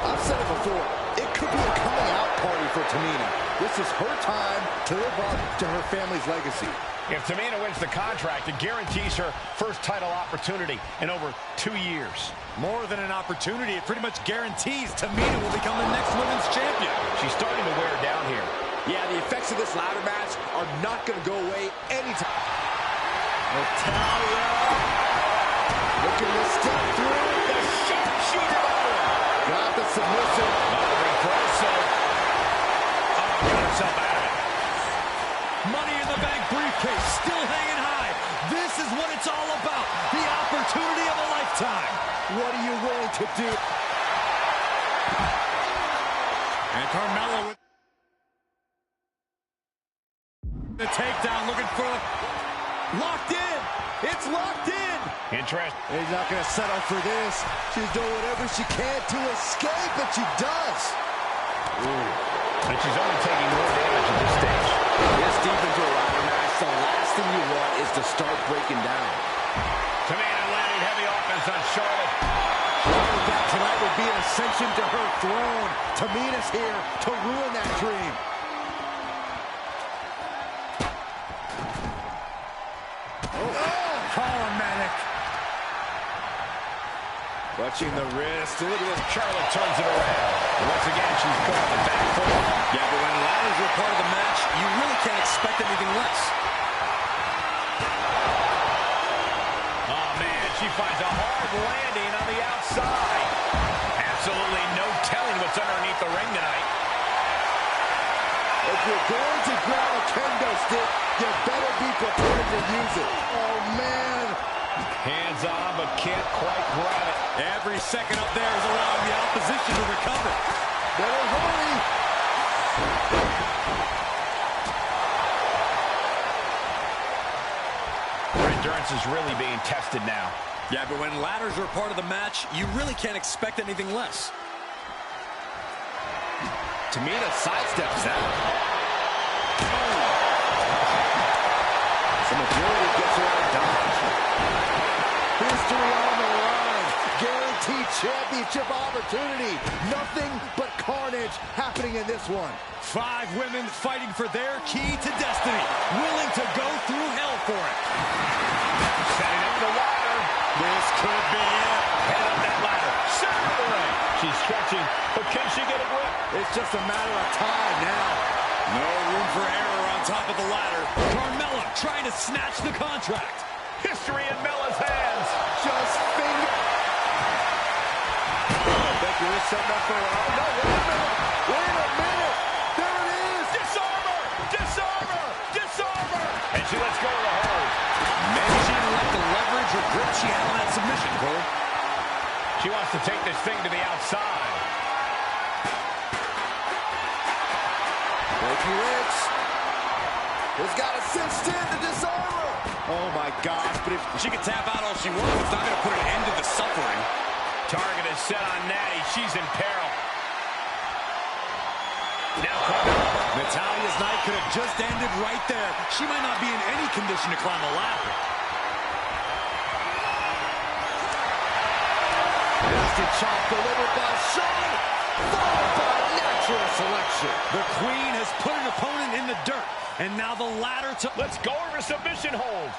I've said it before. It could be a coming out party for Tamina. This is her time to live up to her family's legacy. If Tamina wins the contract, it guarantees her first title opportunity in over 2 years. More than an opportunity, it pretty much guarantees Tamina will become the next women's champion. She's starting to wear down here. Yeah, the effects of this ladder match are not going to go away anytime. Natalya looking to step through the sharpshooter. Got the submission. Reversal. Oh, got herself out of it. Money in the Bank briefcase still hanging high. This is what it's all about. The opportunity of a lifetime. What are you willing to do? And Carmella with the takedown, looking for locked in. It's locked in. Interest. He's not going to settle for this. She's doing whatever she can to escape, and she does. Ooh. And she's only taking more damage at this stage. This deep into a ladder match, the last thing you want is to start breaking down. Tamina landing heavy offense on Charlotte. That tonight would be an ascension to her throne. Tamina's here to ruin that dream. Automatic. Watching the wrist. Look at this. Charlotte turns it around. And once again, she's put on the back foot. Yeah, but when ladders are part of the match, you really can't expect anything less. Oh, man, she finds a hard landing on the outside. Absolutely no telling what's underneath the ring tonight. If you're going to grab a kendo stick, you better be prepared to use it. Oh, man. Hands on, but can't quite grab it. Every second up there is allowing the opposition to recover. Better hurry. Her endurance is really being tested now. Yeah, but when ladders are part of the match, you really can't expect anything less. Tamina sidesteps that. Some agility gets her out of dodge. History on the line. Guaranteed championship opportunity. Nothing but carnage happening in this one. 5 women fighting for their key to destiny. Willing to go through hell for it. Setting up the ladder. This could be it. Head up that ladder. Center of the ring. She's stretching, but can she get a grip? It's just a matter of time now. No room for error on top of the ladder. Carmella trying to snatch the contract. History in Mella's hands. Just finger. Becky is setting up for her. Oh, no, wait a minute. Wait a minute. There it is. Disarm her. Disarm her. Disarm her. And she lets go of the hold. Maybe she didn't like the leverage or grip she had on that submission, Cole. She wants to take this thing to the outside. Becky Lynch has got a cinched in to disarm her. Oh, my gosh. But if she can tap out all she wants, it's not going to put an end to the suffering. Target is set on Natty. She's in peril. Now Carmella. Natalya's night could have just ended right there. She might not be in any condition to climb a ladder. Nasty chop delivered by Charlotte. followed by natural selection. The Queen has put an opponent in the dirt, and now the ladder to... Let's go over submission hold.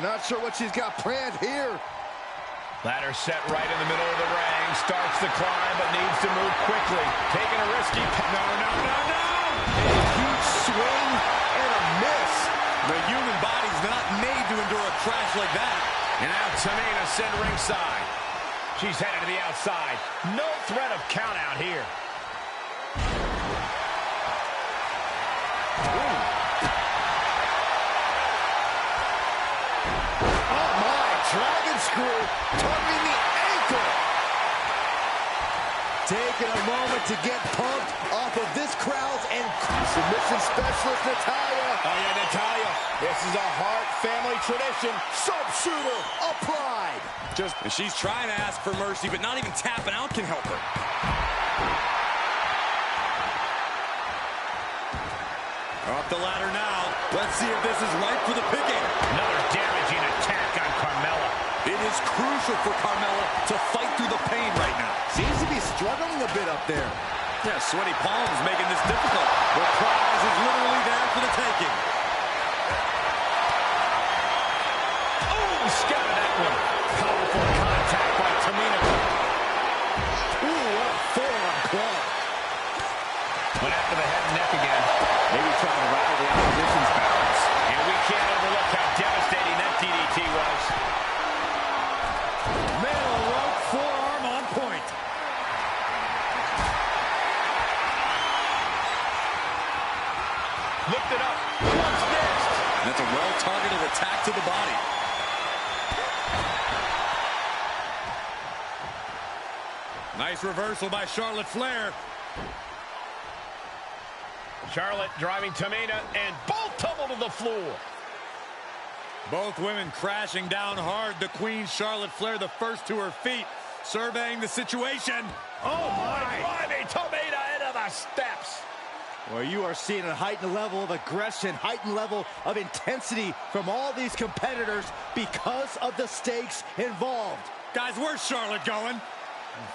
Not sure what she's got planned here. Ladder set right in the middle of the ring. Starts to climb, but needs to move quickly. Taking a risky... No. A huge swing and a miss. The human body's not made to endure a crash like that. And now Tamina sent ringside. She's headed to the outside. No threat of count out here. Oh my, dragon screw targeting the ankle. Taking a moment to get pumped off of this crowd's and submission specialist Natalya. Oh yeah, Natalya. This is a Hart family tradition. Sharpshooter applied. And she's trying to ask for mercy, but not even tapping out can help her. Up the ladder now. Let's see if this is right for the picking. Another damaging attack on Carmella. It is crucial for Carmella to fight through the pain right now. Seems to be struggling a bit up there. Yeah, sweaty palms making this difficult. The prize is literally there for the taking. Oh, scattered that one. Powerful contact by Tamina. Ooh, what a forearm club. Went after the head and neck again. Maybe trying to rattle the opposition's balance. And we can't overlook how devastating that DDT was. Middle rope forearm on point. Lift it up. What's next? That's a well-targeted attack to the body. Nice reversal by Charlotte Flair. Charlotte driving Tamina, and both tumble to the floor. Both women crashing down hard. The Queen, Charlotte Flair, the first to her feet, surveying the situation. Oh, my. Driving Tamina into the steps. Well, you are seeing a heightened level of aggression, heightened level of intensity from all these competitors because of the stakes involved. Guys, where's Charlotte going?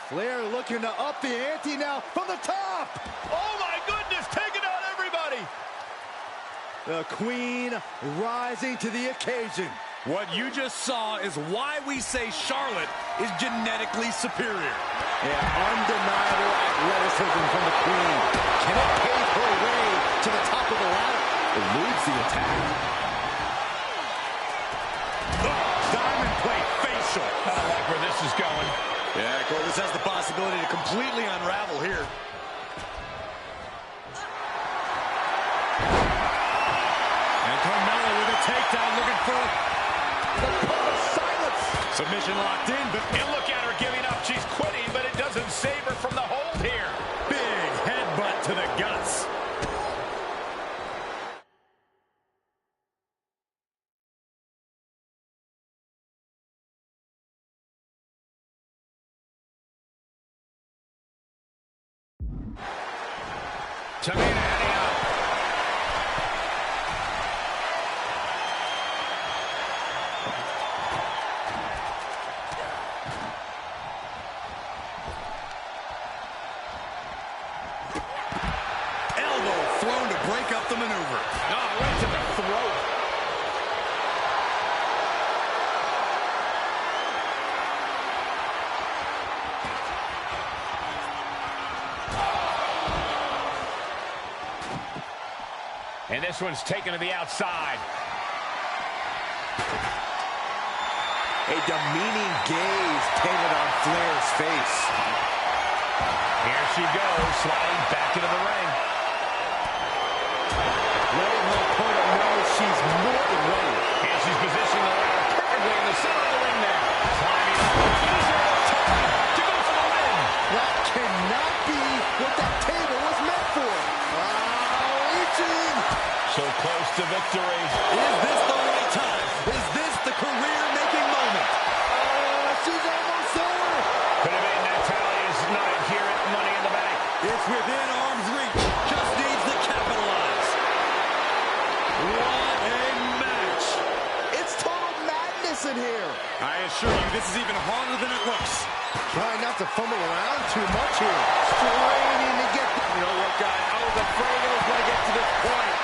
Flair looking to up the ante now from the top. Oh, my goodness, taking out everybody. The Queen rising to the occasion. What you just saw is why we say Charlotte is genetically superior. Yeah, undeniable athleticism from the Queen. Can it pave her way to the top of the ladder? Eludes the attack. Diamond plate facial. I like where this is going. Yeah, Cole, this has the possibility to completely unravel here. And Carmella with a takedown, looking for the call of silence. Submission locked in, but and look at her giving up. She's quitting, but it doesn't save her from the hold here. Big headbutt to the guts. Tamina heading up. Elbow thrown to break up the maneuver. Oh, right to the throat. And this one's taken to the outside. A demeaning gaze painted on Flair's face. Here she goes, sliding back into the ring. Letting her opponent know she's more than ready. And she's positioning the ladder perfectly in the center of the ring now. Climbing up, using her time to go for the win. That cannot be what that table was meant for. Reaching. So close to victory. Is this the right time? Is this the career-making moment? She's almost there. Could have been Natalya's night here at Money in the Bank. It's within arm's reach. Wilson here. I assure you, this is even harder than it looks. Trying not to fumble around too much here. Straining to get... You know what, guys? I was afraid it was going to get to this point.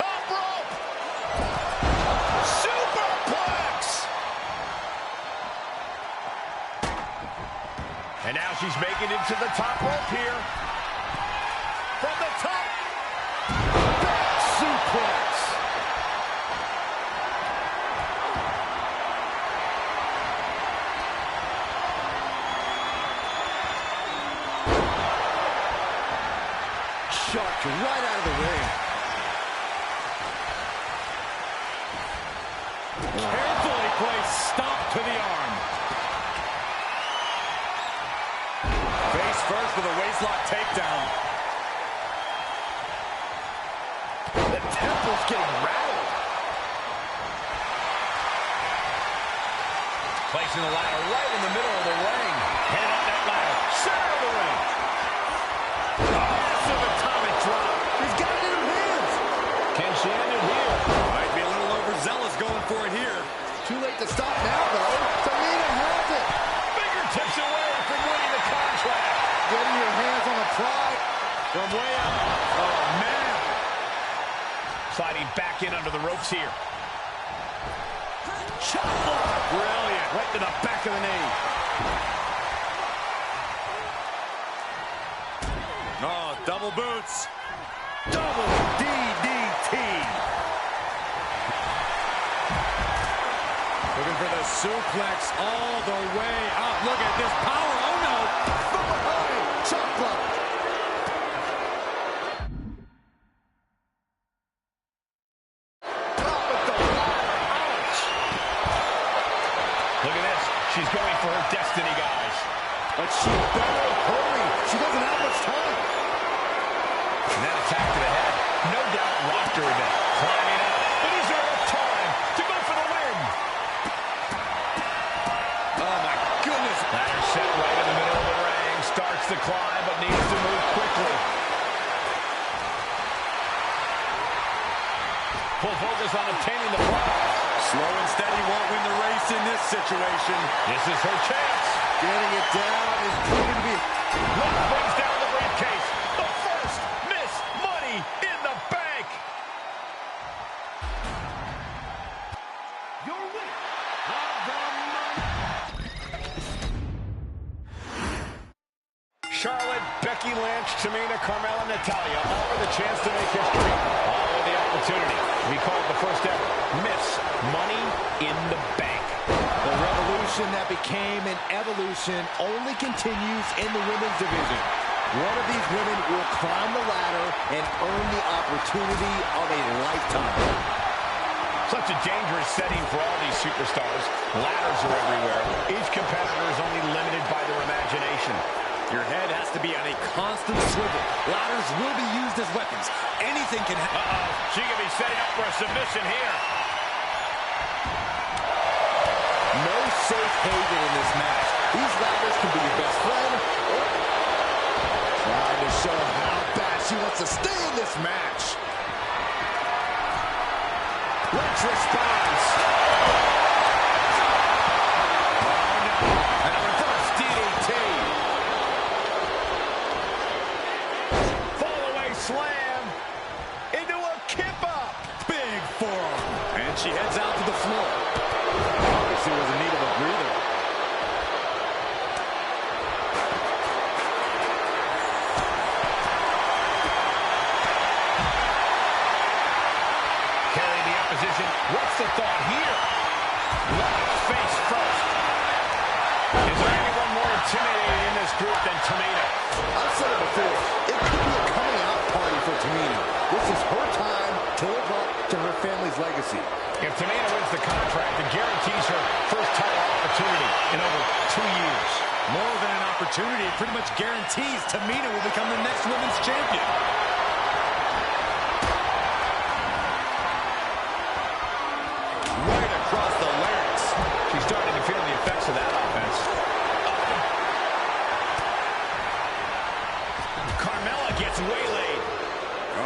Top rope! Superplex! And now she's making it to the top rope here. From the top. Back suplex. Sharked right out of the ring. Carefully placed stop to the arm. Face first with a waistlock takedown. The temple's getting rattled. Placing the ladder right in the middle of the ring. Head up that ladder. Center of the ring. Massive atomic drop. He's got it in her hands. Can she end it here? Might be a little overzealous going for it here. Too late to stop now, though. Tamina has it. Fingertips away from winning the contract. Getting your hands on the prize. From way up. Oh, man. Sliding back in under the ropes here. Chop block. Brilliant. Right to the back of the knee. Oh, double boots. Double DDT. Looking for the suplex all the way up. Look at this power. Oh, no. From behind. Chop block. Drop at the ladder. Ouch. Look at this. She's going for her destiny, guys. But she better hurry. She doesn't have much time. And that attack to the head. No doubt rocked her a bit. Climbing up. But is there enough time to go for the win? Oh, my goodness. Ladder set right in the middle of the ring. Starts the climb, but needs to move quickly. Full focus on obtaining the prize. Slow and steady won't win the race in this situation. This is her chance. Getting it down is proving to be... What brings down the briefcase? The first Miss Money in the Bank. Your winner of the month. Charlotte, Becky Lynch, Tamina, Carmella, Natalya, all with a chance to make history. All with the opportunity to be called the first ever Miss Money in the Bank. The revolution that became an evolution only continues in the women's division. One of these women will climb the ladder and earn the opportunity of a lifetime. Such a dangerous setting for all these superstars. Ladders are everywhere. Each competitor is only limited by their imagination. Your head has to be on a constant swivel. Ladders will be used as weapons. Anything can happen. Uh-oh. She could be setting up for a submission here. No safe haven in this match. These ladders can be your best friend or trying to show how bad she wants to stay in this match. Lynch responds. Oh, no. And a reverse DDT. Fall-away slam into a kip-up. Big forearm. And she heads out to the floor. Obviously was in need of a breather. Carrying the opposition. What's the thought here? Left face first. Is there anyone more intimidating in this group than Tamina? I've said it before. It could be a coming out party for Tamina. This is her time to live up to her family's legacy. If Tamina wins the contract, it guarantees her first title opportunity in over 2 years. More than an opportunity, it pretty much guarantees Tamina will become the next women's champion. Right across the larynx. She's starting to feel the effects of that offense. Carmella gets waylaid.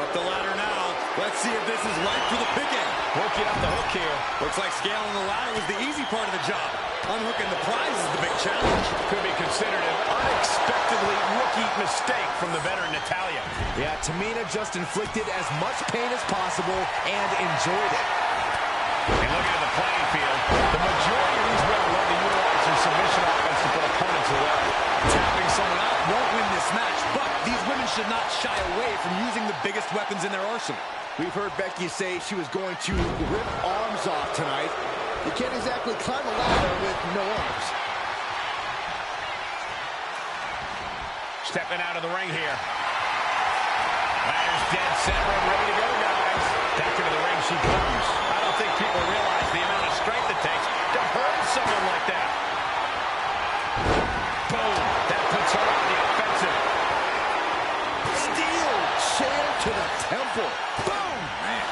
Up the ladder now. Let's see if this is right for the picking. Working up the hook here. Looks like scaling the ladder was the easy part of the job. Unhooking the prize is the big challenge. Could be considered an unexpectedly rookie mistake from the veteran Natalya. Yeah, Tamina just inflicted as much pain as possible and enjoyed it. And looking at the playing field, the majority of these women love to utilize their submission offense to put opponents away. Tapping someone out won't win this match, but these women should not shy away from using the biggest weapons in their arsenal. We've heard Becky say she was going to rip arms off tonight. You can't exactly climb a ladder with no arms. Stepping out of the ring here. Ladder's dead center and ready to go, guys. Back into the ring she comes. I don't think people realize the amount of strength it takes to hurt someone like that. Boom. That puts her on the offensive. Steel chair to the temple. Boom. Man.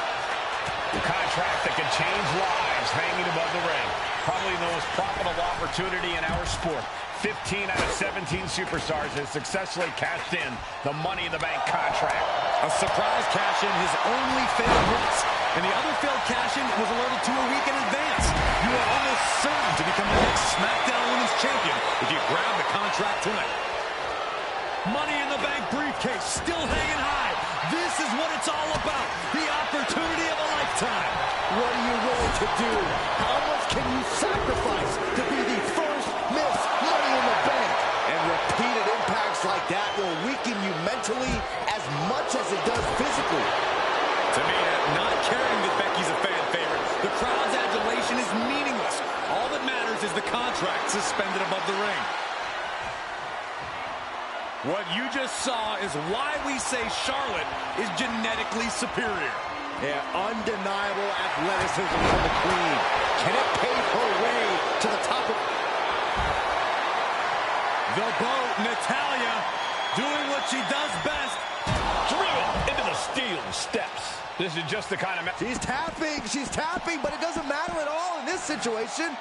A contract that can change lives hanging above the ring. Probably the most profitable opportunity in our sport. 15 out of 17 superstars has successfully cashed in the Money in the Bank contract. A surprise cash-in has only failed once, and the other failed cash-in was alerted to a week in advance. You are almost certain to become the next SmackDown Women's Champion if you grab the contract tonight. Money in the Bank briefcase still hanging high. This is what it's all about. The opportunity of a lifetime. What are you willing to do? How much can you sacrifice to be the first Miss Money in the Bank? And repeated impacts like that will weaken you mentally as much as it does physically. Tamina not caring that Becky's a fan favorite. The crowd's adulation is meaningless. All that matters is the contract suspended above the ring. What you just saw is why we say Charlotte is genetically superior. Yeah, undeniable athleticism from the Queen. Can it pave her way to the top of... The boat, Natalya, doing what she does best. Driven into the steel steps. This is just the kind of... She's tapping, but it doesn't matter at all in this situation.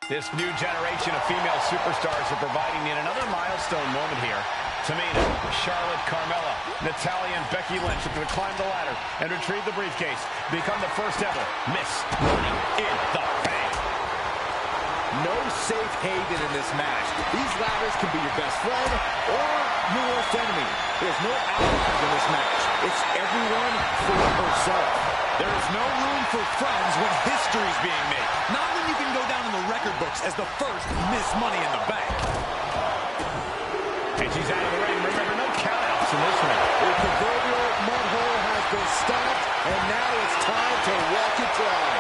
This new generation of female superstars are providing yet another milestone moment here. Tamina, Charlotte, Carmella, Natalya, and Becky Lynch are going to climb the ladder and retrieve the briefcase. Become the first ever Miss Money in the Bank. No safe haven in this match. These ladders can be your best friend or your worst enemy. There's no allies in this match. It's everyone for herself. There is no room for friends when history's being made. Not when you can go down in the record books as the first Miss Money in the Bank. And she's out of the ring. Remember, no countouts in this one. The proverbial mud hole has been stopped, and now it's time to walk it dry.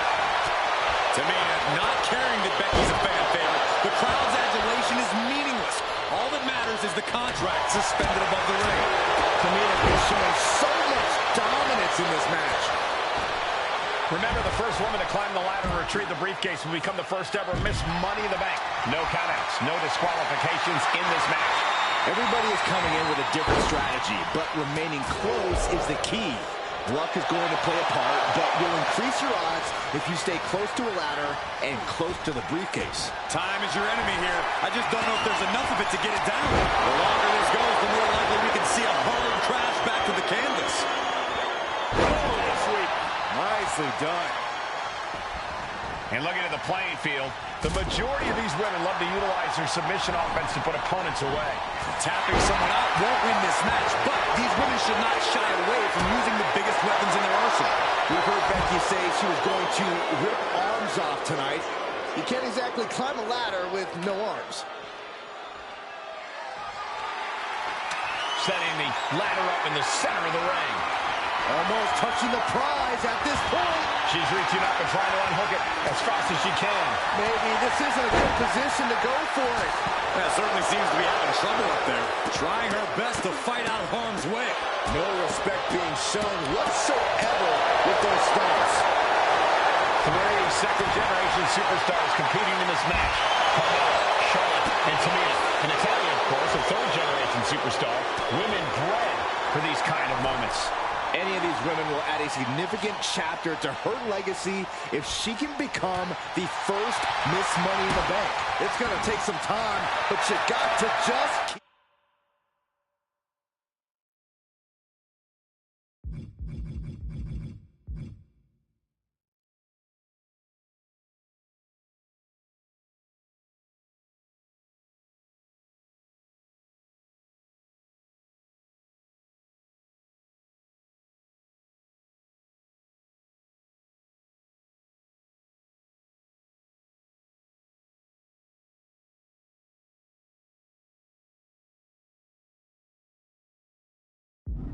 Tamina not caring that Becky's a fan favorite. The crowd's adulation is meaningless. All that matters is the contract suspended above the ring. Tamina has shown so much dominance in this match. Remember, the first woman to climb the ladder and retrieve the briefcase will become the first ever Miss Money in the Bank. No countouts, no disqualifications in this match. Everybody is coming in with a different strategy, but remaining close is the key. Luck is going to play a part, but you'll increase your odds if you stay close to a ladder and close to the briefcase. Time is your enemy here. I just don't know if there's enough of it to get it down. The longer this goes, the more likely we can see a hard crash back to the canvas. Oh, sweet. Nicely done. And looking at the playing field, the majority of these women love to utilize their submission offense to put opponents away. Tapping someone out won't win this match, but these women should not shy away from using the biggest weapons in their arsenal. We've heard Becky say she was going to rip arms off tonight. You can't exactly climb a ladder with no arms. Setting the ladder up in the center of the ring. Almost touching the prize at this point. She's reaching up and trying to unhook it as fast as she can. Maybe this isn't a good position to go for it. That certainly seems to be having trouble up there. Trying her best to fight out harm's way. No respect being shown whatsoever with those stunts. 3 second-generation superstars competing in this match. Carmella, Charlotte, and Tamina. And Natalya, of course, a third-generation superstar. Women bred for these kind of moments. And any of these women will add a significant chapter to her legacy if she can become the first Miss Money in the Bank. It's going to take some time, but you got to just keep...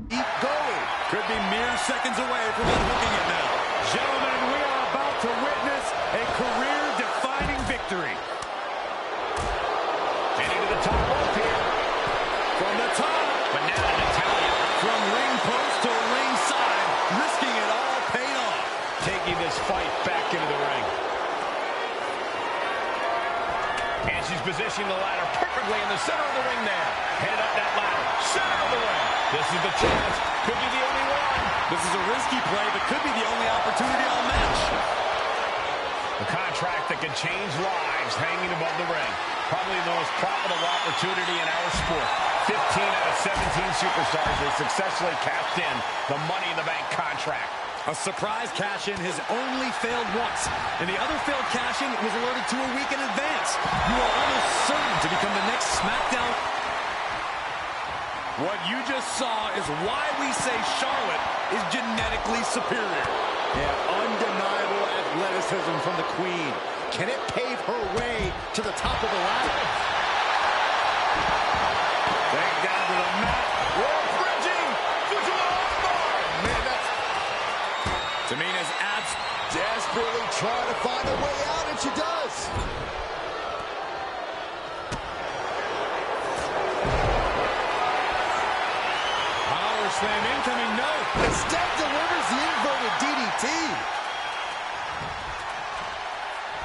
Keep going. Could be mere seconds away from unhooking it now. Gentlemen, we are about to witness a career-defining victory. Getting to the top rope here. From the top. But now to Natalia. From ring post to ringside, risking it all paid off. Taking this fight back into the ring. And she's positioning the ladder perfectly in the center of the ring there. Headed up that ladder. Center of the ring. This is the chance. Could be the only one. This is a risky play, but could be the only opportunity on match. A contract that could change lives hanging above the ring. Probably the most profitable opportunity in our sport. 15 out of 17 superstars have successfully cashed in the Money in the Bank contract. A surprise cash-in has only failed once, and the other failed cash-in was alerted to a week in advance. You are almost certain to become the next SmackDown. What you just saw is why we say Charlotte is genetically superior. Yeah, undeniable athleticism from the Queen. Can it pave her way to the top of the ladder? Take down to the mat. Wall bridging. Man, that's... Tamina's abs Desperately trying to find a way out, and she does. Power slam incoming, no. The step delivers the inverted DDT.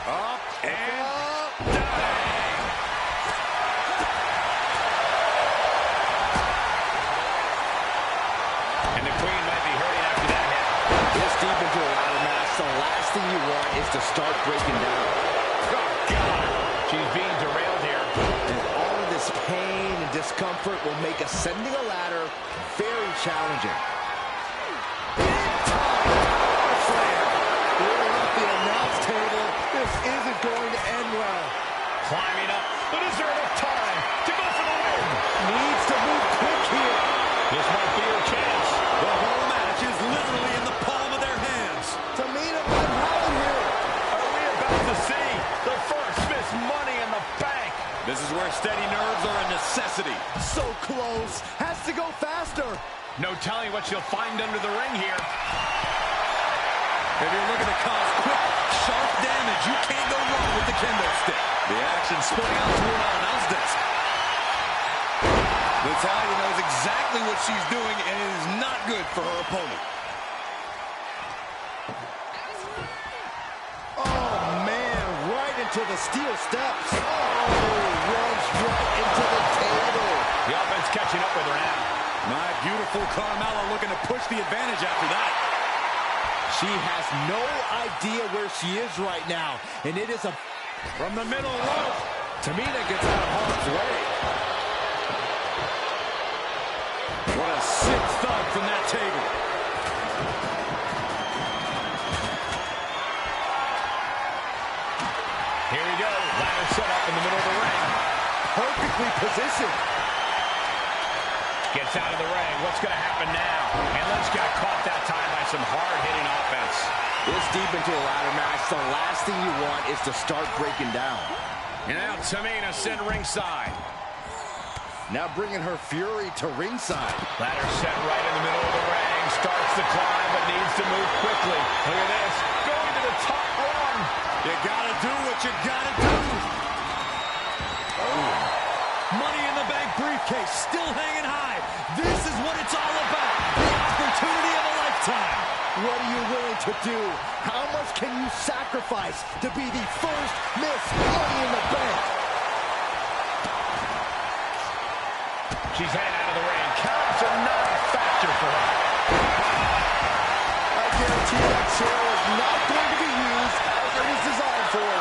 Up and And the Queen might be hurting after that hit. This deep into a ladder match, the last thing you want is to start breaking down. Oh, God. She's being derailed here. And all of this pain and discomfort will make ascending a ladder very challenging. Big time power slam. Rolling up the announce table. This isn't going to end well. Climbing up, but is there enough time to go for the win? Needs to move quick here. This might be her chance. the whole match is literally in the palm of their hands. Tamina might have it here. Are we about to see the first Miss Money in the Bank? This is where steady nerves are a necessity. So close. Has to go faster. No telling what she'll find under the ring here. If you're looking to cause quick, sharp damage, you can't go wrong with the kendo stick. The action spilling out to an unannounced desk. Natalya knows exactly what she's doing, and it is not good for her opponent. Oh, man, right into the steel steps. Oh, runs right into the table. The offense catching up with her now. My beautiful Carmella looking to push the advantage after that. She has no idea where she is right now, and it is a... From the middle rope, Tamina gets out of harm's way. what a sick thud from that table. Here we go. Ladder set up in the middle of the ring. Perfectly positioned. Gets out of the ring. What's going to happen now? And Lynch got caught that time by some hard-hitting offense. This deep into a ladder match, the last thing you want is to start breaking down. And now Tamina sent ringside. Now bringing her fury to ringside. Ladder set right in the middle of the ring. Starts to climb, but needs to move quickly. Look at this. Going to the top rung. You gotta do what you gotta do. Oh. Money in the Bank briefcase still hanging high. This is what it's all about. The opportunity of a lifetime. What are you willing to do? How much can you sacrifice to be the first Miss Money in the Bank? She's heading out of the ring. Counts are not a factor for her. guarantee that chair was not going to be used as it was designed for.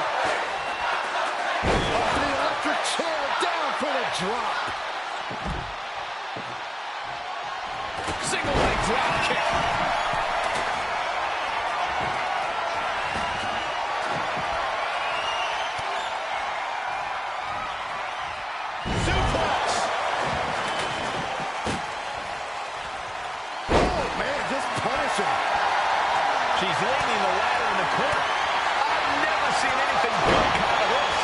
Up to the electric chair, down for the drop. Single leg drop kick. Suplex. Oh man, just punish him. She's leaning the ladder in the corner. I've never seen anything good come out of this.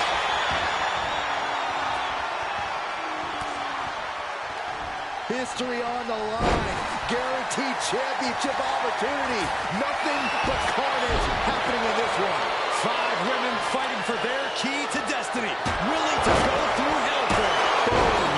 History on the line. Guaranteed championship opportunity. Nothing but carnage happening in this one. 5 women fighting for their key to destiny. Willing to go through hell for it.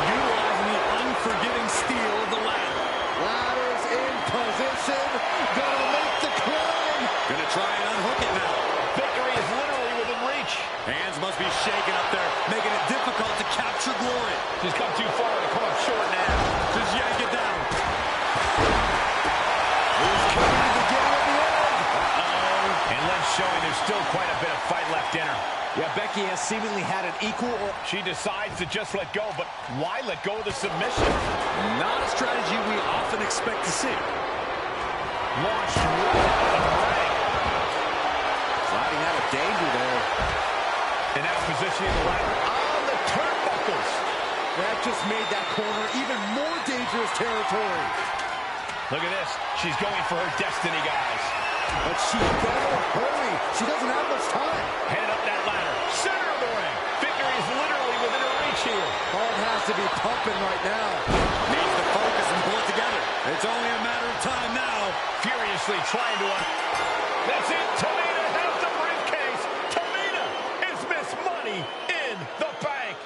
Utilizing the unforgiving steel of the ladder. Ladder's in position. Gonna make the climb. Gonna try and unhook it now. Victory is literally within reach. Hands must be shaking up there, making it difficult to capture glory. She's come too far to come up short now. Just yank it down. He's coming to the beginning of the end. And Lynch showing there's still quite a bit of fight left in her. Yeah, Becky has seemingly had an equal or... She decides to just let go, but why let go of the submission? Not a strategy we often expect to see. Launched right out of the ring. Sliding out of danger there. And now positioning the ladder on the turnbuckles. That just made that corner even more dangerous territory. Look at this. She's going for her destiny, guys. But she better hurry. She doesn't have much time. Headed up that ladder. Center of the ring. Victory is literally within her reach here. Heart has to be pumping right now. Needs to focus and pull it together. It's only a matter of time now. Furiously trying to... That's it. Tamina has the briefcase. Tamina is Miss Money in the Bank.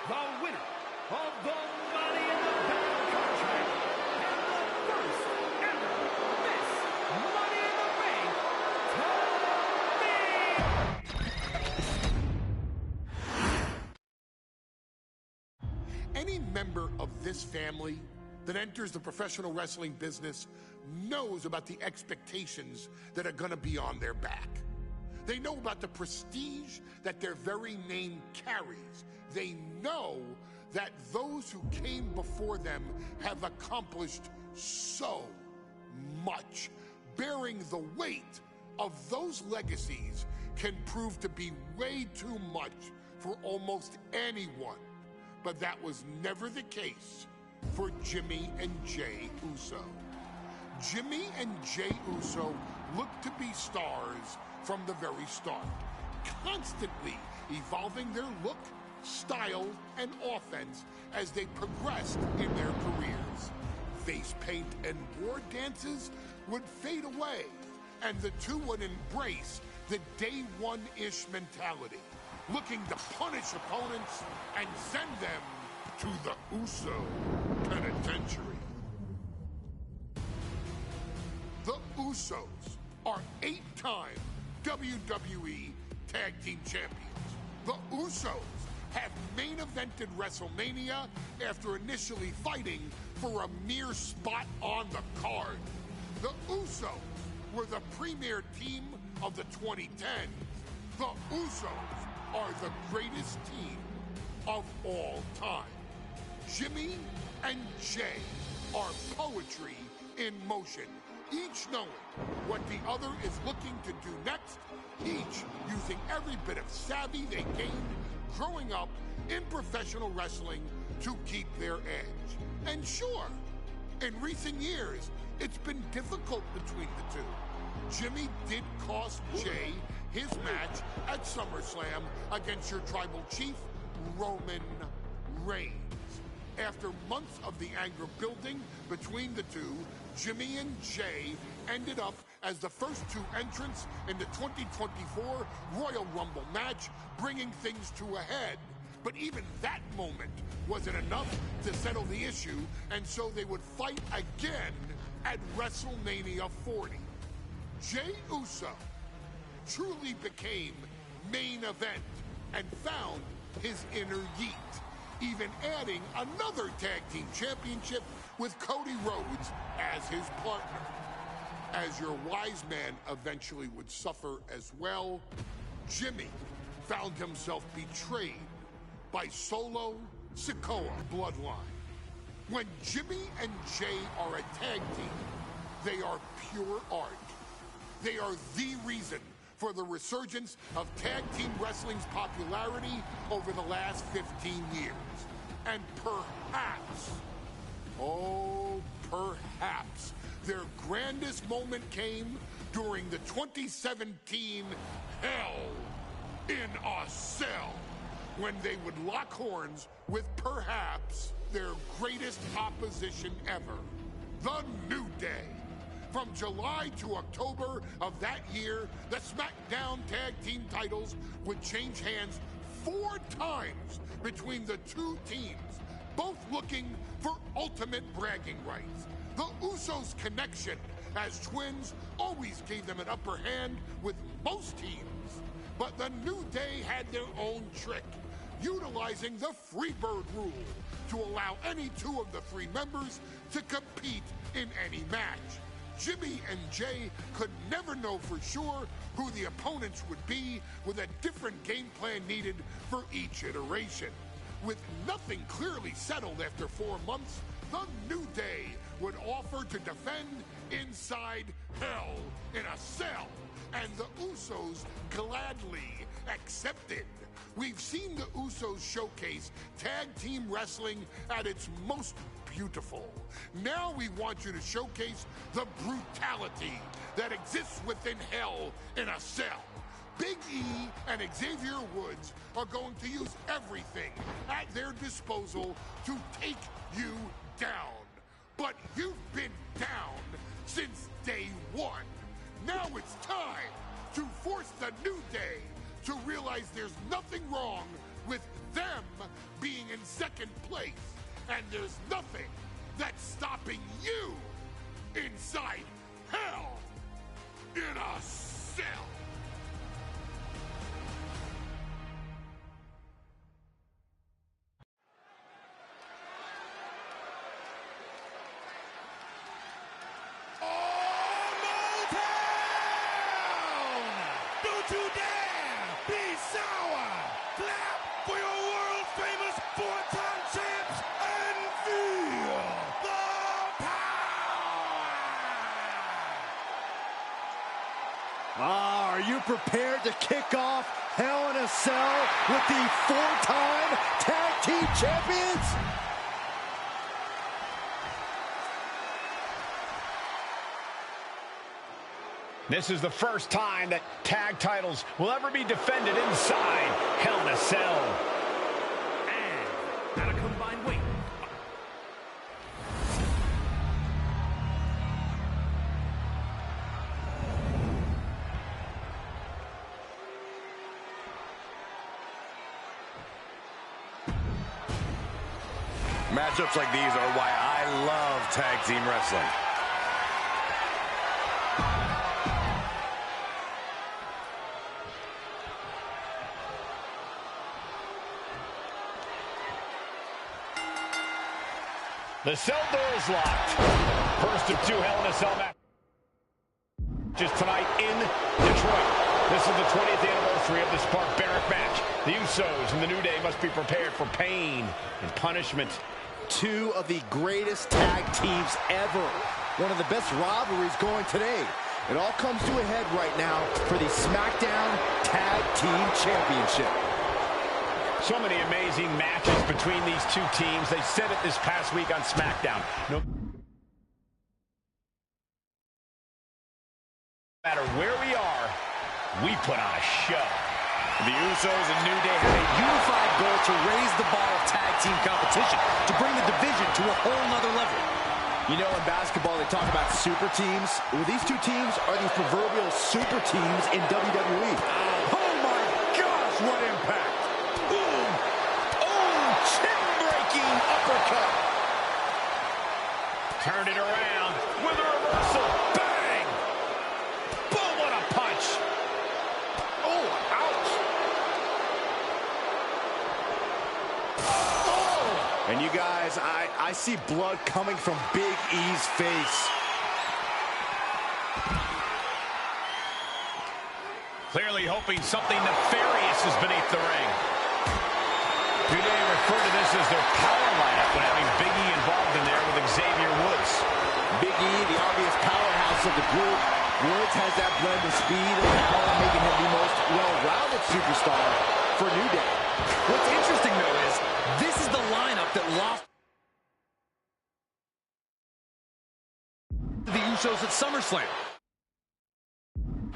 The winner of the Money in the Bank contract and the first ever Miss Money in the Bank, Tamina. Any member of this family that enters the professional wrestling business knows about the expectations that are going to be on their back. They know about the prestige that their very name carries. They know that those who came before them have accomplished so much. Bearing the weight of those legacies can prove to be way too much for almost anyone. But that was never the case for Jimmy and Jey Uso. Jimmy and Jey Uso looked to be stars from the very start, constantly evolving their look, style, and offense as they progressed in their careers. Face paint and war dances would fade away, and the two would embrace the day one-ish mentality, looking to punish opponents and send them to the Uso Penitentiary. The Usos are 8-time WWE Tag Team Champions. The Usos have main evented WrestleMania after initially fighting for a mere spot on the card. The Usos were the premier team of the 2010s. The Usos are the greatest team of all time. Jimmy and Jey are poetry in motion, each knowing what the other is looking to do next, each using every bit of savvy they gained growing up in professional wrestling to keep their edge. And sure, in recent years, it's been difficult between the two. Jimmy did cost Jey his match at SummerSlam against your tribal chief, Roman Reigns. After months of the anger building between the two, Jimmy and Jey ended up as the first two entrants in the 2024 Royal Rumble match, bringing things to a head. But even that moment wasn't enough to settle the issue, and so they would fight again at WrestleMania 40. Jey Uso truly became main event and found his inner Yeet. even adding another tag team championship with Cody Rhodes as his partner. As your wise man eventually would suffer as well, Jimmy found himself betrayed by Solo Sikoa bloodline. When Jimmy and Jay are a tag team, they are pure art. They are the reason for the resurgence of tag team wrestling's popularity over the last 15 years. And perhaps, oh, perhaps, their grandest moment came during the 2017 Hell in a Cell, when they would lock horns with perhaps their greatest opposition ever, The New Day. From July to October of that year, the SmackDown Tag Team titles would change hands 4 times between the two teams, both looking for ultimate bragging rights. The Usos' connection as twins always gave them an upper hand with most teams. But the New Day had their own trick, utilizing the Freebird rule to allow any 2 of the 3 members to compete in any match. Jimmy and Jay could never know for sure who the opponents would be, with a different game plan needed for each iteration. With nothing clearly settled after 4 months, the New Day would offer to defend inside Hell in a Cell, and the Usos gladly accepted. We've seen the Usos showcase tag team wrestling at its most beautiful. Now we want you to showcase the brutality that exists within Hell in a Cell. Big E and Xavier Woods are going to use everything at their disposal to take you down. But you've been down since day 1. Now it's time to force the New Day to realize there's nothing wrong with them being in second place. And there's nothing that's stopping you inside Hell in a Cell. Don't you dare be sour! Clap for your world-famous 4-time champs and feel the power! Are you prepared to kick off Hell in a Cell with the 4-time Tag Team Champions? This is the first time that tag titles will ever be defended inside Hell in a Cell. And at a combined weight. Matchups like these are why I love tag team wrestling. The cell door is locked. First of 2 Hell in a Cell matches tonight in Detroit. This is the 20th anniversary of this barbaric match. The Usos and the New Day must be prepared for pain and punishment. 2 of the greatest tag teams ever. One of the best rivalries going today. It all comes to a head right now for the SmackDown Tag Team Championship. So many amazing matches between these 2 teams. They said it this past week on SmackDown. No matter where we are, we put on a show. The Usos and New Day have a unified goal to raise the bar of tag team competition, to bring the division to a whole nother level. You know, in basketball, they talk about super teams. Well, these 2 teams are the proverbial super teams in WWE. Oh my gosh, what impact! Boom! Oh, chin-breaking uppercut. Turned it around with a reversal. Bang! Boom, what a punch! Oh, ouch! Oh! And you guys, I see blood coming from Big E's face. Clearly hoping something nefarious is beneath the ring. New Day refer to this as their power lineup when having Big E involved in there with Xavier Woods. Big E, the obvious powerhouse of the group. Woods has that blend of speed and power, making him the most well-rounded superstar for New Day. What's interesting, though, is this is the lineup that lost the Usos at SummerSlam.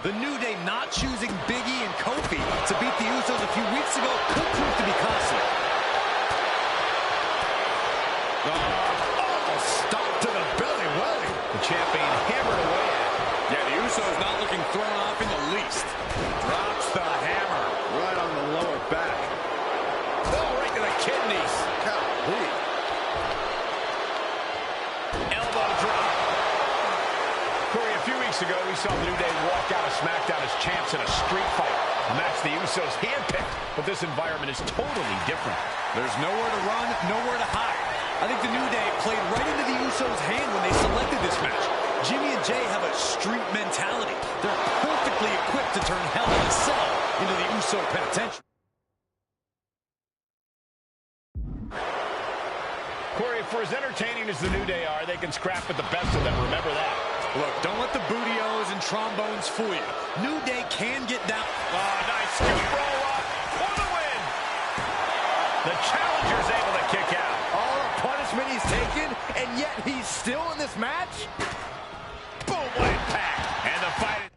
The New Day not choosing Big E and Kofi to beat the Usos a few weeks ago could prove to be costly. Stop to the belly welly. The champion hammered away at it. Yeah, the Usos not looking thrown off in the least. Drops the hammer right on the lower back. Oh, right to the kidneys. Golly. Elbow drop. Corey, a few weeks ago, we saw the New Day walk out of SmackDown as champs in a street fight. A match the Usos handpicked, but this environment is totally different. There's nowhere to run, nowhere to hide. I think the New Day played right into the Usos' hand when they selected this match. Jimmy and Jay have a street mentality. They're perfectly equipped to turn Hell in a Cell into the Uso penitentiary. Corey, for as entertaining as the New Day are, they can scrap with the best of them. Remember that. Look, don't let the booty-os and trombones fool you. New Day can get down. Oh, nice scoop roll up for the win. The challenger's able to kick out. All the punishment he's taken, and yet he's still in this match? Boom, what impact. And the fight.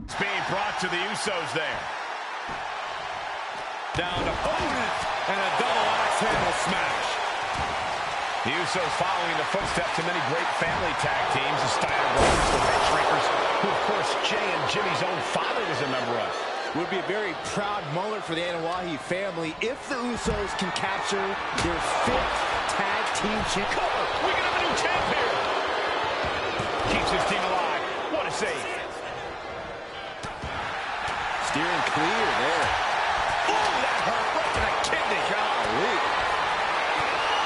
It's being brought to the Usos there. Down to opponent and a double axe handle smash. The Usos following the footsteps of many great family tag teams, the Steiner Brothers, the Shrinkers, who of course Jay and Jimmy's own father was a member of. Would be a very proud moment for the Anoa'i family if the Usos can capture their 5th tag team champion. Cover! We can have a new champ here! Keeps his team alive. What a save. Steering clear there. Ooh, that hurt right to the kidney. Golly.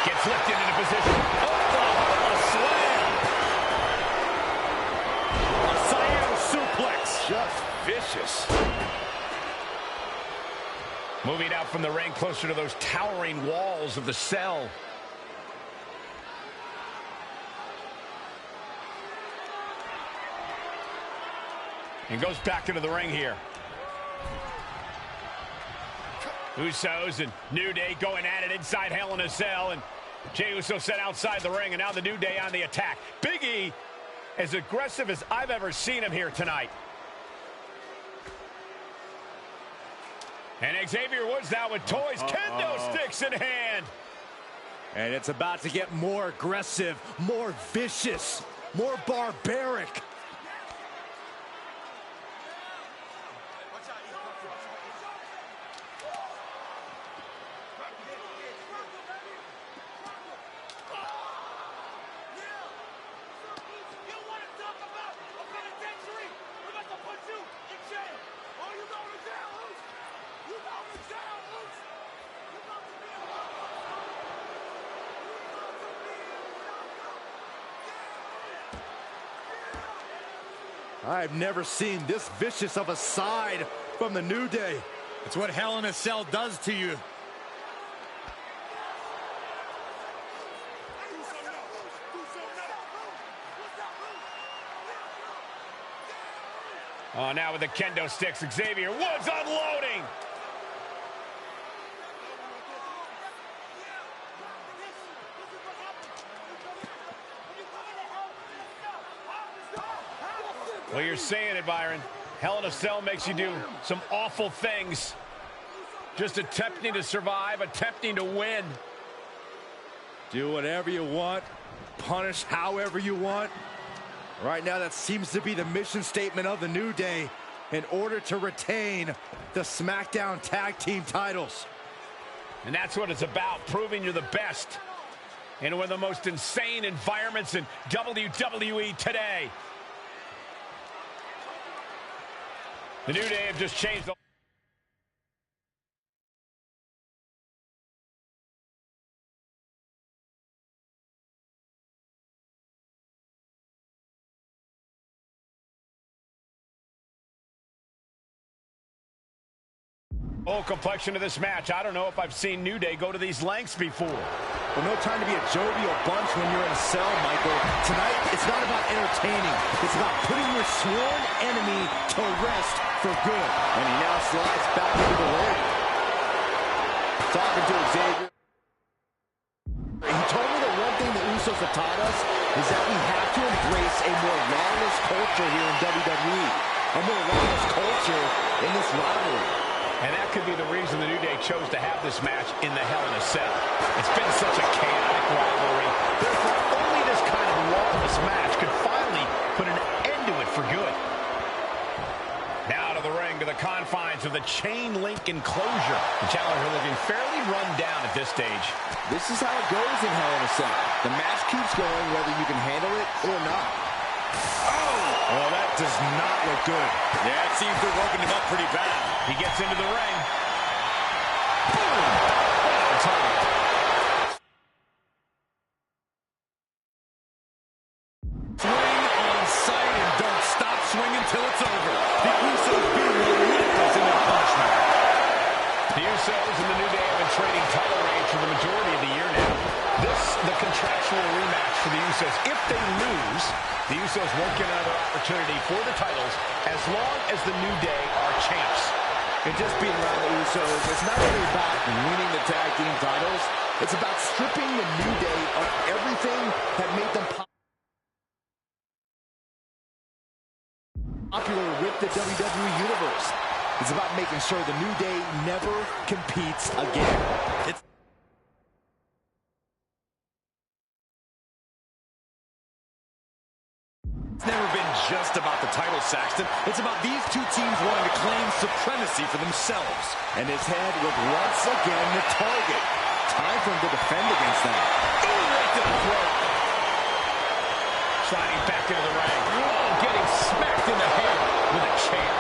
Gets lifted into position. Oh, a slam. A Siam suplex. Just vicious. Moving out from the ring closer to those towering walls of the cell. And goes back into the ring here. Usos and New Day going at it inside Hell in a Cell, and Jey Uso set outside the ring, and now the New Day on the attack. Big E, as aggressive as I've ever seen him here tonight. And Xavier Woods now with toys, kendo sticks in hand. And it's about to get more aggressive, more vicious, more barbaric. I've never seen this vicious of a side from the New Day. It's what Hell in a Cell does to you. Oh, now with the kendo sticks, Xavier Woods unloading. Well, you're saying it, Byron. Hell in a Cell makes you do some awful things. Just attempting to survive, attempting to win. Do whatever you want. Punish however you want. Right now, that seems to be the mission statement of the New Day in order to retain the SmackDown Tag Team titles. And that's what it's about, proving you're the best in one of the most insane environments in WWE today. The New Day have just changed the... whole complexion of this match. I don't know if I've seen New Day go to these lengths before. Well, no time to be a jovial bunch when you're in a cell, Michael. Tonight, it's not about entertaining. It's about putting your sworn enemy to rest for good. And he now slides back into the ring. Talking to Xavier. He told me the one thing the Usos have taught us is that we have to embrace a more lawless culture here in WWE. A more lawless culture in this rivalry. And that could be the reason the New Day chose to have this match in the Hell in a Cell. It's been such a chaotic rivalry. Therefore, only this kind of lawless match could finally put an end to it for good. Now to the ring, to the confines of the chain link enclosure. The challenger looking fairly run down at this stage. This is how it goes in Hell in a Cell. The match keeps going whether you can handle it or not. Oh, that does not look good. Yeah, it seems to have woken him up pretty bad. He gets into the ring. Boom! Target. Swing on sight and don't stop swinging till it's over. The Usos being relentless in their punishment. The Usos and the New Day have been trading title reigns for the majority of the year now. This, the contractual rematch for the Usos. If they lose, the Usos won't get another opportunity for the titles as long as the New Day are champs. And just being around the Usos, it's not really about winning the tag team titles. It's about stripping the New Day of everything that made them popular with the WWE Universe. It's about making sure the New Day never competes again. It's never been just about the title, Saxton. It's about these two teams wanting to claim supremacy for themselves. And his head was once again the target. Time for him to defend against that. Ooh, right to the throat. Sliding back into the ring. Oh, getting smacked in the head with a chair.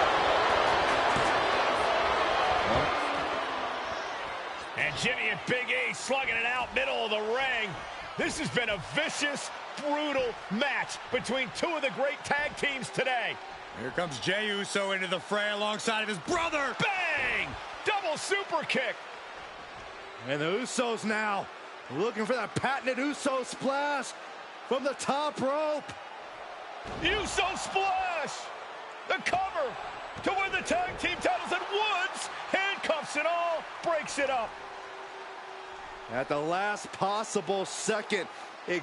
And Jimmy and Big E slugging it out middle of the ring. This has been a vicious, brutal match between two of the great tag teams today. Here comes Jey Uso into the fray alongside of his brother. Bang! Double super kick. And the Usos now looking for that patented Uso splash from the top rope. Uso splash! The cover to win the tag team titles, and Woods handcuffs it all, breaks it up. At the last possible second,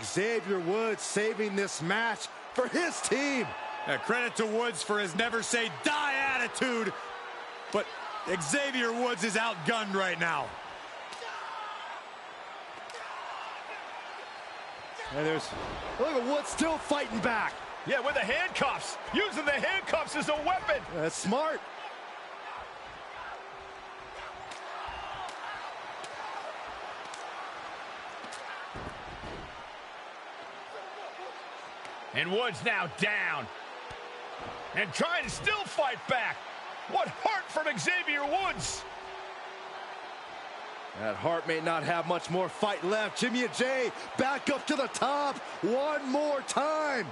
Xavier Woods saving this match for his team. Credit to Woods for his never say die attitude, but Xavier Woods is outgunned right now. And look at Woods still fighting back. Yeah, with the handcuffs, using the handcuffs as a weapon. That's smart. And Woods now down. And trying to still fight back. What heart from Xavier Woods. That heart may not have much more fight left. Jimmy and Jey back up to the top one more time.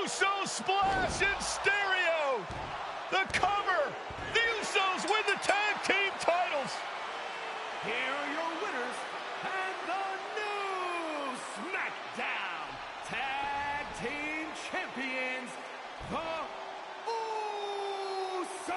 Uso splash in stereo. The cover. The Usos win the tag team titles. Here are your winners and the new SmackDown Tag Team Champions, the Usos!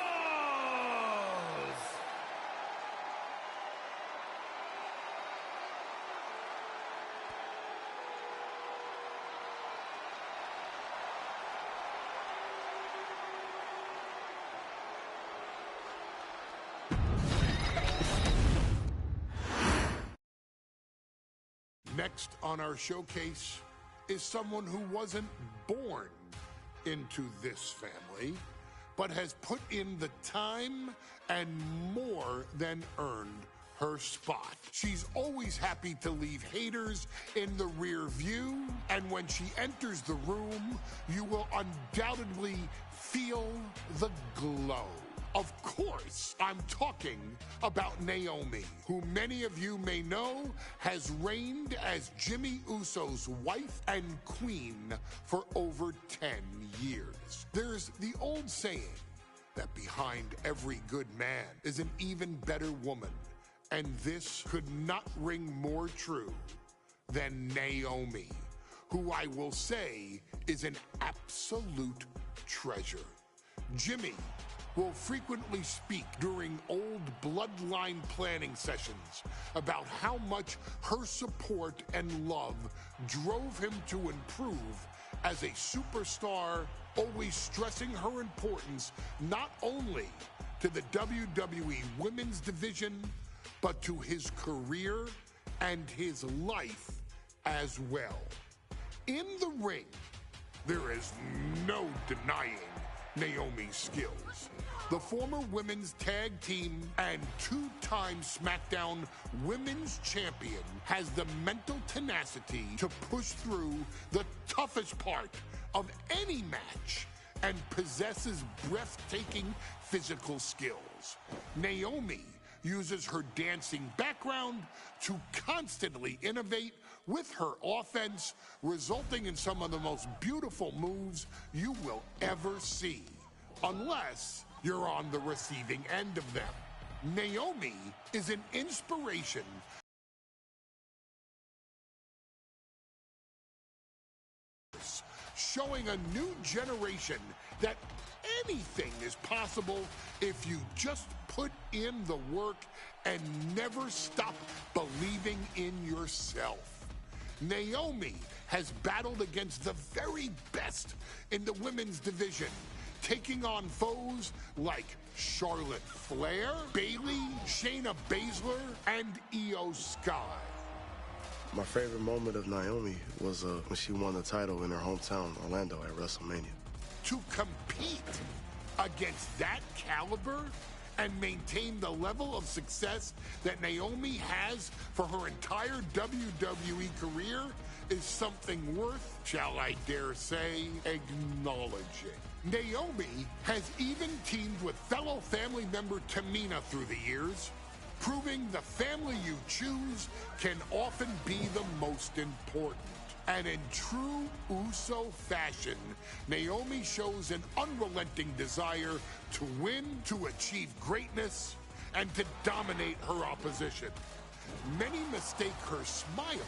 Next on our showcase is someone who wasn't born into this family, but has put in the time and more than earned her spot. She's always happy to leave haters in the rear view, and when she enters the room, you will undoubtedly feel the glow. Of course, I'm talking about Naomi, who many of you may know has reigned as Jimmy Uso's wife and queen for over 10 years. There's the old saying that behind every good man is an even better woman, and this could not ring more true than Naomi, who I will say is an absolute treasure. Jimmy will frequently speak during old bloodline planning sessions about how much her support and love drove him to improve as a superstar, always stressing her importance not only to the WWE Women's Division, but to his career and his life as well. In the ring, there is no denying Naomi's skills. The former women's tag team and two-time SmackDown Women's Champion has the mental tenacity to push through the toughest part of any match and possesses breathtaking physical skills. Naomi uses her dancing background to constantly innovate with her offense, resulting in some of the most beautiful moves you will ever see, unless you're on the receiving end of them. Naomi is an inspiration showing a new generation that anything is possible if you just put in the work and never stop believing in yourself. Naomi has battled against the very best in the women's division, taking on foes like Charlotte Flair, Bayley, Shayna Baszler, and Io Sky. My favorite moment of Naomi was when she won the title in her hometown, Orlando, at WrestleMania. To compete against that caliber and maintain the level of success that Naomi has for her entire WWE career is something worth, shall I dare say, acknowledging. Naomi has even teamed with fellow family member Tamina through the years, proving the family you choose can often be the most important. And in true Uso fashion, Naomi shows an unrelenting desire to win, to achieve greatness, and to dominate her opposition. Many mistake her smile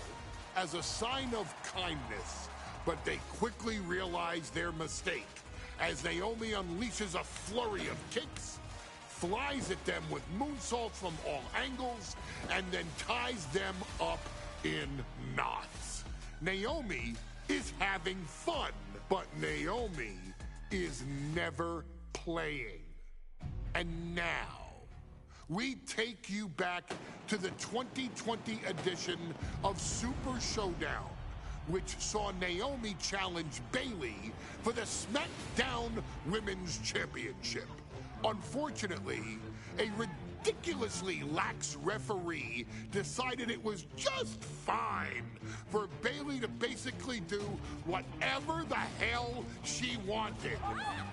as a sign of kindness, but they quickly realize their mistake as Naomi unleashes a flurry of kicks, flies at them with moonsaults from all angles, and then ties them up in knots. Naomi is having fun, but Naomi is never playing. And now, we take you back to the 2020 edition of Super Showdown, which saw Naomi challenge Bayley for the SmackDown Women's Championship. Unfortunately, a ridiculously lax referee decided it was just fine for Bayley to basically do whatever the hell she wanted.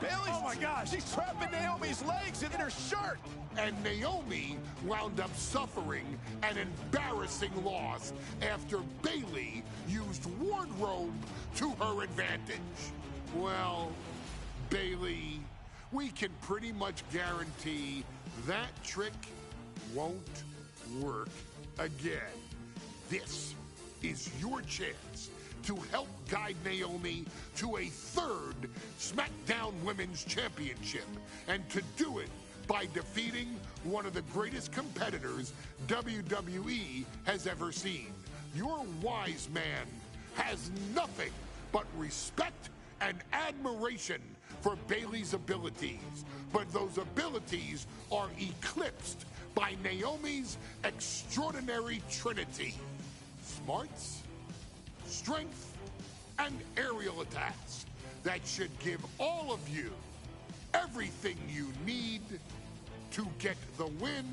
Bayley's, oh my gosh, she's trapping Naomi's legs in her shirt. And Naomi wound up suffering an embarrassing loss after Bayley used wardrobe to her advantage. Well, Bayley, we can pretty much guarantee that trick won't work again. This is your chance to help guide Naomi to a third SmackDown Women's Championship, and to do it by defeating one of the greatest competitors WWE has ever seen. Your wise man has nothing but respect and admiration for Bayley's abilities, but those abilities are eclipsed by Naomi's extraordinary trinity: smarts, strength, and aerial attacks that should give all of you everything you need to get the win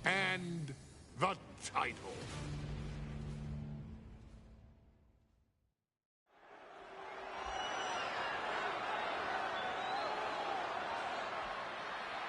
and the title.